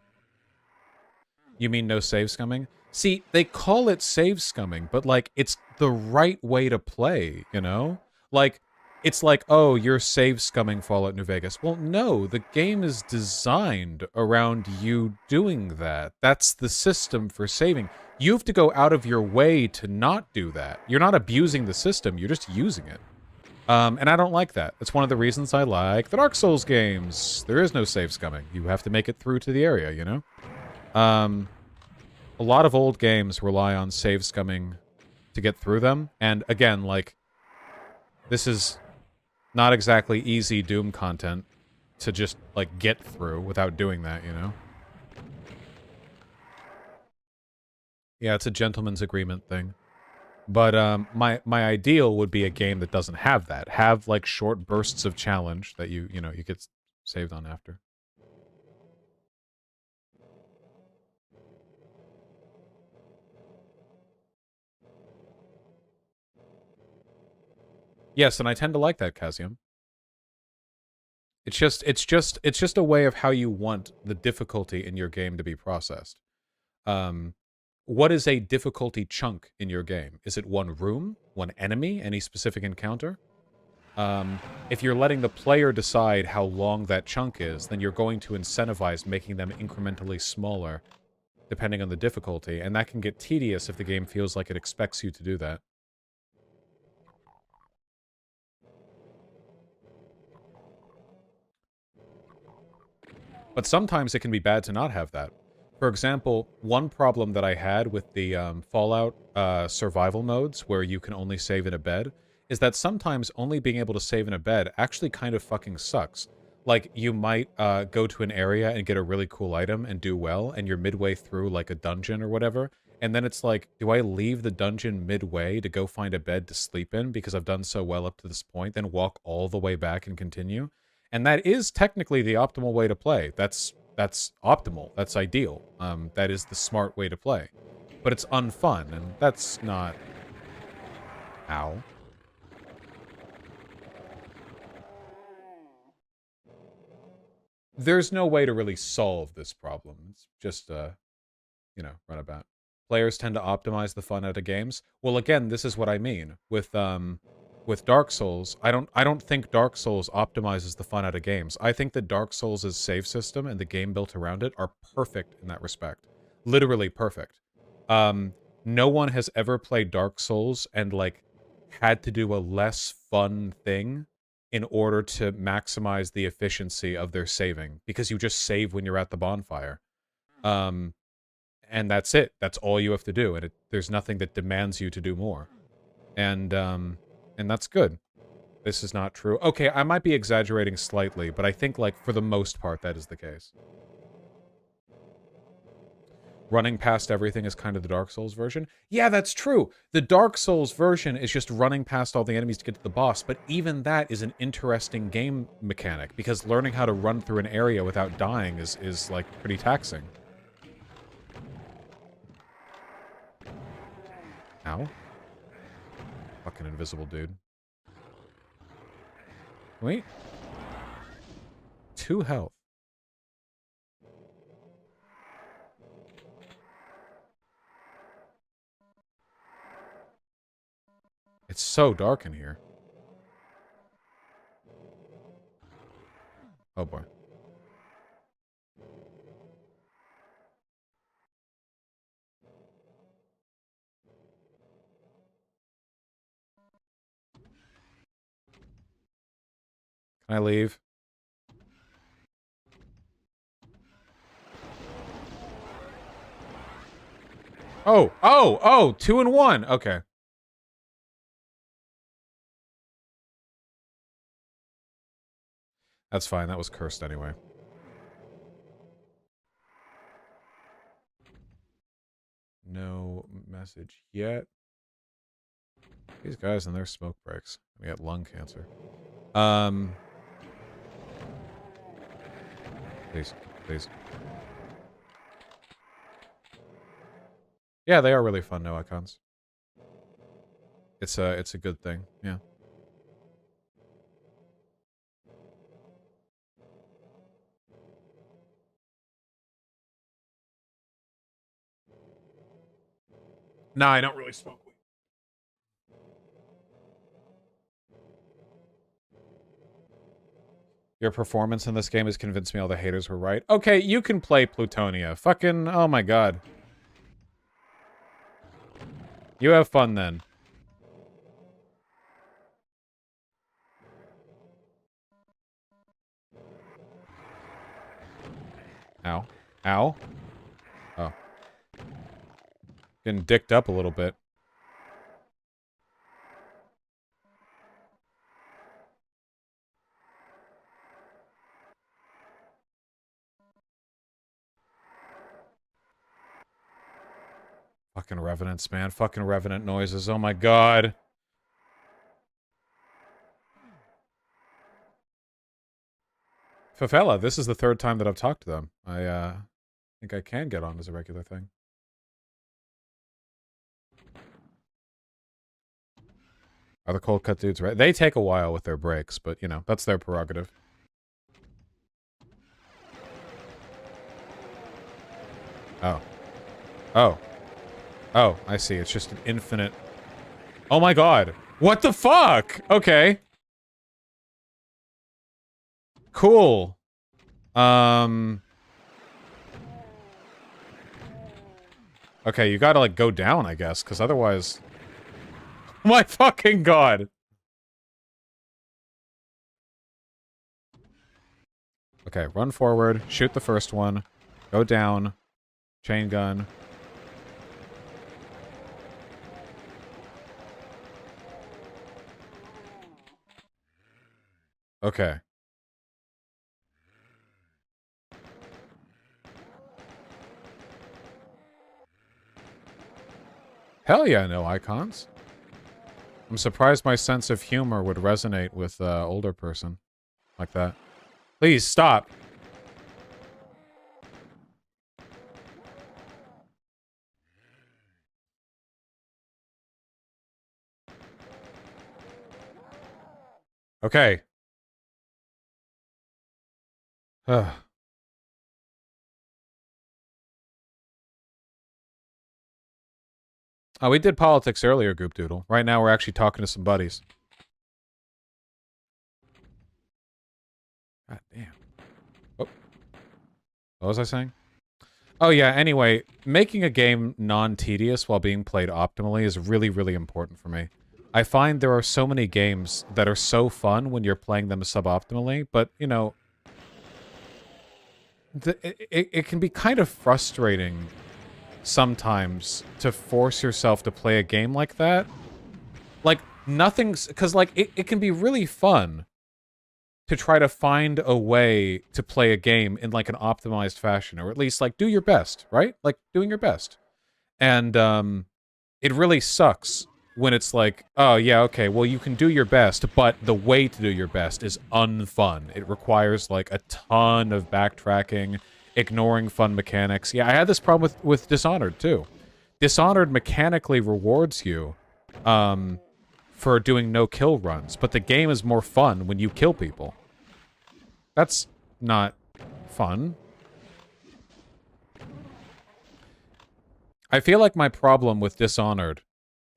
You mean no save scumming? See, they call it save scumming, but, like, it's the right way to play, you know? Like, it's like, oh, you're save scumming Fallout New Vegas. Well, no, the game is designed around you doing that. That's the system for saving. You have to go out of your way to not do that. You're not abusing the system, you're just using it. And I don't like that. It's one of the reasons I like the Dark Souls games. There is no save scumming. You have to make it through to the area, you know? A lot of old games rely on save scumming to get through them. And again, like, this is not exactly easy Doom content to just, like, get through without doing that, you know? Yeah, it's a gentleman's agreement thing. But my ideal would be a game that doesn't have that. Have, like, short bursts of challenge that you know, you get saved on after. Yes, and I tend to like that, Kazium. It's just a way of how you want the difficulty in your game to be processed. What is a difficulty chunk in your game? Is it one room, one enemy, any specific encounter? If you're letting the player decide how long that chunk is, then you're going to incentivize making them incrementally smaller, depending on the difficulty, and that can get tedious if the game feels like it expects you to do that. But sometimes it can be bad to not have that. For example, one problem that I had with the Fallout survival modes, where you can only save in a bed, is that sometimes only being able to save in a bed actually kind of fucking sucks. Like, you might go to an area and get a really cool item and do well, and you're midway through, like, a dungeon or whatever, and then it's like, do I leave the dungeon midway to go find a bed to sleep in because I've done so well up to this point, then walk all the way back and continue? And that is technically the optimal way to play. That's optimal. That's ideal. That is the smart way to play. But it's unfun, and that's not... Ow. There's no way to really solve this problem. It's just, you know, runabout. Players tend to optimize the fun out of games. Well, again, this is what I mean. With Dark Souls, I don't think Dark Souls optimizes the fun out of games. I think that Dark Souls' save system and the game built around it are perfect in that respect. Literally perfect. No one has ever played Dark Souls and, like, had to do a less fun thing in order to maximize the efficiency of their saving, because you just save when you're at the bonfire. And that's it. That's all you have to do, and there's nothing that demands you to do more. And that's good. This is not true. Okay, I might be exaggerating slightly, but I think, like, for the most part, that is the case. Running past everything is kind of the Dark Souls version. Yeah, that's true. The Dark Souls version is just running past all the enemies to get to the boss, but even that is an interesting game mechanic, because learning how to run through an area without dying is like, pretty taxing. Ow. Fucking invisible dude. Wait. 2 health. It's so dark in here. Oh boy. Can I leave? Oh, 2 and 1. Okay. That's fine. That was cursed anyway. No message yet. These guys and their smoke breaks. We got lung cancer. Please, please. Yeah, they are really fun, no icons. It's a good thing, yeah. Nah, I don't really smoke weed. Your performance in this game has convinced me all the haters were right. Okay, you can play Plutonia. Fucking, oh my god. You have fun then. Ow. Ow. Oh. Getting dicked up a little bit. Fucking revenants, man. Fucking revenant noises. Oh my god. Fafella, this is the 3rd time that I've talked to them. I think I can get on as a regular thing. Are the cold cut dudes right? They take a while with their breaks, but, you know, that's their prerogative. Oh. Oh. Oh, I see. It's just an infinite... Oh my god! What the fuck?! Okay. Cool. Okay, you gotta, like, go down, I guess, because otherwise... My fucking god! Okay, run forward, shoot the first one, go down, chain gun. Okay. Hell yeah, no icons. I'm surprised my sense of humor would resonate with an older person like that. Please, stop. Okay. Ugh. Oh, we did politics earlier, Goop Doodle. Right now, we're actually talking to some buddies. God damn. Oh. What was I saying? Oh, yeah, anyway, making a game non-tedious while being played optimally is really, really important for me. I find there are so many games that are so fun when you're playing them suboptimally, but, you know... It can be kind of frustrating sometimes to force yourself to play a game like that. Like, nothing's... Because, like, it can be really fun to try to find a way to play a game in, like, an optimized fashion. Or at least, like, do your best, right? Like, doing your best. And, it really sucks when it's like, oh, yeah, okay, well, you can do your best, but the way to do your best is unfun. It requires, like, a ton of backtracking, ignoring fun mechanics. Yeah, I had this problem with Dishonored, too. Dishonored mechanically rewards you, for doing no-kill runs, but the game is more fun when you kill people. That's not fun. I feel like my problem with Dishonored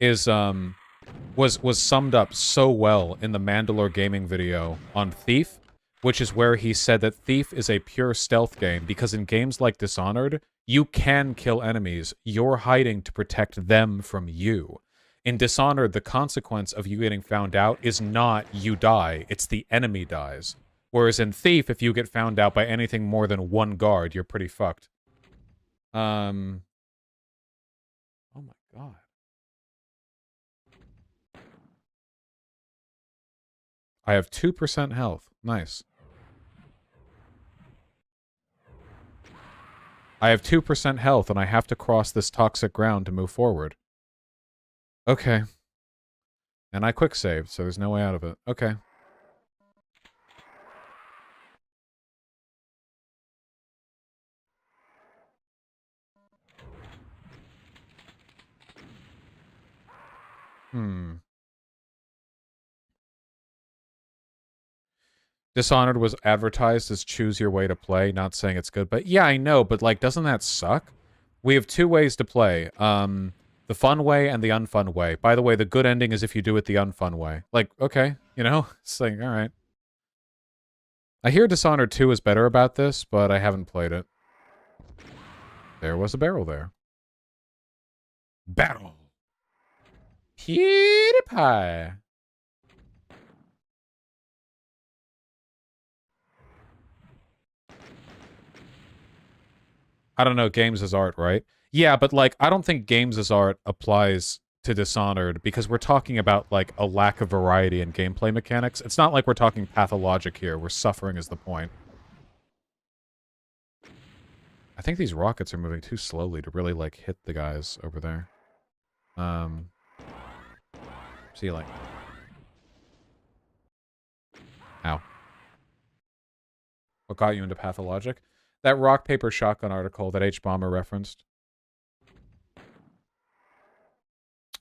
is, was summed up so well in the Mandalore Gaming video on Thief, which is where he said that Thief is a pure stealth game, because in games like Dishonored, you can kill enemies. You're hiding to protect them from you. In Dishonored, the consequence of you getting found out is not you die, it's the enemy dies. Whereas in Thief, if you get found out by anything more than one guard, you're pretty fucked. Oh my god. I have 2% health. Nice. I have 2% health, and I have to cross this toxic ground to move forward. Okay. And I quick saved, so there's no way out of it. Okay. Dishonored was advertised as choose your way to play, not saying it's good, but yeah, I know, but like, doesn't that suck? We have two ways to play. The fun way and the unfun way. By the way, the good ending is if you do it the unfun way. Like, okay, you know? It's like, alright. I hear Dishonored 2 is better about this, but I haven't played it. There was a barrel there. Barrel. PewDiePie. I don't know, games as art, right? Yeah, but like, I don't think games as art applies to Dishonored because we're talking about like a lack of variety in gameplay mechanics. It's not like we're talking pathologic here, where suffering is the point. I think these rockets are moving too slowly to really like hit the guys over there. See you like. Ow. What got you into pathologic? That rock, paper, shotgun article that H-Bomber referenced.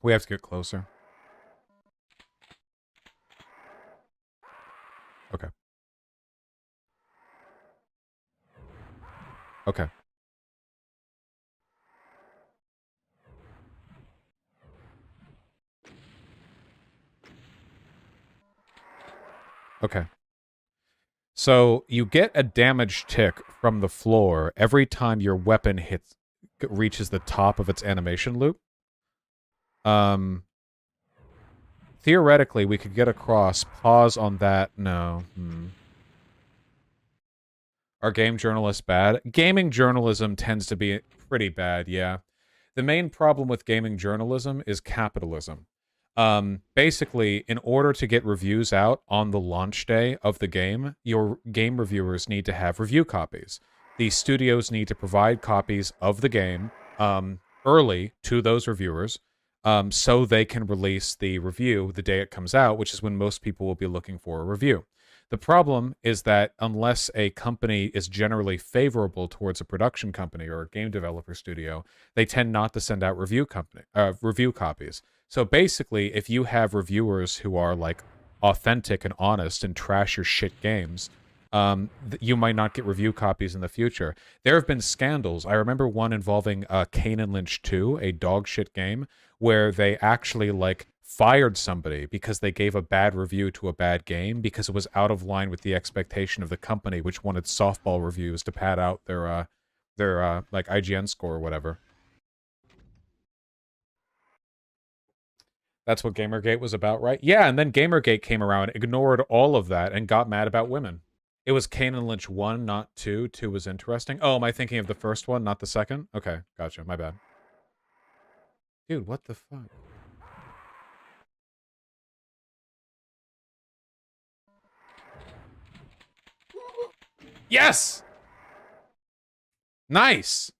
We have to get closer. Okay. Okay. Okay. So you get a damage tick from the floor every time your weapon reaches the top of its animation loop. Theoretically, we could get across, pause on that. No. Are game journalists bad? Gaming journalism tends to be pretty bad, yeah. The main problem with gaming journalism is capitalism. Basically, in order to get reviews out on the launch day of the game, your game reviewers need to have review copies. The studios need to provide copies of the game early to those reviewers so they can release the review the day it comes out, which is when most people will be looking for a review. The problem is that unless a company is generally favorable towards a production company or a game developer studio, they tend not to send out review copies. So basically, if you have reviewers who are like authentic and honest and trash your shit games, you might not get review copies in the future. There have been scandals. I remember one involving Kane and Lynch 2, a dog shit game, where they actually like fired somebody because they gave a bad review to a bad game because it was out of line with the expectation of the company, which wanted softball reviews to pad out their like IGN score or whatever. That's what Gamergate was about, right? Yeah, and then Gamergate came around, ignored all of that, and got mad about women. It was Kane and Lynch 1, not 2. 2 was interesting. Oh, am I thinking of the first one, not the second? Okay, gotcha. My bad. Dude, what the fuck? Yes! Nice!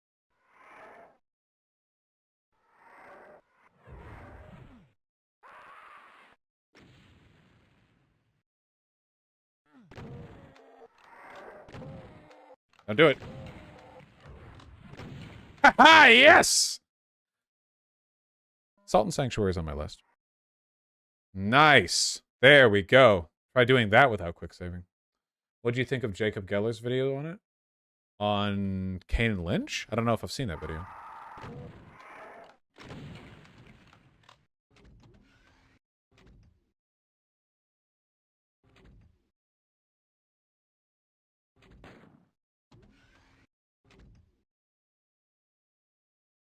Now do it. Ha-ha! Yes! Salt and Sanctuary is on my list. Nice. There we go. Try doing that without quick saving. What do you think of Jacob Geller's video on it? On Kane and Lynch? I don't know if I've seen that video.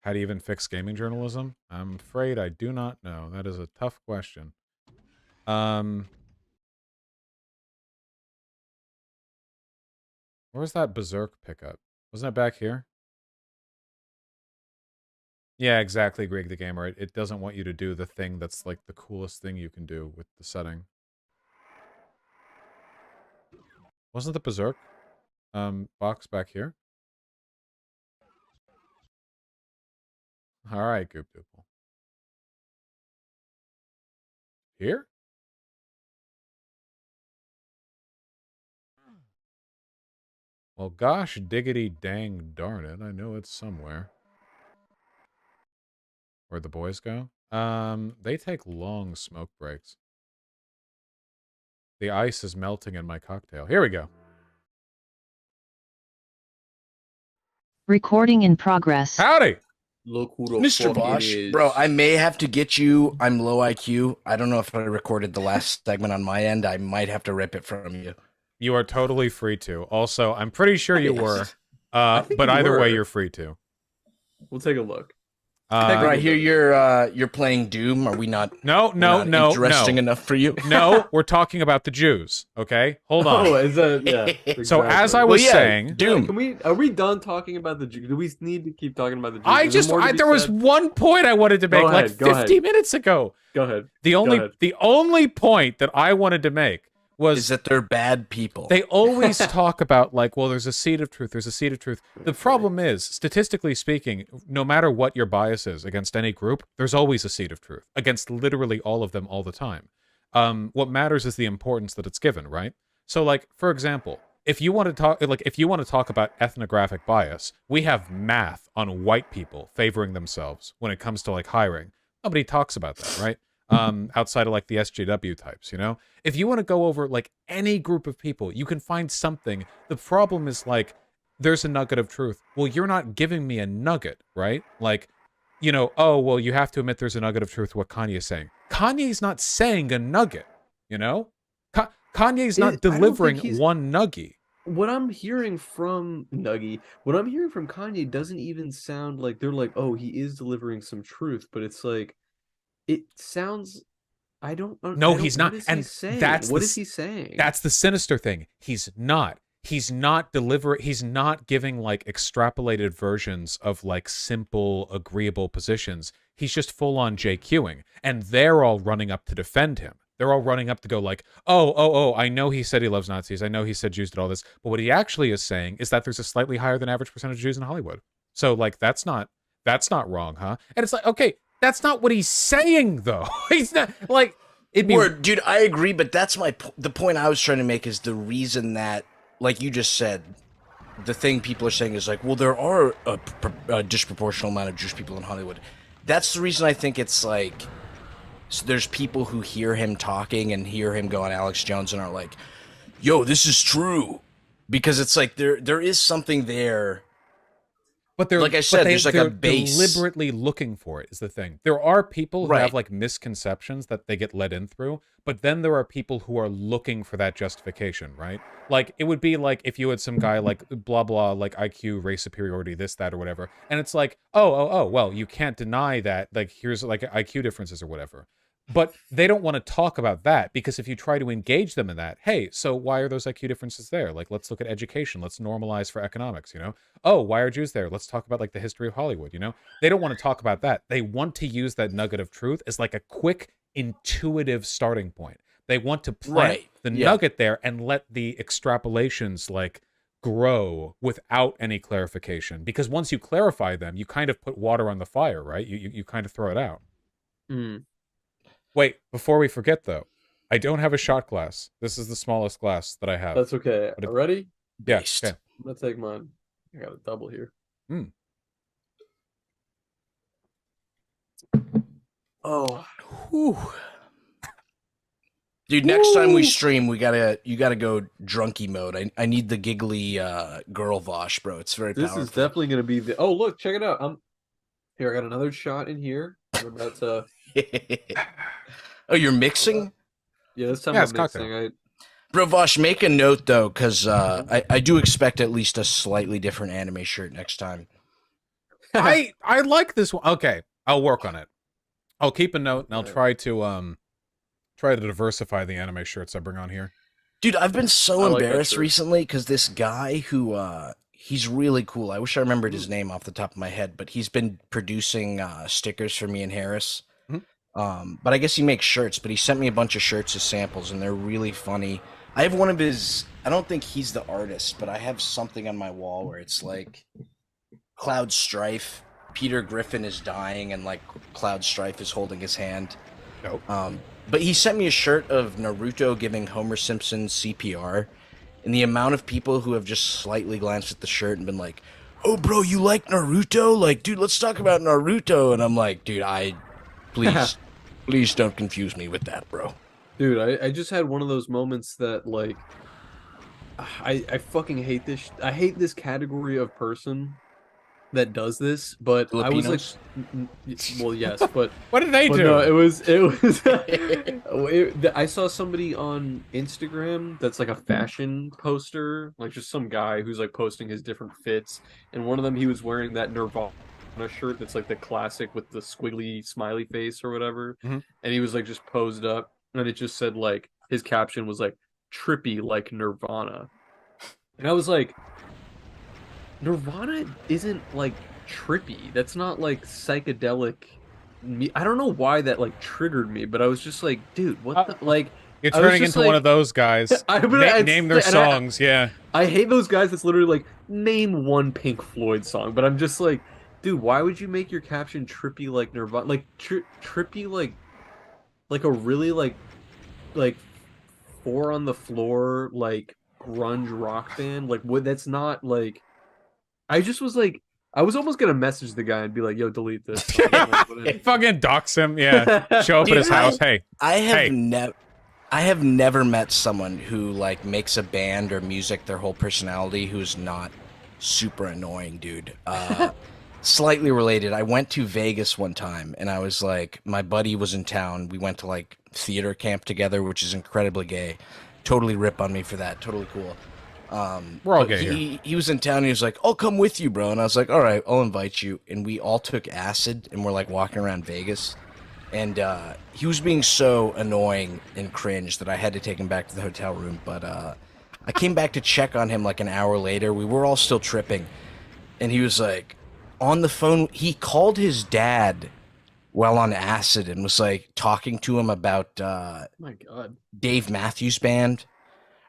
How do you even fix gaming journalism? I'm afraid I do not know. That is a tough question. Where's that Berserk pickup? Wasn't that back here? Yeah, exactly, Greg the Gamer. It doesn't want you to do the thing that's like the coolest thing you can do with the setting. Wasn't the Berserk box back here? Alright, Goop Doople. Here? Well, gosh diggity dang darn it. I know it's somewhere. Where'd the boys go? They take long smoke breaks. The ice is melting in my cocktail. Here we go. Recording in progress. Howdy! Look who the Mr. fuck it Vaush, is. bro, I may have to get you. I'm low IQ. I don't know if I recorded the last segment on my end. I might have to rip it from you. You are totally free to. Also, I'm pretty sure you were. think But you either way, were. you're free to. We'll take a look. Bro, I hear you're playing Doom. Are we not? No, Interesting enough for you? No, we're talking about the Jews, okay? Hold on. Oh, is that yeah? So as I exactly. was Well, yeah, saying, Doom. Can we? Are we done talking about the Jews? Do we need to keep talking about the Jews? I Is there just more to be there was said? one point I wanted to make Go like ahead, go 50 ahead. minutes ago. Go ahead. The only point that I wanted to make was Is that they're bad people? they always talk about like, well, there's a seed of truth, there's a seed of truth. The problem is, statistically speaking, no matter what your bias is against any group, there's always a seed of truth against literally all of them all the time. What matters is the importance that it's given, right? So like, for example, if you want to talk about ethnographic bias, we have math on white people favoring themselves when it comes to like hiring. Nobody talks about that, right? Outside of like the SJW types, you know? If you want to go over like any group of people, you can find something. The problem is like, there's a nugget of truth. Well, you're not giving me a nugget, right? Like, you know, oh, well, you have to admit there's a nugget of truth to what Kanye's saying. Kanye's not saying a nugget, you know? Kanye's not delivering one nugget. What I'm hearing from what I'm hearing from Kanye doesn't even sound like they're like, oh, he is delivering some truth, but it's like, it sounds. I don't. No, he's not. What is And he saying? that's What the- is he saying? That's the sinister thing. He's not giving like extrapolated versions of like simple agreeable positions. He's just full on JQing, and they're all running up to defend him. They're all running up to go like, oh, I know he said he loves Nazis. I know he said Jews did all this. But what he actually is saying is that there's a slightly higher than average percentage of Jews in Hollywood. So like, that's not wrong, huh? And it's like, okay, that's not what he's saying though. He's not like, it'd be Word, dude, I agree, but that's the point I was trying to make is the reason that, like you just said, the thing people are saying is like, well, there are a disproportional amount of Jewish people in Hollywood. That's the reason I think it's like, so there's people who hear him talking and hear him go on Alex Jones and are like, yo, this is true. Because it's like, there is something there. But they're, like I said, there's like a base. Deliberately looking for it is the thing. There are people who Right. have like misconceptions that they get led in through, but then there are people who are looking for that justification, right? Like it would be like if you had some guy like blah blah like IQ, race superiority, this, that, or whatever, and it's like, oh, well, you can't deny that. Like here's like IQ differences or whatever. But they don't want to talk about that because if you try to engage them in that, hey, so why are those IQ differences there? Like, let's look at education. Let's normalize for economics, you know? Oh, why are Jews there? Let's talk about like the history of Hollywood, you know? They don't want to talk about that. They want to use that nugget of truth as like a quick, intuitive starting point. They want to plant the nugget there and let the extrapolations like grow without any clarification. Because once you clarify them, you kind of put water on the fire, right? You kind of throw it out. Mm. Wait, before we forget though, I don't have a shot glass. This is the smallest glass that I have. That's okay. But it- Ready? Yeah, Based. okay. I'm gonna take mine. I got a double here. Oh, Whew. Dude, next time we stream, you gotta go drunky mode. I need the giggly girl Vaush, bro. It's very this powerful. is definitely gonna be the. Oh, look, check it out. Here. I got another shot in here. I'm about to. Oh, you're mixing? Yeah, this time Yeah, I'm it's cocktail. mixing. Bro, Vosh, make a note, though, because I do expect at least a slightly different anime shirt next time. I like this one. Okay, I'll work on it. I'll keep a note and I'll try to diversify the anime shirts I bring on here. Dude, I've been so I like that embarrassed shirt. recently because this guy who he's really cool. I wish I remembered his name off the top of my head, but he's been producing stickers for me and Harris. Mhm. But I guess he makes shirts, but he sent me a bunch of shirts as samples and they're really funny. I have one of his, I don't think he's the artist, but I have something on my wall where it's like Cloud Strife, Peter Griffin is dying and like Cloud Strife is holding his hand. Nope. But he sent me a shirt of Naruto giving Homer Simpson CPR, and the amount of people who have just slightly glanced at the shirt and been like, "Oh, bro, you like Naruto? Like, dude, let's talk about Naruto." And I'm like, dude, please don't confuse me with that, bro. Dude, I just had one of those moments that like I fucking hate this. I hate this category of person that does this, but I was like, Filipinos? well, yes, but What did they but do? no, it was I saw somebody on Instagram that's like a fashion poster, like just some guy who's like posting his different fits, and one of them he was wearing that Nirvana shirt that's like the classic with the squiggly smiley face or whatever, Mhm. and he was like just posed up, and it just said like his caption was like trippy like Nirvana, and I was like, Nirvana isn't like trippy. That's not like psychedelic. I don't know why that like triggered me, but I was just like, dude, what the like? You're I was turning just into one like- of those guys. Name their songs, yeah. I hate those guys that's literally like, name one Pink Floyd song, but I'm just like, dude, why would you make your caption trippy like Nirvana? Like trippy like a really like four on the floor like grunge rock band? Like what? That's not like. I just was like, I was almost gonna message the guy and be like, "Yo, delete this." Fucking dox him, yeah. Show up at his Dude, house. Hey, I Hey. have never met someone who like makes a band or music their whole personality who's not super annoying, dude. Slightly related. I went to Vegas one time and I was like, my buddy was in town. We went to like theater camp together, which is incredibly gay. Totally rip on me for that. Totally cool. We're all But gay here. he was in town and he was like, "I'll come with you, bro." And I was like, "All right, I'll invite you." And we all took acid and we're like walking around Vegas. And he was being so annoying and cringe that I had to take him back to the hotel room. But I came back to check on him like an hour later. We were all still tripping. And he was like, on the phone, he called his dad while on acid and was like talking to him about My God. Dave Matthews Band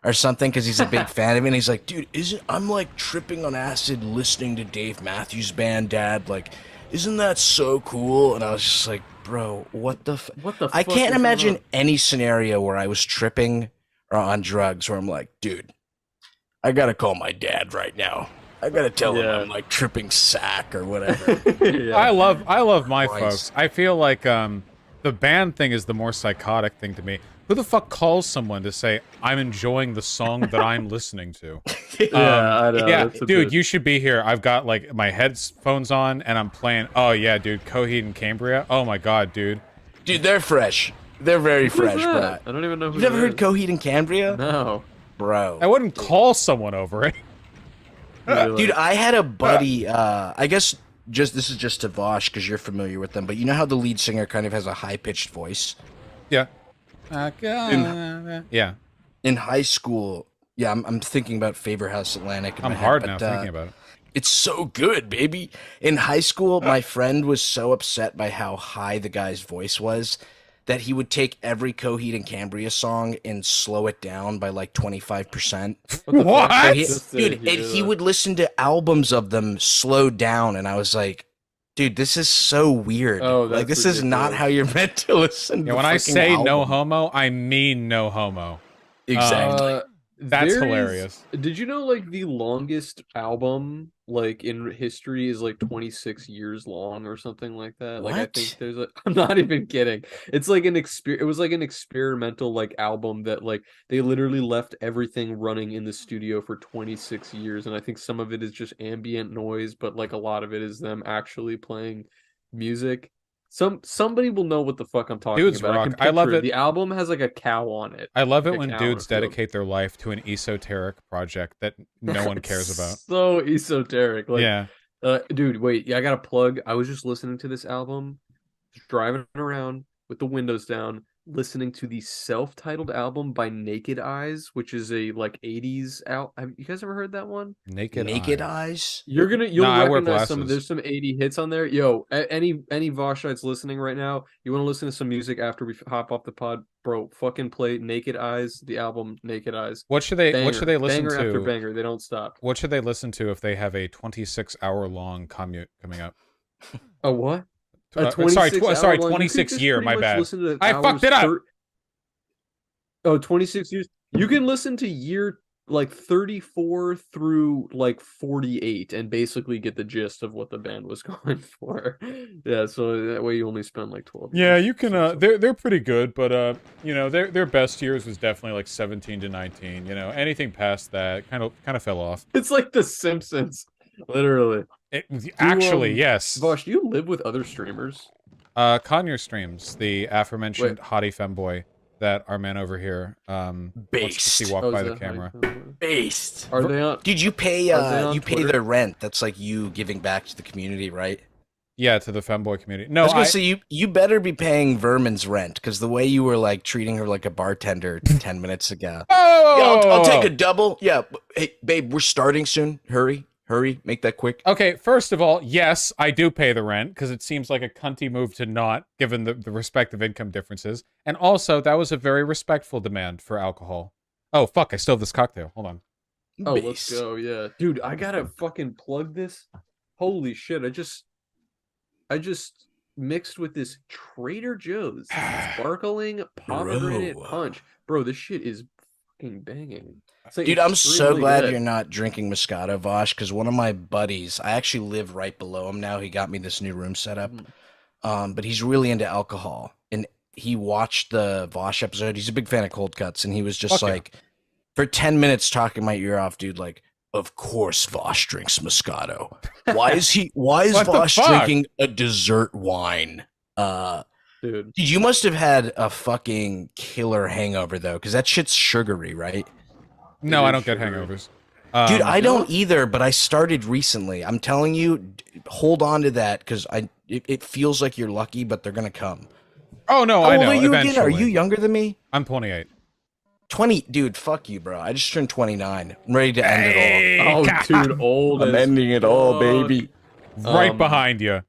or something because he's a big fan of it. And he's like, "Dude, I'm like tripping on acid listening to Dave Matthews Band, Dad. Like, isn't that so cool?" And I was just like, "Bro, what the What the I fuck can't is imagine going on? any scenario where I was tripping or on drugs where I'm like, dude, I gotta call my dad right now. I gotta tell him Yeah. I'm like tripping sack or whatever." Yeah. I love my Christ. folks. I feel like the band thing is the more psychotic thing to me. Who the fuck calls someone to say I'm enjoying the song that I'm listening to? Yeah, I know. Yeah, that's a dude, bit- you should be here. I've got like my headphones on and I'm playing. Oh yeah, dude, Coheed and Cambria. Oh my god, dude. Dude, they're fresh. They're very Who's fresh, bro. that? I don't even know who You've never that heard is. Coheed and Cambria? No. Bro. I wouldn't call someone over it. Really. Dude, I had a buddy, I guess this is just to Vaush because you're familiar with them, but you know how the lead singer kind of has a high-pitched voice? Yeah. Yeah. In high school, yeah, I'm thinking about Favor House Atlantic. in I'm my head, hard but, now thinking about it. It's so good, baby. In high school, my friend was so upset by how high the guy's voice was that he would take every Coheed and Cambria song and slow it down by like 25%. What? So he- Just to dude, and hear he that. would listen to albums of them slowed down, and I was like, dude, this is so weird. Oh, like, that's this is not ridiculous. how you're meant to listen Yeah, to when I fucking say no album. homo, I mean no homo. Exactly. That's There is- hilarious. Did you know like the longest album like in history is like 26 years long or something like that? Like I What? think there's a I'm not even kidding. It's like it was like an experimental like album that like they literally left everything running in the studio for 26 years, and I think some of it is just ambient noise, but like a lot of it is them actually playing music. Somebody will know what the fuck I'm talking Dudes about. rock. Can I love picture it. The album has like a cow on it. I love it Like a when cow in a dudes field. dedicate their life to an esoteric project that no one cares about. So esoteric. Like Yeah. Dude, wait, yeah, I got a plug. I was just listening to this album, just driving around with the windows down, listening to the self-titled album by Naked Eyes, which is a like 80s out. Have you guys ever heard that one? Naked Naked Eyes. Eyes. No, You'll I wear recognize some. glasses. There's some 80 hits on there. Yo, any Voshites listening right now, you want to listen to some music after we hop off the pod, bro? Fucking play Naked Eyes, the album Naked Eyes. What should they Banger, listen banger after to? banger. They don't stop. What should they listen to if they have a 26-hour-long commute coming up? A what? A Sorry, 26 sorry, hour long. You could 26 just year. pretty My much bad. listen to I hours fucked it up. Oh, 26 years. You can listen to year like 34 through like 48 and basically get the gist of what the band was going for. Yeah, so that way you only spend like 12 Yeah, years. you can. They're pretty good, but you know, their best years was definitely like 17 to 19. You know, anything past that kind of fell off. It's like The Simpsons, literally. Actually, yes. Vosh, do you live with other streamers? Conyer streams, the aforementioned hottie femboy that our man over here wants to see Based. walk Oh, by is the that how you camera. feel? Based. Are they on? Dude, you pay Are they on you pay Twitter? their rent. That's like you giving back to the community, right? Yeah, to the femboy community. I No, was gonna say you better be paying Vermin's rent because the way you were like treating her like a bartender 10 minutes ago. Oh! Yeah, I'll take a double. Yeah, hey babe, we're starting soon. Hurry, make that quick. Okay, first of all, yes, I do pay the rent, because it seems like a cunty move to not, given the respective income differences. And also, that was a very respectful demand for alcohol. Oh, fuck, I still have this cocktail. Hold on. Oh, let's Based. go, yeah. Dude, I gotta fucking plug this. Holy shit, I just mixed with this Trader Joe's sparkling pomegranate Bro. punch. Bro, this shit is fucking banging. It's like Dude, I'm so extremely glad good. you're not drinking Moscato, Vosh, because one of my buddies, I actually live right below him now. He got me this new room set up. But he's really into alcohol. And he watched the Vosh episode. He's a big fan of cold cuts, and he was just Fuck yeah. like, for 10 minutes talking my ear off, dude, like, of course Vosh drinks Moscato. Why is What the Vosh fuck? drinking a dessert wine? Dude. Dude, you must have had a fucking killer hangover though, because that shit's sugary, right? No, It I is don't get sugary. hangovers. Dude, I no? don't either, but I started recently. I'm telling you, hold on to that because it feels like you're lucky, but they're gonna come. Oh, no, How I old know, are you eventually. again? Are you younger than me? I'm 28. 20, dude. Fuck you, bro. I just turned 29. I'm ready to end it Hey, Oh, dude, old all. I'm as ending it all, fuck. baby. Right behind you.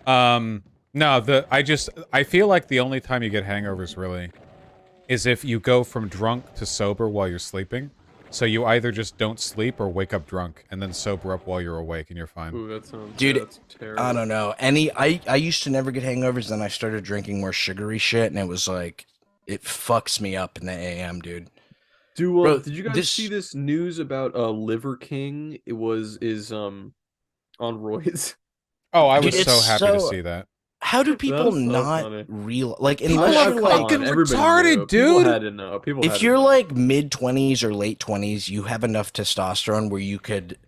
No, I feel like the only time you get hangovers, really, is if you go from drunk to sober while you're sleeping. So you either just don't sleep or wake up drunk, and then sober up while you're awake, and you're fine. Ooh, that sounds, Dude, yeah, that's terrible. I don't know. I used to never get hangovers, then I started drinking more sugary shit, and it was like, it fucks me up in the AM, dude. Bro, Did you guys see this news about Liver King? Is on roids. Oh, I was Dude, so it's happy to so- see that. How do people That's so not funny. like People unless are you're like fucking retarded, People dude. had to know. People had if to you're know. like mid 20s or late 20s, you have enough testosterone where you could.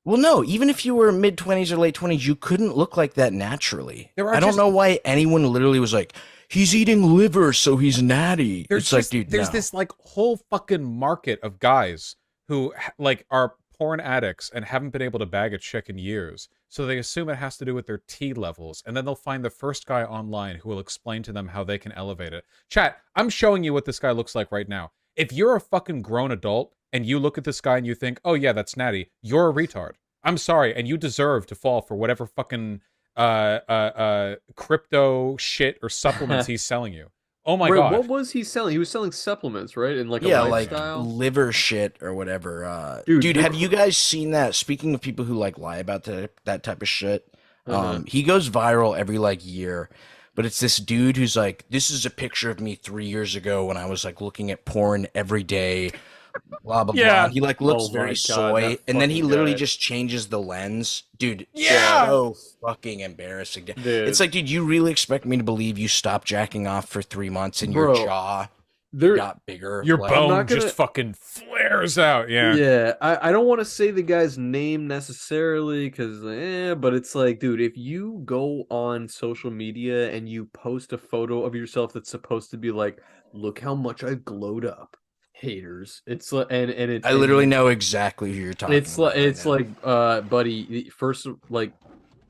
Well, no, even if you were mid 20s or late 20s, you couldn't look like that naturally. There are I don't just- know why anyone literally was like, he's eating liver, so he's natty. It's like, dude, there's no. this like whole fucking market of guys who like are porn addicts and haven't been able to bag a chick in years. So they assume it has to do with their T levels, and then they'll find the first guy online who will explain to them how they can elevate it. Chat, I'm showing you what this guy looks like right now. If you're a fucking grown adult and you look at this guy and you think, oh yeah, that's natty, you're a retard. I'm sorry, and you deserve to fall for whatever fucking crypto shit or supplements he's selling you. Oh my Wait, god. what was he selling? He was selling supplements, right? And like Yeah, a like lifestyle. liver shit or whatever. Dude, Dude, you're have you guys seen that? Speaking of people who like lie about that type of shit, Uh-huh. he goes viral every like year. But it's this dude who's like, this is a picture of me 3 years ago when I was like looking at porn every day, blah blah Yeah. blah. He like looks Oh my very God, soy, that and then he fucking literally guy. just changes the lens, dude. Yeah. So fucking embarrassing. Dude. It's like, dude, you really expect me to believe you stopped jacking off for 3 months and your Bro, jaw There, got bigger? Your like, bone not gonna- just fucking flares out. Yeah. yeah, I don't want to say the guy's name necessarily because, but it's like, dude, if you go on social media and you post a photo of yourself that's supposed to be like, look how much I glowed up, haters. It's like, and it. I literally know exactly who you're talking It's about. like it's like, buddy. First, like,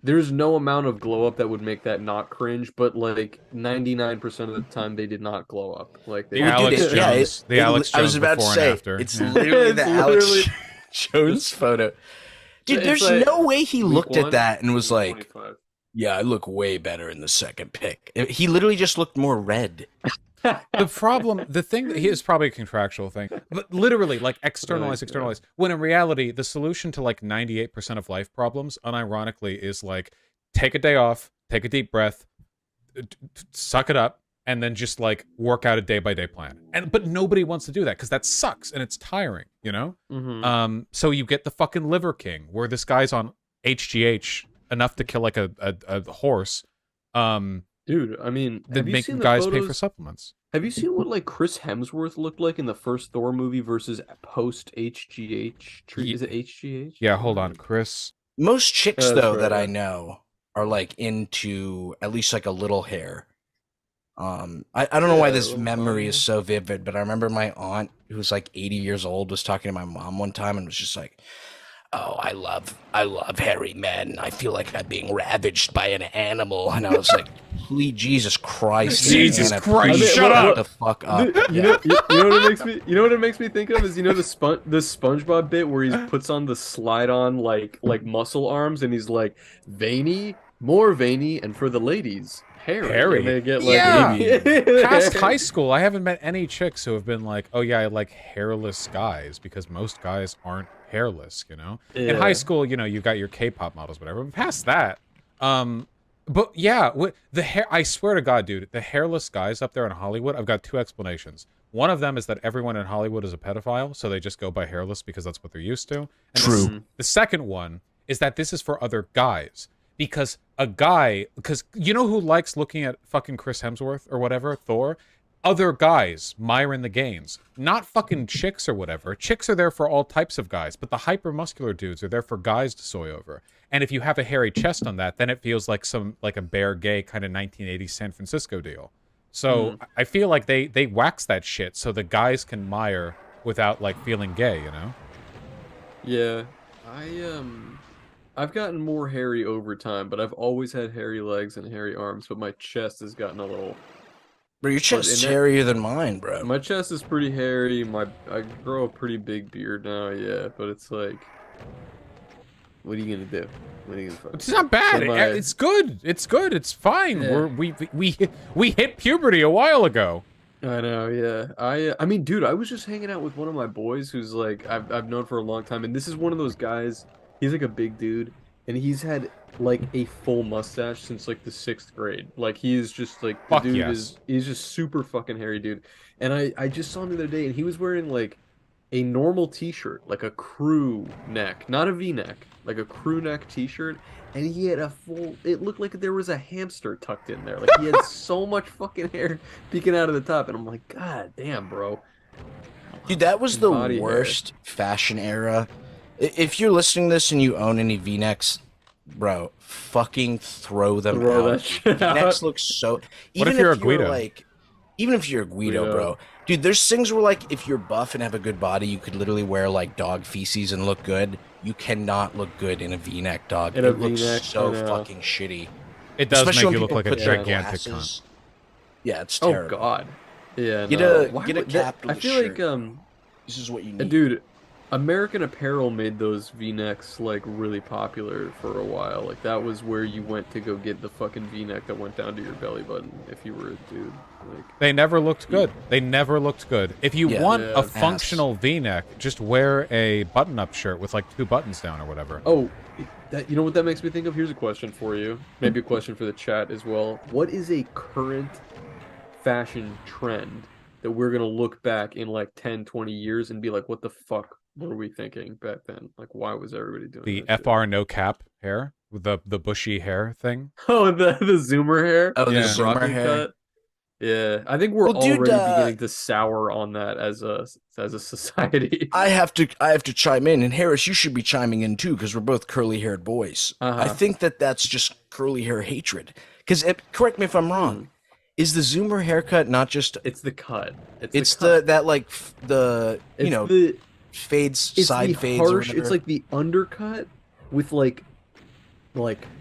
there's no amount of glow up that would make that not cringe, but like 99% of the time they did not glow up. Like they The Alex dude, yeah, Jones, the Alex Jones I was about to before say, and after. it's Yeah. literally the It's Alex literally- Jones photo. Dude, It's there's like no way he week looked at 1, that and was week like, 25. yeah, I look way better in the second pick. He literally just looked more red. The problem, the thing that he is probably a contractual thing, but literally like externalize. When in reality, the solution to like 98% of life problems, unironically, is like take a day off, take a deep breath, suck it up, and then just like work out a day-by-day plan. But nobody wants to do that because that sucks and it's tiring, you know? Mhm. So you get the fucking Liver King, where this guy's on HGH enough to kill like a horse. Dude, I mean, That have you make seen the guys pay for photos? supplements. Have you seen what like Chris Hemsworth looked like in the first Thor movie versus post HGH? Is it HGH? Yeah, hold on, Chris. Most chicks, That's though, right, that I yeah. know are like into at least like a little hair. I don't know why Yeah, this little memory bun. is so vivid, but I remember my aunt, who was like 80 years old, was talking to my mom one time and was just like, "Oh, I love hairy men. I feel like I'm being ravaged by an animal." And I was like, "Please, Jesus Christ, Jesus Anna, Christ, please shut shut up." the fuck up." You know what it makes me. You know what it makes me think of is, you know, the SpongeBob bit where he puts on the slide on like muscle arms and he's like veiny, more veiny, and for the ladies, hairy. And they get like Yeah. Past high school, I haven't met any chicks who have been like, "Oh yeah, I like hairless guys," because most guys aren't hairless, you know. In high Yeah. school, you know, you got your K-pop models, whatever. But past that, but yeah, the hair. I swear to God, dude, the hairless guys up there in Hollywood. I've got two explanations. One of them is that everyone in Hollywood is a pedophile, so they just go by hairless because that's what they're used to. And True. The second one is that this is for other guys. Because because you know who likes looking at fucking Chris Hemsworth or whatever, Thor? Other guys, Myron the Gaines. Not fucking chicks or whatever. Chicks are there for all types of guys, but the hyper-muscular dudes are there for guys to soy over. And if you have a hairy chest on that, then it feels like like a bare gay kind of 1980s San Francisco deal. So I feel like they wax that shit so the guys can mire without like feeling gay, you know? Yeah, I've gotten more hairy over time, but I've always had hairy legs and hairy arms, but my chest has gotten a little. Bro, your chest's in that- hairier than mine, bro. My chest is pretty hairy. I grow a pretty big beard now, yeah, but it's like, what are you gonna do? What are you gonna fucking It's not bad. So my- It's good. It's good. It's fine. Yeah. We hit puberty a while ago. I know, yeah. I mean, dude, I was just hanging out with one of my boys who's like I've known for a long time, and this is one of those guys. He's like a big dude, and he's had like a full mustache since like the 6th grade. Like he is just like the Fuck dude yes. he's just super fucking hairy dude. And I just saw him the other day, and he was wearing like a normal t-shirt, like a crew neck, not a V-neck, like a crew neck t-shirt, and he had a full, it looked like there was a hamster tucked in there. Like he had so much fucking hair peeking out of the top, and I'm like, God damn, bro. Dude, that was the Body hair. worst fashion era. If you're listening to this and you own any V-necks, bro, fucking throw them Throw that out. shit V-necks out. look so. What if you're a you're, Guido? like, even if you're a Guido, Guido. bro, dude, there's things where like if you're buff and have a good body, you could literally wear like dog feces and look good. You cannot look good in a V-neck, dog. In a It looks V-neck, so I know. fucking shitty. It does Especially when make you look people like a put their gigantic cunt. glasses. Yeah, it's Oh terrible. God. Yeah. Get no. a- Why get a would that- cap to I the feel shirt. like This is what you need. dude, American Apparel made those V-necks like really popular for a while. Like that was where you went to go get the fucking V-neck that went down to your belly button if you were a dude. Like They never looked good. They never looked good. If you Yeah. want Yeah. a functional V-neck, just wear a button-up shirt with like 2 buttons down or whatever. oh, that, you know what that makes me think of? Here's a question for you. Maybe a question for the chat as well. What is a current fashion trend that we're going to look back in like 10, 20 years and be like, what the fuck were we thinking back then? Like, why was everybody doing The that shit? FR no cap hair with the bushy hair thing. Oh, the zoomer hair? Oh, the Yeah. zoomer Rocky hair. cut? Yeah, I think we're Well, dude, already beginning to sour on that as a society. I have to chime in, and Harris, you should be chiming in too, because we're both curly-haired boys. I Uh-huh. think that's just curly hair hatred. Because correct me if I'm wrong. Is the Zoomer haircut not just? It's the cut. It's the cut. that like the you It's know the fades it's side the fades or harsh. whatever. It's like the undercut with like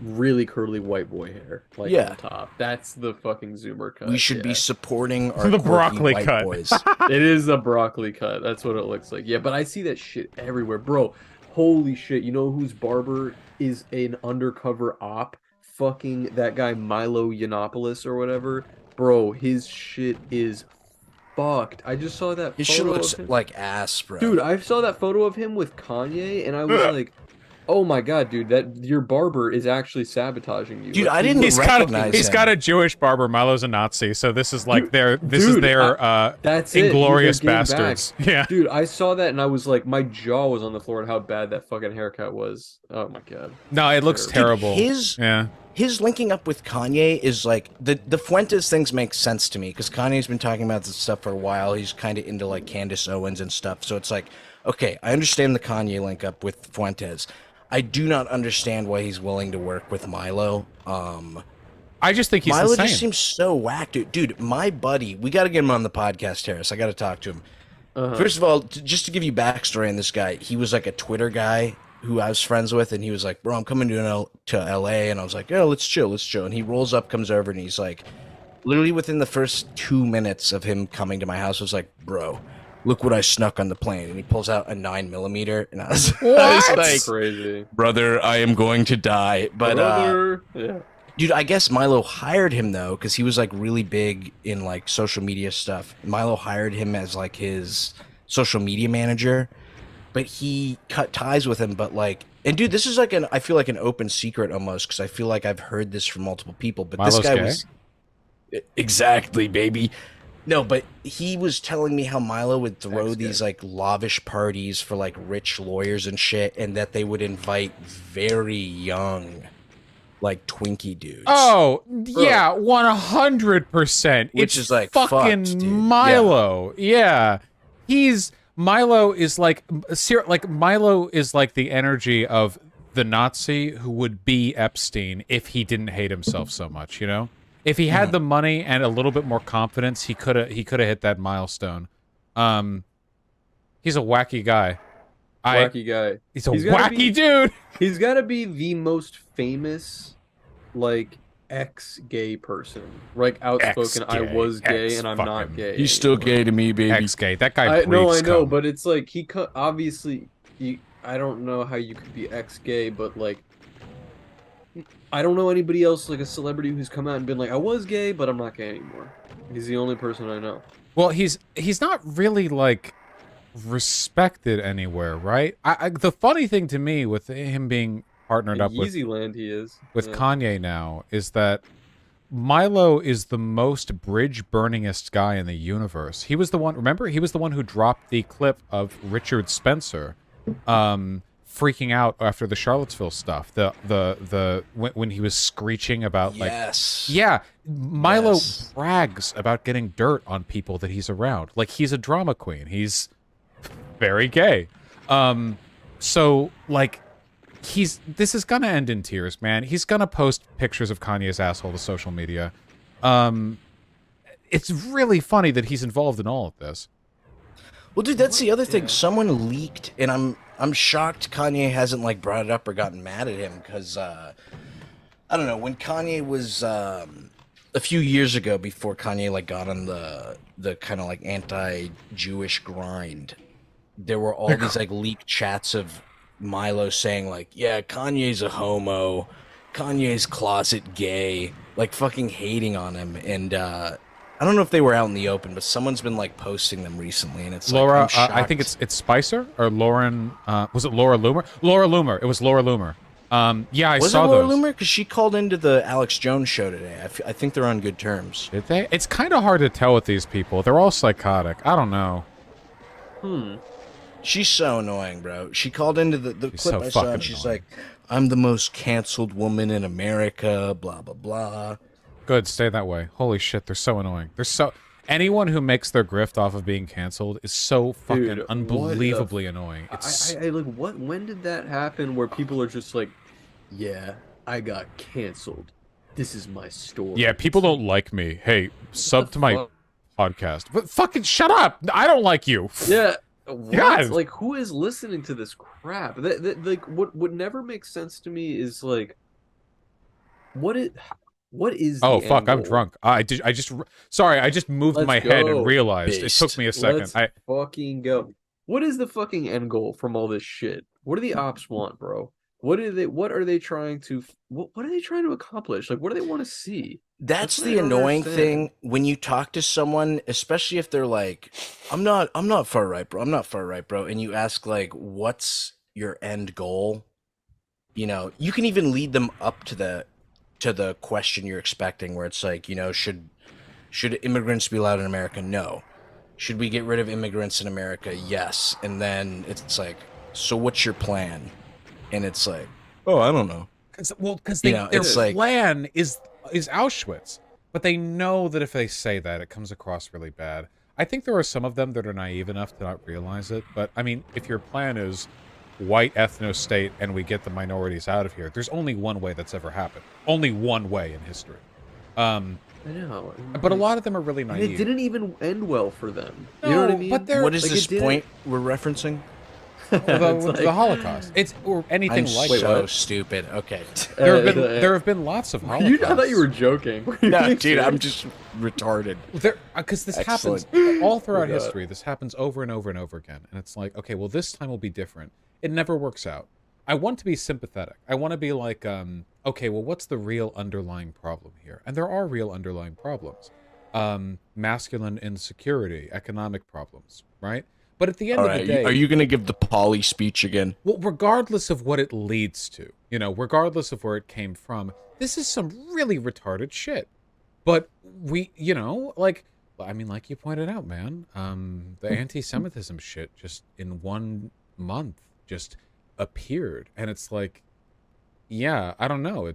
really curly white boy hair, like Yeah. on top. That's the fucking Zoomer cut. we should be yeah. supporting our The quirky broccoli white cut. boys. It is a broccoli cut. That's what it looks like. Yeah, but I see that shit everywhere, bro. Holy shit! You know whose barber is an undercover op? Fucking that guy Milo Yiannopoulos or whatever, bro. His shit is fucked. I just saw that His shit photo looks of him. like ass, bro. Dude, I saw that photo of him with Kanye, and I was like, "Oh my god, dude, that your barber is actually sabotaging you." Dude, Like, I didn't He's recognize he's him. got a Jewish barber. Milo's a Nazi, so this is like Dude, this is their that's it. inglorious They're getting back. bastards. Yeah. Dude, I saw that and I was like, my jaw was on the floor at how bad that fucking haircut was. Oh my god. No, it looks Dude, terrible. his Yeah. his linking up with Kanye is like the Fuentes things make sense to me because Kanye's been talking about this stuff for a while. He's kind of into like Candace Owens and stuff. So it's like, okay, I understand the Kanye link up with Fuentes. I do not understand why he's willing to work with Milo. I just think he's Milo the same. just seems so whack, dude. Dude, my buddy, we got to get him on the podcast, Harris. I got to talk to him. First of all, just to give you backstory on this guy, he was like a Twitter guy who I was friends with, and he was like, "Bro, I'm coming to LA," and I was like, "Yeah, let's chill." And he rolls up, comes over, and he's like, literally within the first 2 minutes of him coming to my house, I was like, "Bro, look what I snuck on the plane," and he pulls out a 9mm, and I was That's like, crazy. "Brother, I am going to die." But Brother. Yeah. dude, I guess Milo hired him though, because he was like really big in like social media stuff. Milo hired him as like his social media manager, but he cut ties with him. But like, and dude, this is like I feel like an open secret almost, because I feel like I've heard this from multiple people. But Milo's this guy gay? was exactly, baby. No, but he was telling me how Milo would throw Ex-gay. these like lavish parties for like rich lawyers and shit, and that they would invite very young, like Twinkie dudes. Oh, yeah, 100%. Which It's is, like, fucking fucked, dude. Milo. Yeah. Milo is like Milo is like the energy of the Nazi who would be Epstein if he didn't hate himself so much, you know? If he had the money and a little bit more confidence, he could have hit that milestone. He's a wacky guy. Wacky guy. He's a He's gotta wacky dude. He's got to be the most famous, like, ex-gay person. Like, outspoken, I Ex-gay, was gay and I'm not ex-fucking- gay. He's still anymore. gay to me, baby. Ex-gay. That guy I know, breathes cum. but it's like, obviously, I don't know how you could be ex-gay, but, like, I don't know anybody else, like, a celebrity who's come out and been like, I was gay, but I'm not gay anymore. He's the only person I know. Well, he's not really like respected anywhere, right? The funny thing to me with him being partnered In up with Yeezy Land, he is. Yeah. Kanye now is that Milo is the most bridge burningest guy in the universe. He was the one. Remember, he was the one who dropped the clip of Richard Spencer, freaking out after the Charlottesville stuff. When he was screeching about like. Yes. Yeah, Milo Yes. brags about getting dirt on people that he's around. Like, he's a drama queen. He's very gay. So, like, this is gonna end in tears, man. He's gonna post pictures of Kanye's asshole to social media. It's really funny that he's involved in all of this. Well, dude, that's the other thing. Someone leaked, and I'm shocked Kanye hasn't like brought it up or gotten mad at him because I don't know, when Kanye was a few years ago, before Kanye like got on the kind of like anti-Jewish grind, there were all these like leaked chats of Milo saying like, yeah, Kanye's a homo, Kanye's closet gay, like fucking hating on him. And I don't know if they were out in the open, but someone's been like posting them recently, and it's Laura, like, I'm I think shocked. it's Spicer or Lauren. Was it Laura Loomer? Laura Loomer. It was Laura Loomer. Yeah, I Was saw it Laura those. Loomer? Because she called into the Alex Jones show today. I think they're on good terms. Did they? It's kind of hard to tell with these people. They're all psychotic. I don't know. She's so annoying, bro. She called into the She's clip so I saw, fucking and she's annoying. like, I'm the most canceled woman in America, blah, blah, blah. Good, stay that way. Holy shit, they're so annoying. They're so. Anyone who makes their grift off of being canceled is so fucking Dude, what the unbelievably annoying. It's I like, when did that happen where people are just like, yeah, I got canceled. This is my story. Yeah, people don't like me. Hey, sub to my fuck? podcast. But fucking shut up! I don't like you. Yeah. What? God. Like, who is listening to this crap? Like, what never makes sense to me is like, what is Oh the fuck! end I'm goal? drunk. Sorry. I just moved Let's my head and go. realized it took Based. me a second. Let's fucking go. What is the fucking end goal from all this shit? What do the ops want, bro? What are they trying to what are they trying to accomplish? Like, what do they want to see? That's what I the don't annoying understand. thing when you talk to someone, especially if they're like, I'm not far right, bro. I'm not far right, bro. And you ask like, what's your end goal? You know, you can even lead them up to the question you're expecting, where it's like, you know, should immigrants be allowed in America? No. Should we get rid of immigrants in America? Yes. And then it's like, so what's your plan? And it's like, oh, I don't know. Because You know, their it's like- plan is Auschwitz, but they know that if they say that, it comes across really bad. I think there are some of them that are naive enough to not realize it. But I mean, if your plan is white ethno state and we get the minorities out of here, there's only one way that's ever happened. Only one way in history. I know. But a lot of them are really And naive. it didn't even end well for them. You know what I No, mean? but they're- What is Like, it this didn't- point we're referencing? It's the like- Holocaust. It's or anything I'm like so that. stupid. Okay. There have been lots of Holocausts. I thought you were joking. Were you No, being dude, I'm serious? just retarded. Because this Excellent. happens all throughout God. history. This happens over and over and over again, and it's like, okay, well, this time will be different. It never works out. I want to be sympathetic. I want to be like, okay, well, what's the real underlying problem here? And there are real underlying problems. Masculine insecurity, economic problems, right? But at the end All of the right, day, are you going to give the Polly speech again? well, regardless of what it leads to, you know, regardless of where it came from, this is some really retarded shit. But we, you know, like, I mean, like you pointed out, man, the anti-Semitism shit just in 1 month just appeared, and it's like, yeah, I don't know.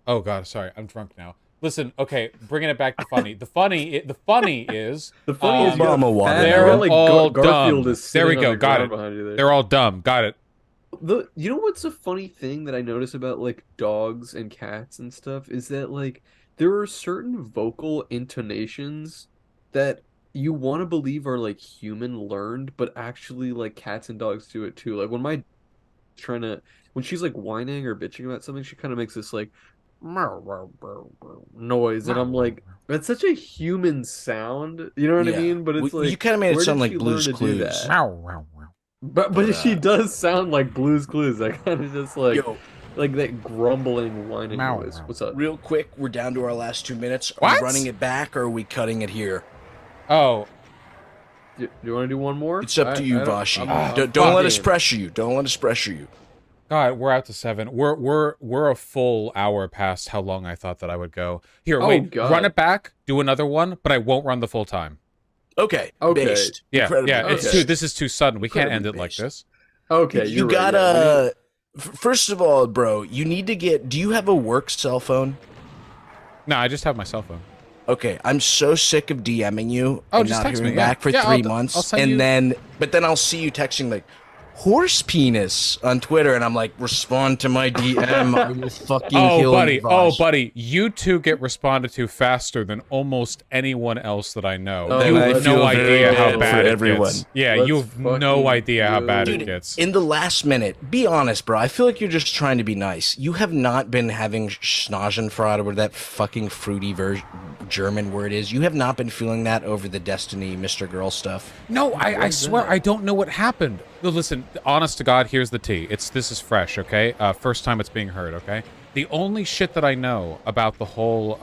Oh god, sorry, I'm drunk now. Listen, okay, bringing it back to funny. The funny is The funny is you got Obama water. fat- They're you got, like, all Garfield dumb. is There we sitting go, on the got ground it. behind you there. They're all dumb. Got it. You know what's a funny thing that I notice about like dogs and cats and stuff is that like there are certain vocal intonations that you want to believe are like human learned, but actually like cats and dogs do it too. Like when she's like whining or bitching about something, she kind of makes this like noise, and I'm like, that's such a human sound. You know what I Yeah. mean? But it's Well, like, you kinda made it where sound did like she Blue's learn to do Clues. that? Meow, meow, meow. But she does sound like Blue's Clues. That kind of just like Yo, like that grumbling whining Meow, noise. meow. What's up? real quick, we're down to our last 2 minutes. Are What? we running it back or are we cutting it here? Oh, Do you want to do one more? It's up to you, I don't- Vashi. I'm Don't let fucking- us pressure you. Don't let us pressure you. God, we're out to 7. We're a full hour past how long I thought that I would go. Here, Oh, wait, God. run it back, do another one, but I won't run the full time. Okay. Okay. Based. Yeah, Incredibly yeah, it's Okay. this is too sudden. We can't end Incredibly it like based. this. Okay, You you're right, yeah. gotta. First of all, bro, you need to get. Do you have a work cell phone? No, I just have my cell phone. Okay, I'm so sick of DMing you Oh, and just not text hearing me, yeah. back for Yeah, 3 I'll months, send and you- then I'll see you texting like horse penis on Twitter, and I'm like, respond to my DM. I will fucking Oh, kill buddy. you, Oh, Vosh. buddy. You two get responded to faster than almost anyone else that I know. Oh, you I have feel no very idea how bad bad for it everyone. gets. Yeah, Let's you have no fucking idea how go. bad Dude, it gets. in the last minute, be honest, bro. I feel like you're just trying to be nice. You have not been having Schnazenfreude, or whatever that fucking fruity German word is. You have not been feeling that over the Destiny Mr. Girl stuff. No, I swear I don't know what happened. No, listen, honest to God, here's the tea. This is fresh, okay? First time it's being heard, okay? The only shit that I know about the whole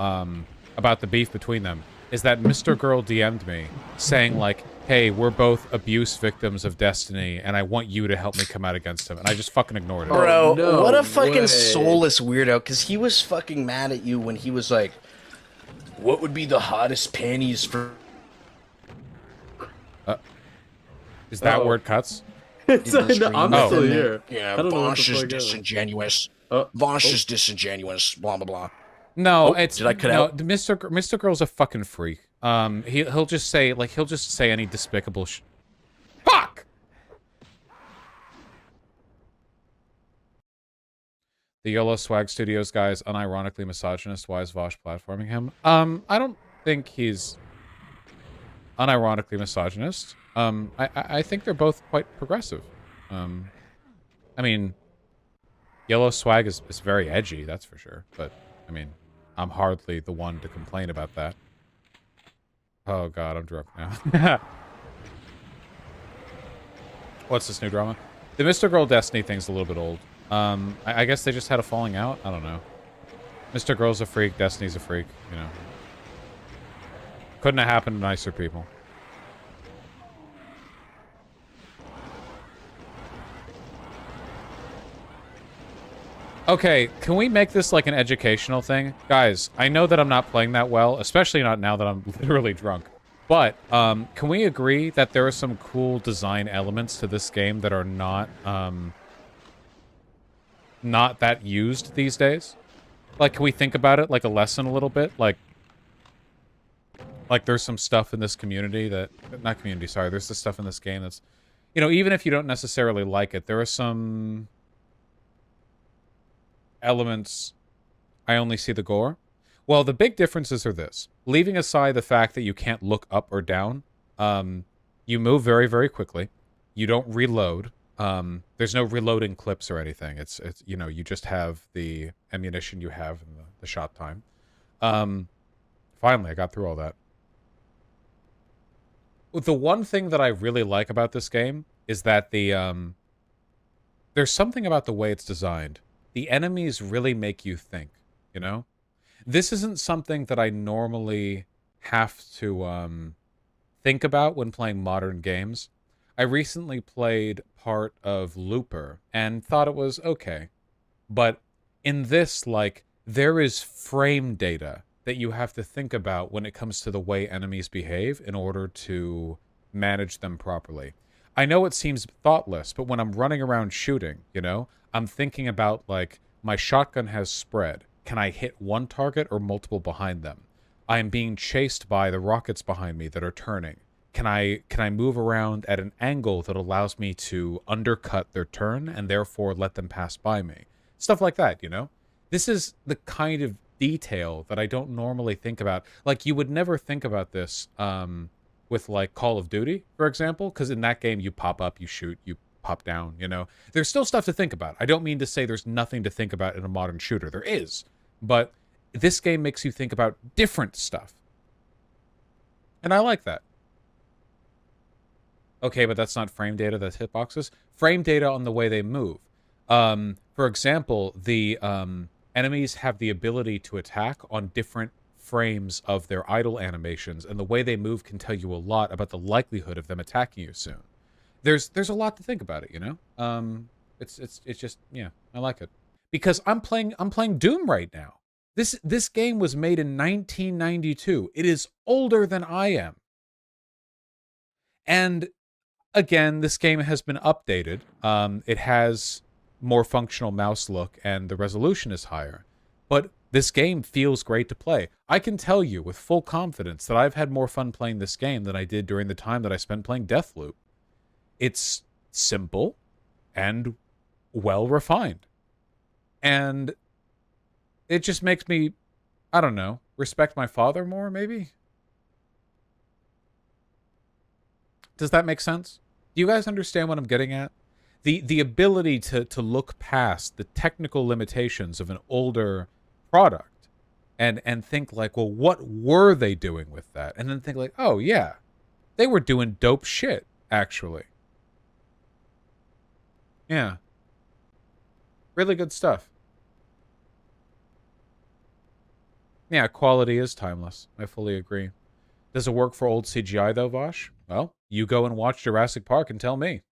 about the beef between them is that Mr. Girl DM'd me saying like, "Hey, we're both abuse victims of Destiny, and I want you to help me come out against him." And I just fucking ignored it. Bro, no what a fucking way. soulless weirdo, because he was fucking mad at you when he was like, what would be the hottest panties for... Is that Uh-oh. where it cuts? It's, Didn't no, scream I'm Oh. still nothing. here. Yeah, I don't know what Vosh the is fuck happened. disingenuous. Oh, Vosh is disingenuous, blah, blah, blah. No, Oh, it's did I cut no, out? Mr. Girl's a fucking freak. He'll just say any despicable Fuck! The YOLO Swag Studios guy is unironically misogynist. Why is Vaush platforming him? I don't think he's unironically misogynist. I think they're both quite progressive. I mean, YOLO Swag is very edgy, that's for sure. But, I mean, I'm hardly the one to complain about that. Oh god, I'm drunk now. What's this new drama? The Mr. Girl Destiny thing's a little bit old. I guess they just had a falling out? I don't know. Mr. Girl's a freak, Destiny's a freak, you know. Couldn't have happened to nicer people. Okay, can we make this like an educational thing? Guys, I know that I'm not playing that well, especially not now that I'm literally drunk. But, can we agree that there are some cool design elements to this game that are not that used these days? Like, can we think about it like a lesson a little bit? Like there's some stuff in this community that... Not community, sorry. There's this stuff in this game that's... You know, even if you don't necessarily like it, there are some... elements... I only see the gore. Well, the big differences are this. Leaving aside the fact that you can't look up or down, you move very, very quickly. You don't reload. There's no reloading clips or anything. It's you know, you just have the ammunition you have and the shot time. Finally, I got through all that. The one thing that I really like about this game is that there's something about the way it's designed. The enemies really make you think, you know? This isn't something that I normally have to think about when playing modern games. I recently played part of Looper and thought it was okay. But in this, like, there is frame data that you have to think about when it comes to the way enemies behave in order to manage them properly. I know it seems thoughtless, but when I'm running around shooting, you know, I'm thinking about, like, my shotgun has spread. Can I hit one target or multiple behind them? I am being chased by the rockets behind me that are turning. Can I move around at an angle that allows me to undercut their turn and therefore let them pass by me? Stuff like that, you know? This is the kind of detail that I don't normally think about. Like, you would never think about this with, like, Call of Duty, for example, because in that game you pop up, you shoot, you pop down, you know? There's still stuff to think about. I don't mean to say there's nothing to think about in a modern shooter. There is. But this game makes you think about different stuff. And I like that. Okay, but that's not frame data, that's hitboxes. Frame data on the way they move. For example, the enemies have the ability to attack on different frames of their idle animations, and the way they move can tell you a lot about the likelihood of them attacking you soon. There's a lot to think about it, you know? It's just, yeah, I like it. Because I'm playing Doom right now. This game was made in 1992. It is older than I am. And again, this game has been updated. It has more functional mouse look and the resolution is higher. But this game feels great to play. I can tell you with full confidence that I've had more fun playing this game than I did during the time that I spent playing Deathloop. It's simple and well refined. And it just makes me, I don't know, respect my father more, maybe? Does that make sense? Do you guys understand what I'm getting at? The ability to look past the technical limitations of an older product and think like, well, what were they doing with that? And then think like, oh yeah, they were doing dope shit, actually. Yeah. Really good stuff. Yeah, quality is timeless. I fully agree. Does it work for old CGI though, Vaush? Well, you go and watch Jurassic Park and tell me.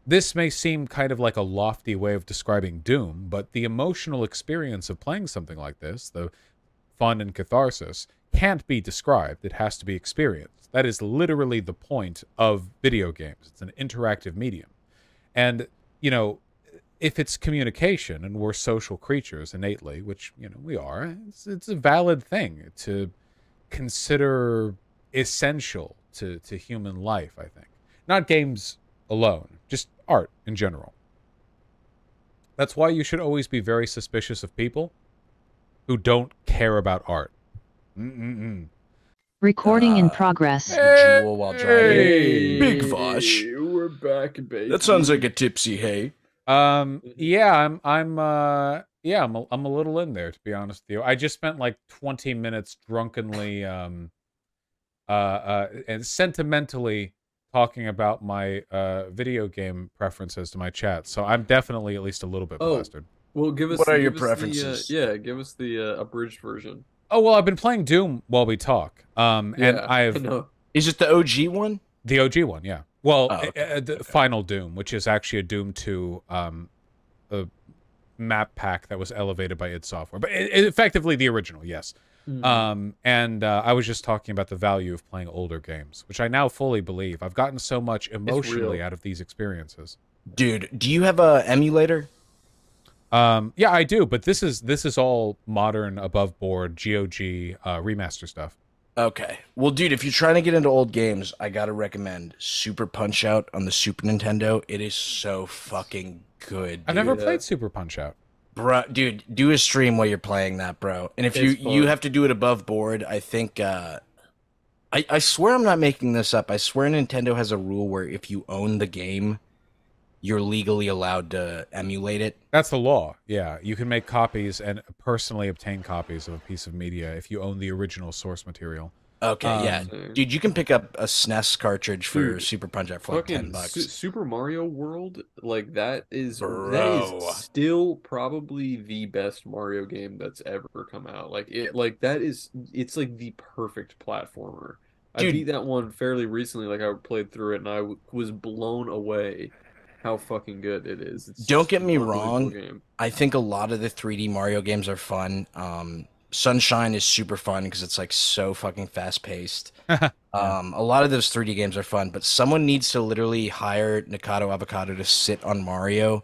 This may seem kind of like a lofty way of describing Doom, but the emotional experience of playing something like this, the fun and catharsis, can't be described. It has to be experienced. That is literally the point of video games. It's an interactive medium. And, you know, if it's communication, and we're social creatures innately, which, you know, we are, it's a valid thing to consider essential to human life, I think. Not games alone, just art in general. That's why you should always be very suspicious of people who don't care about art. Recording in progress. Jewel while driving. Hey, Big Vaush. we're back, baby. That sounds like a tipsy hay. Yeah, I'm a little in there, to be honest with you. I just spent like 20 minutes drunkenly, and sentimentally talking about my video game preferences to my chat. So I'm definitely at least a little bit blasted. Well, give us. What are your give us preferences? give us the abridged version. Oh well, I've been playing Doom while we talk. And I know. Is it the OG one? The OG one, yeah. Well, okay. The Final Doom, which is actually a Doom 2 a map pack that was elevated by id Software, but effectively the original, yes. And I was just talking about the value of playing older games, which I now fully believe. I've gotten so much emotionally out of these experiences. Dude, do you have a emulator? Yeah, I do, but this is all modern, above board, GOG remaster stuff. Okay. Well, dude, if you're trying to get into old games, I gotta recommend Super Punch-Out on the Super Nintendo. It is so fucking good, dude. I've never played Super Punch-Out. Bro, dude, do a stream while you're playing that, bro. And if you have to do it above board, I think I swear I'm not making this up. I swear Nintendo has a rule where if you own the game, you're legally allowed to emulate it. That's the law. Yeah, you can make copies and personally obtain copies of a piece of media if you own the original source material. Okay, yeah, dude, you can pick up a SNES cartridge for Super Punch-Out for like $10. Super Mario World, like that is Bro. still probably the best Mario game that's ever come out. Like it's like the perfect platformer. Dude. I beat that one fairly recently. Like I played through it and I was blown away how fucking good it is. Don't get me wrong. Game. I think a lot of the 3D Mario games are fun. Sunshine is super fun because it's like so fucking fast paced. A lot of those 3D games are fun, but someone needs to literally hire Nikado Avocado to sit on Mario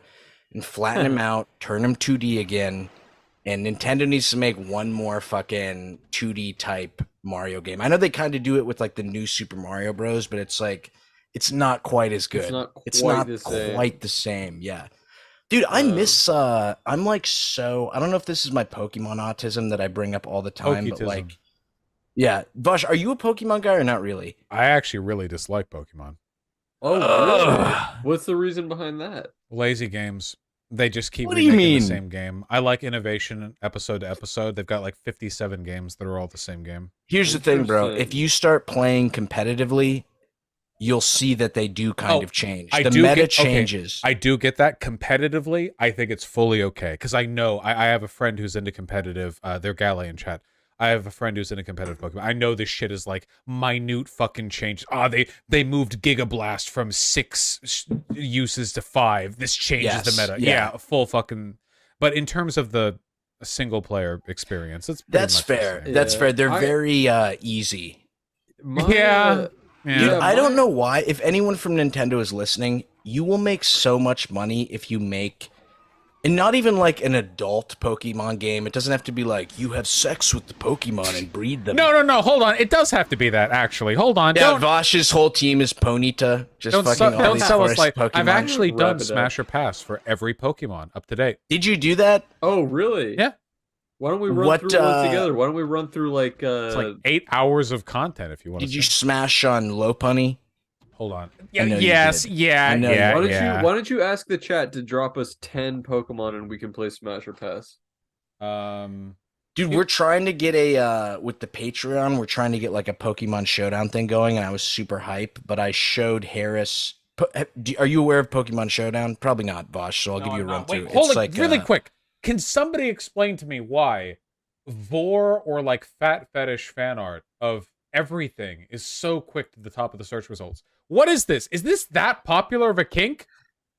and flatten him out, turn him 2D again, and Nintendo needs to make one more fucking 2D type Mario game. I know they kind of do it with like the new Super Mario Bros, but it's like it's not quite as good. It's not quite the same. Yeah. Dude, I miss I'm like so I don't know if this is my Pokemon autism that I bring up all the time, but like yeah, Vaush, are you a Pokemon guy or not really? I actually really dislike Pokemon. Oh, really? What's the reason behind that? Lazy games. They just keep remaking the same game. I like innovation episode to episode. They've got like 57 games that are all the same game. Here's the thing, bro. If you start playing competitively, you'll see that they do kind of change. The meta changes. I do get that. Competitively, I think it's fully okay. Because I know, I have a friend who's into competitive, they're Galley in chat. I have a friend who's into competitive Pokemon. I know this shit is like minute fucking change. They moved Giga Blast from 6 uses to 5. This changes the meta. Yeah, full fucking... But in terms of the single player experience, it's That's fair. That's fair. They're very easy. Dude, I don't know why. If anyone from Nintendo is listening, you will make so much money if you make, and not even like an adult Pokemon game. It doesn't have to be like you have sex with the Pokemon and breed them. No. Hold on. It does have to be that. Actually, hold on. Yeah, Vaush's whole team is Ponyta. Just fucking all these sell us like Pokemon. I've actually done Smash or Pass for every Pokemon up to date. Did you do that? Oh, really? Yeah. Why don't we run through one together? Why don't we run through like it's like 8 hours of content if you want to. Did you smash on Lopunny? Hold on. Yeah, Why don't you ask the chat to drop us 10 Pokemon and we can play Smash or Pass? Dude, we're trying to get a with the Patreon, we're trying to get like a Pokemon Showdown thing going, and I was super hype, but I showed Harris. Are you aware of Pokemon Showdown? Probably not, Vaush, so I'll give you a run through. Hold on, really quick. Can somebody explain to me why Vor or like Fat Fetish fan art of everything is so quick to the top of the search results? What is this? Is this that popular of a kink?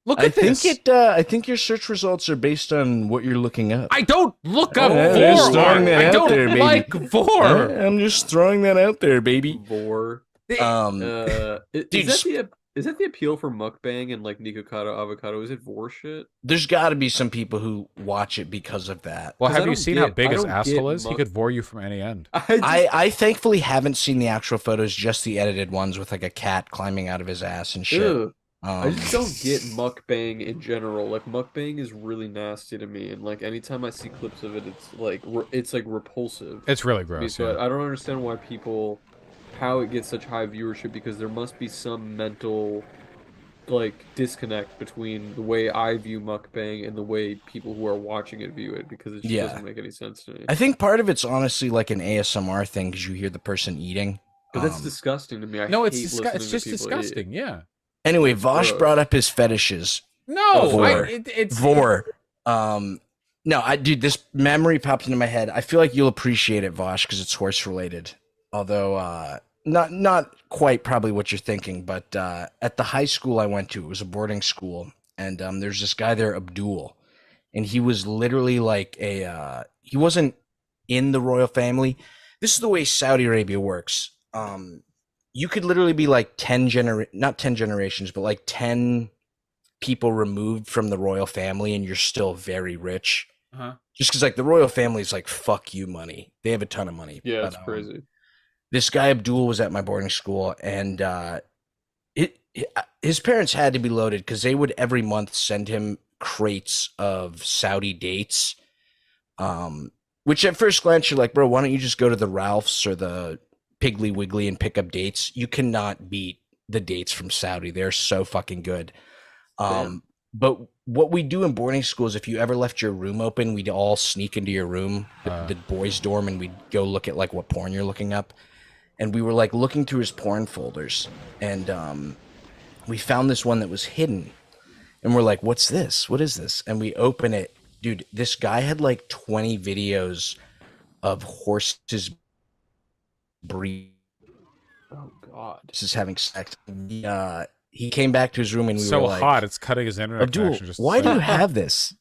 Look at this. I think your search results are based on what you're looking up. I don't look up Vor art. I don't like Vor. I'm just throwing that out there, baby. Vor. Is that the appeal for mukbang and like Nikocado Avocado? Is it Vor shit? There's got to be some people who watch it because of that. Well, have you seen how big his asshole is? He could vor you from any end. I thankfully haven't seen the actual photos, just the edited ones with like a cat climbing out of his ass and shit. Ew. I just don't get mukbang in general. Like mukbang is really nasty to me, and like anytime I see clips of it, it's like repulsive It's really to me. gross. So Yeah. I don't understand why people, how it gets such high viewership, because there must be some mental like disconnect between the way I view mukbang and the way people who are watching it view it, because it just Yeah. doesn't make any sense to me. I think part of it's honestly like an ASMR thing because you hear the person eating. But that's disgusting to me. I No, it's hate listening it's to just people eat. disgusting. Yeah. Anyway, It's Vaush gross. brought up his fetishes. No, Vor. it's Vor. No, dude, this memory popped into my head. I feel like you'll appreciate it, Vaush, because it's horse related. Although, not quite probably what you're thinking, but at the high school I went to, it was a boarding school, and there's this guy there, Abdul, and he was literally like he wasn't in the royal family. This is the way Saudi Arabia works. You could literally be like not 10 generations, but like 10 people removed from the royal family and you're still very rich. Just because like the royal family is like fuck you money. They have a ton of money. Yeah, but, it's crazy. This guy Abdul was at my boarding school, and his parents had to be loaded because they would every month send him crates of Saudi dates. Which at first glance you're like, bro, why don't you just go to the Ralphs or the Piggly Wiggly and pick up dates? You cannot beat the dates from Saudi. They're so fucking good. But what we do in boarding school is if you ever left your room open, we'd all sneak into your room, the boys' dorm, and we'd go look at like what porn you're looking up. And we were like looking through his porn folders, and we found this one that was hidden. And we're like, what's this? What is this? And we open it. Dude, this guy had like 20 videos of horses breed. Oh God. This is having sex. He came back to his room and we so were like, hot. It's cutting his internet Abdul, connection. Just why do you have this?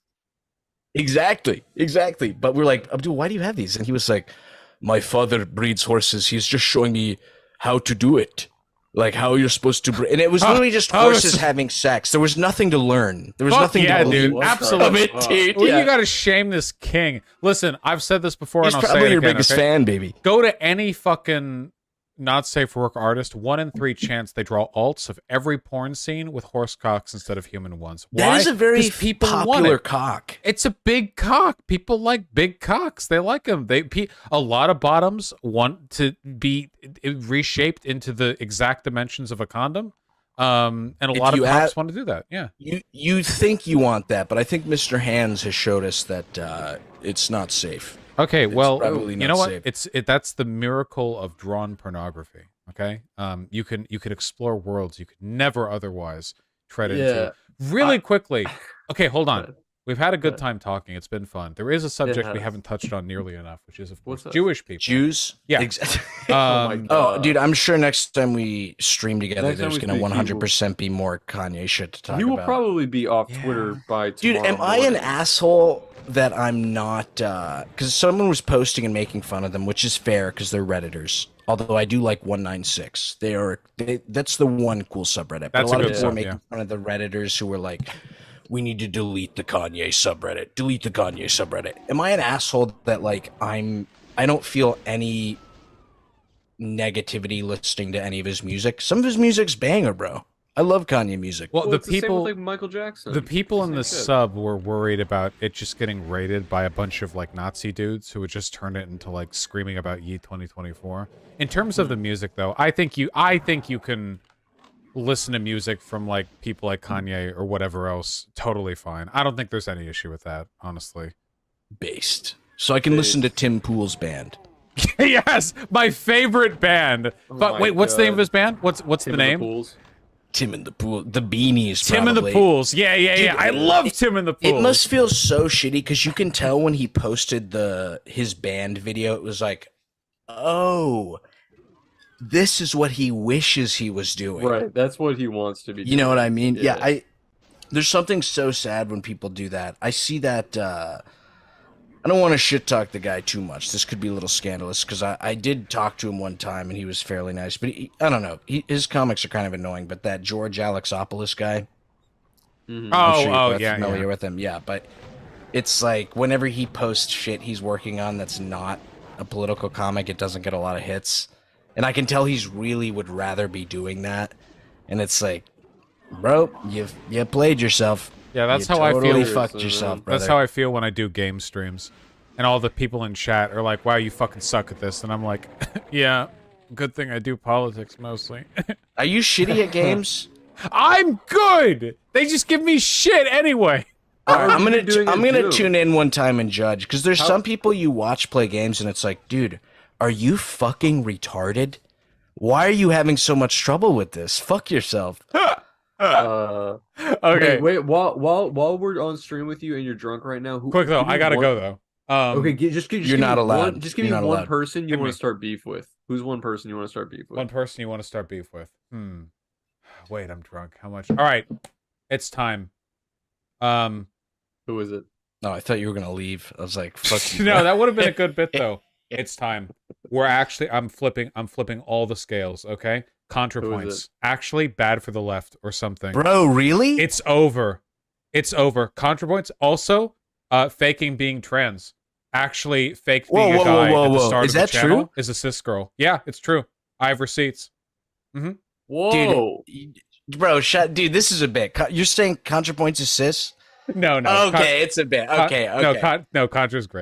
Exactly. But we're like, Abdul, why do you have these? And he was like, my father breeds horses. He's just showing me how to do it. Like how you're supposed to breed. And it was literally just horses having sex. There was nothing to learn. There was nothing yeah, to dude. Absolutely. dude. Well, you gotta shame this king. Listen, I've said this before, He's and I'll probably say it your again, biggest okay? fan, baby. Go to any fucking not safe for work artist. 1 in 3 chance they draw alts of every porn scene with horse cocks instead of human ones. Why? That is a very 'Cause people want popular it. cock. It's a big cock. People like big cocks. They like them. A lot of bottoms want to be reshaped into the exact dimensions of a condom. And a lot of cops want to do that. Yeah. You think you want that, but I think Mr. Hands has showed us that it's not safe. Okay, well, probably you not know what? safe. That's the miracle of drawn pornography. Okay, you can explore worlds you could never otherwise tread into. Really quickly. Okay, hold on. We've had a good time talking. It's been fun. There is a subject we haven't touched on nearly enough, which is of course Jewish people. Jews? Yeah. Oh, dude, I'm sure next time we stream together, Next time there's we going to speak, 100% be more Kanye shit to talk He about. will probably be off Twitter by tomorrow. Dude, am I an asshole that I'm not? Because someone was posting and making fun of them, which is fair because they're Redditors. Although I do like 196. That's the one cool subreddit. But That's a lot a of good people are sub, making yeah. fun of the Redditors who were like, we need to delete the Kanye subreddit. Delete the Kanye subreddit. Am I an asshole that like I don't feel any negativity listening to any of his music? Some of his music's banger, bro. I love Kanye music. Well, it's the same with, like, Michael Jackson. The people in the Same shit. sub were worried about it just getting raided by a bunch of like Nazi dudes who would just turn it into like screaming about Ye 2024. In terms of the music, though, I think you can listen to music from like people like Kanye or whatever else totally fine. I don't think there's any issue with that, honestly. Based. So I can listen to Tim Pool's band. Yes, my favorite band. But my wait, what's the name of God. his band? What's the Tim name? and the Pools. Tim and the Pool. The Beanies, Tim and the probably. Pools. Yeah. Dude, I love Tim and the Pools. It must feel so shitty because you can tell when he posted his band video, it was like, oh, this is what he wishes he was doing. Right, that's what he wants to be doing. You know what I mean? Yeah. Yeah, there's something so sad when people do that. I see that, I don't want to shit talk the guy too much. This could be a little scandalous because I did talk to him one time and he was fairly nice. But I don't know. His comics are kind of annoying. But that George Alexopoulos guy, Mm-hmm. I'm sure you're yeah, familiar yeah. with him. Yeah, but it's like whenever he posts shit he's working on that's not a political comic, it doesn't get a lot of hits. And I can tell he's really would rather be doing that. And it's like, Bro, you played yourself. Yeah, that's You how I totally feel. fucked yourself, brother. That's how I feel when I do game streams. And all the people in chat are like, wow, you fucking suck at this. And I'm like, yeah, good thing I do politics mostly. Are you shitty at games? I'm good! They just give me shit anyway. Alright, How I'm are you doing gonna at Doom? tune in one time and judge, because there's some people you watch play games and it's like, dude, are you fucking retarded? Why are you having so much trouble with this? Fuck yourself. Okay. Wait. While we're on stream with you and you're drunk right now, Quick though, give me I gotta one- go though. Okay, just You're give not me allowed. Just give You're me not one allowed. person you Hit want me. to start beef with. Who's one person you want to start beef with? One person you want to start beef with. Wait, I'm drunk. How much? All right, it's time. Who is it? No, I thought you were gonna leave. I was like, fuck you. No, bro. that would have been a good bit though. It's time. I'm flipping all the scales. Okay, ContraPoints. Actually, bad for the left or something. Bro, really? It's over. It's over. ContraPoints. Also, faking being trans. Actually, fake being a guy at the start Is of the that channel true? is a cis girl. Yeah, it's true. I have receipts. Whoa. Bro, dude, this is a bit. You're saying ContraPoints is cis? No. Okay, it's a bit. Okay. No, Contra's great.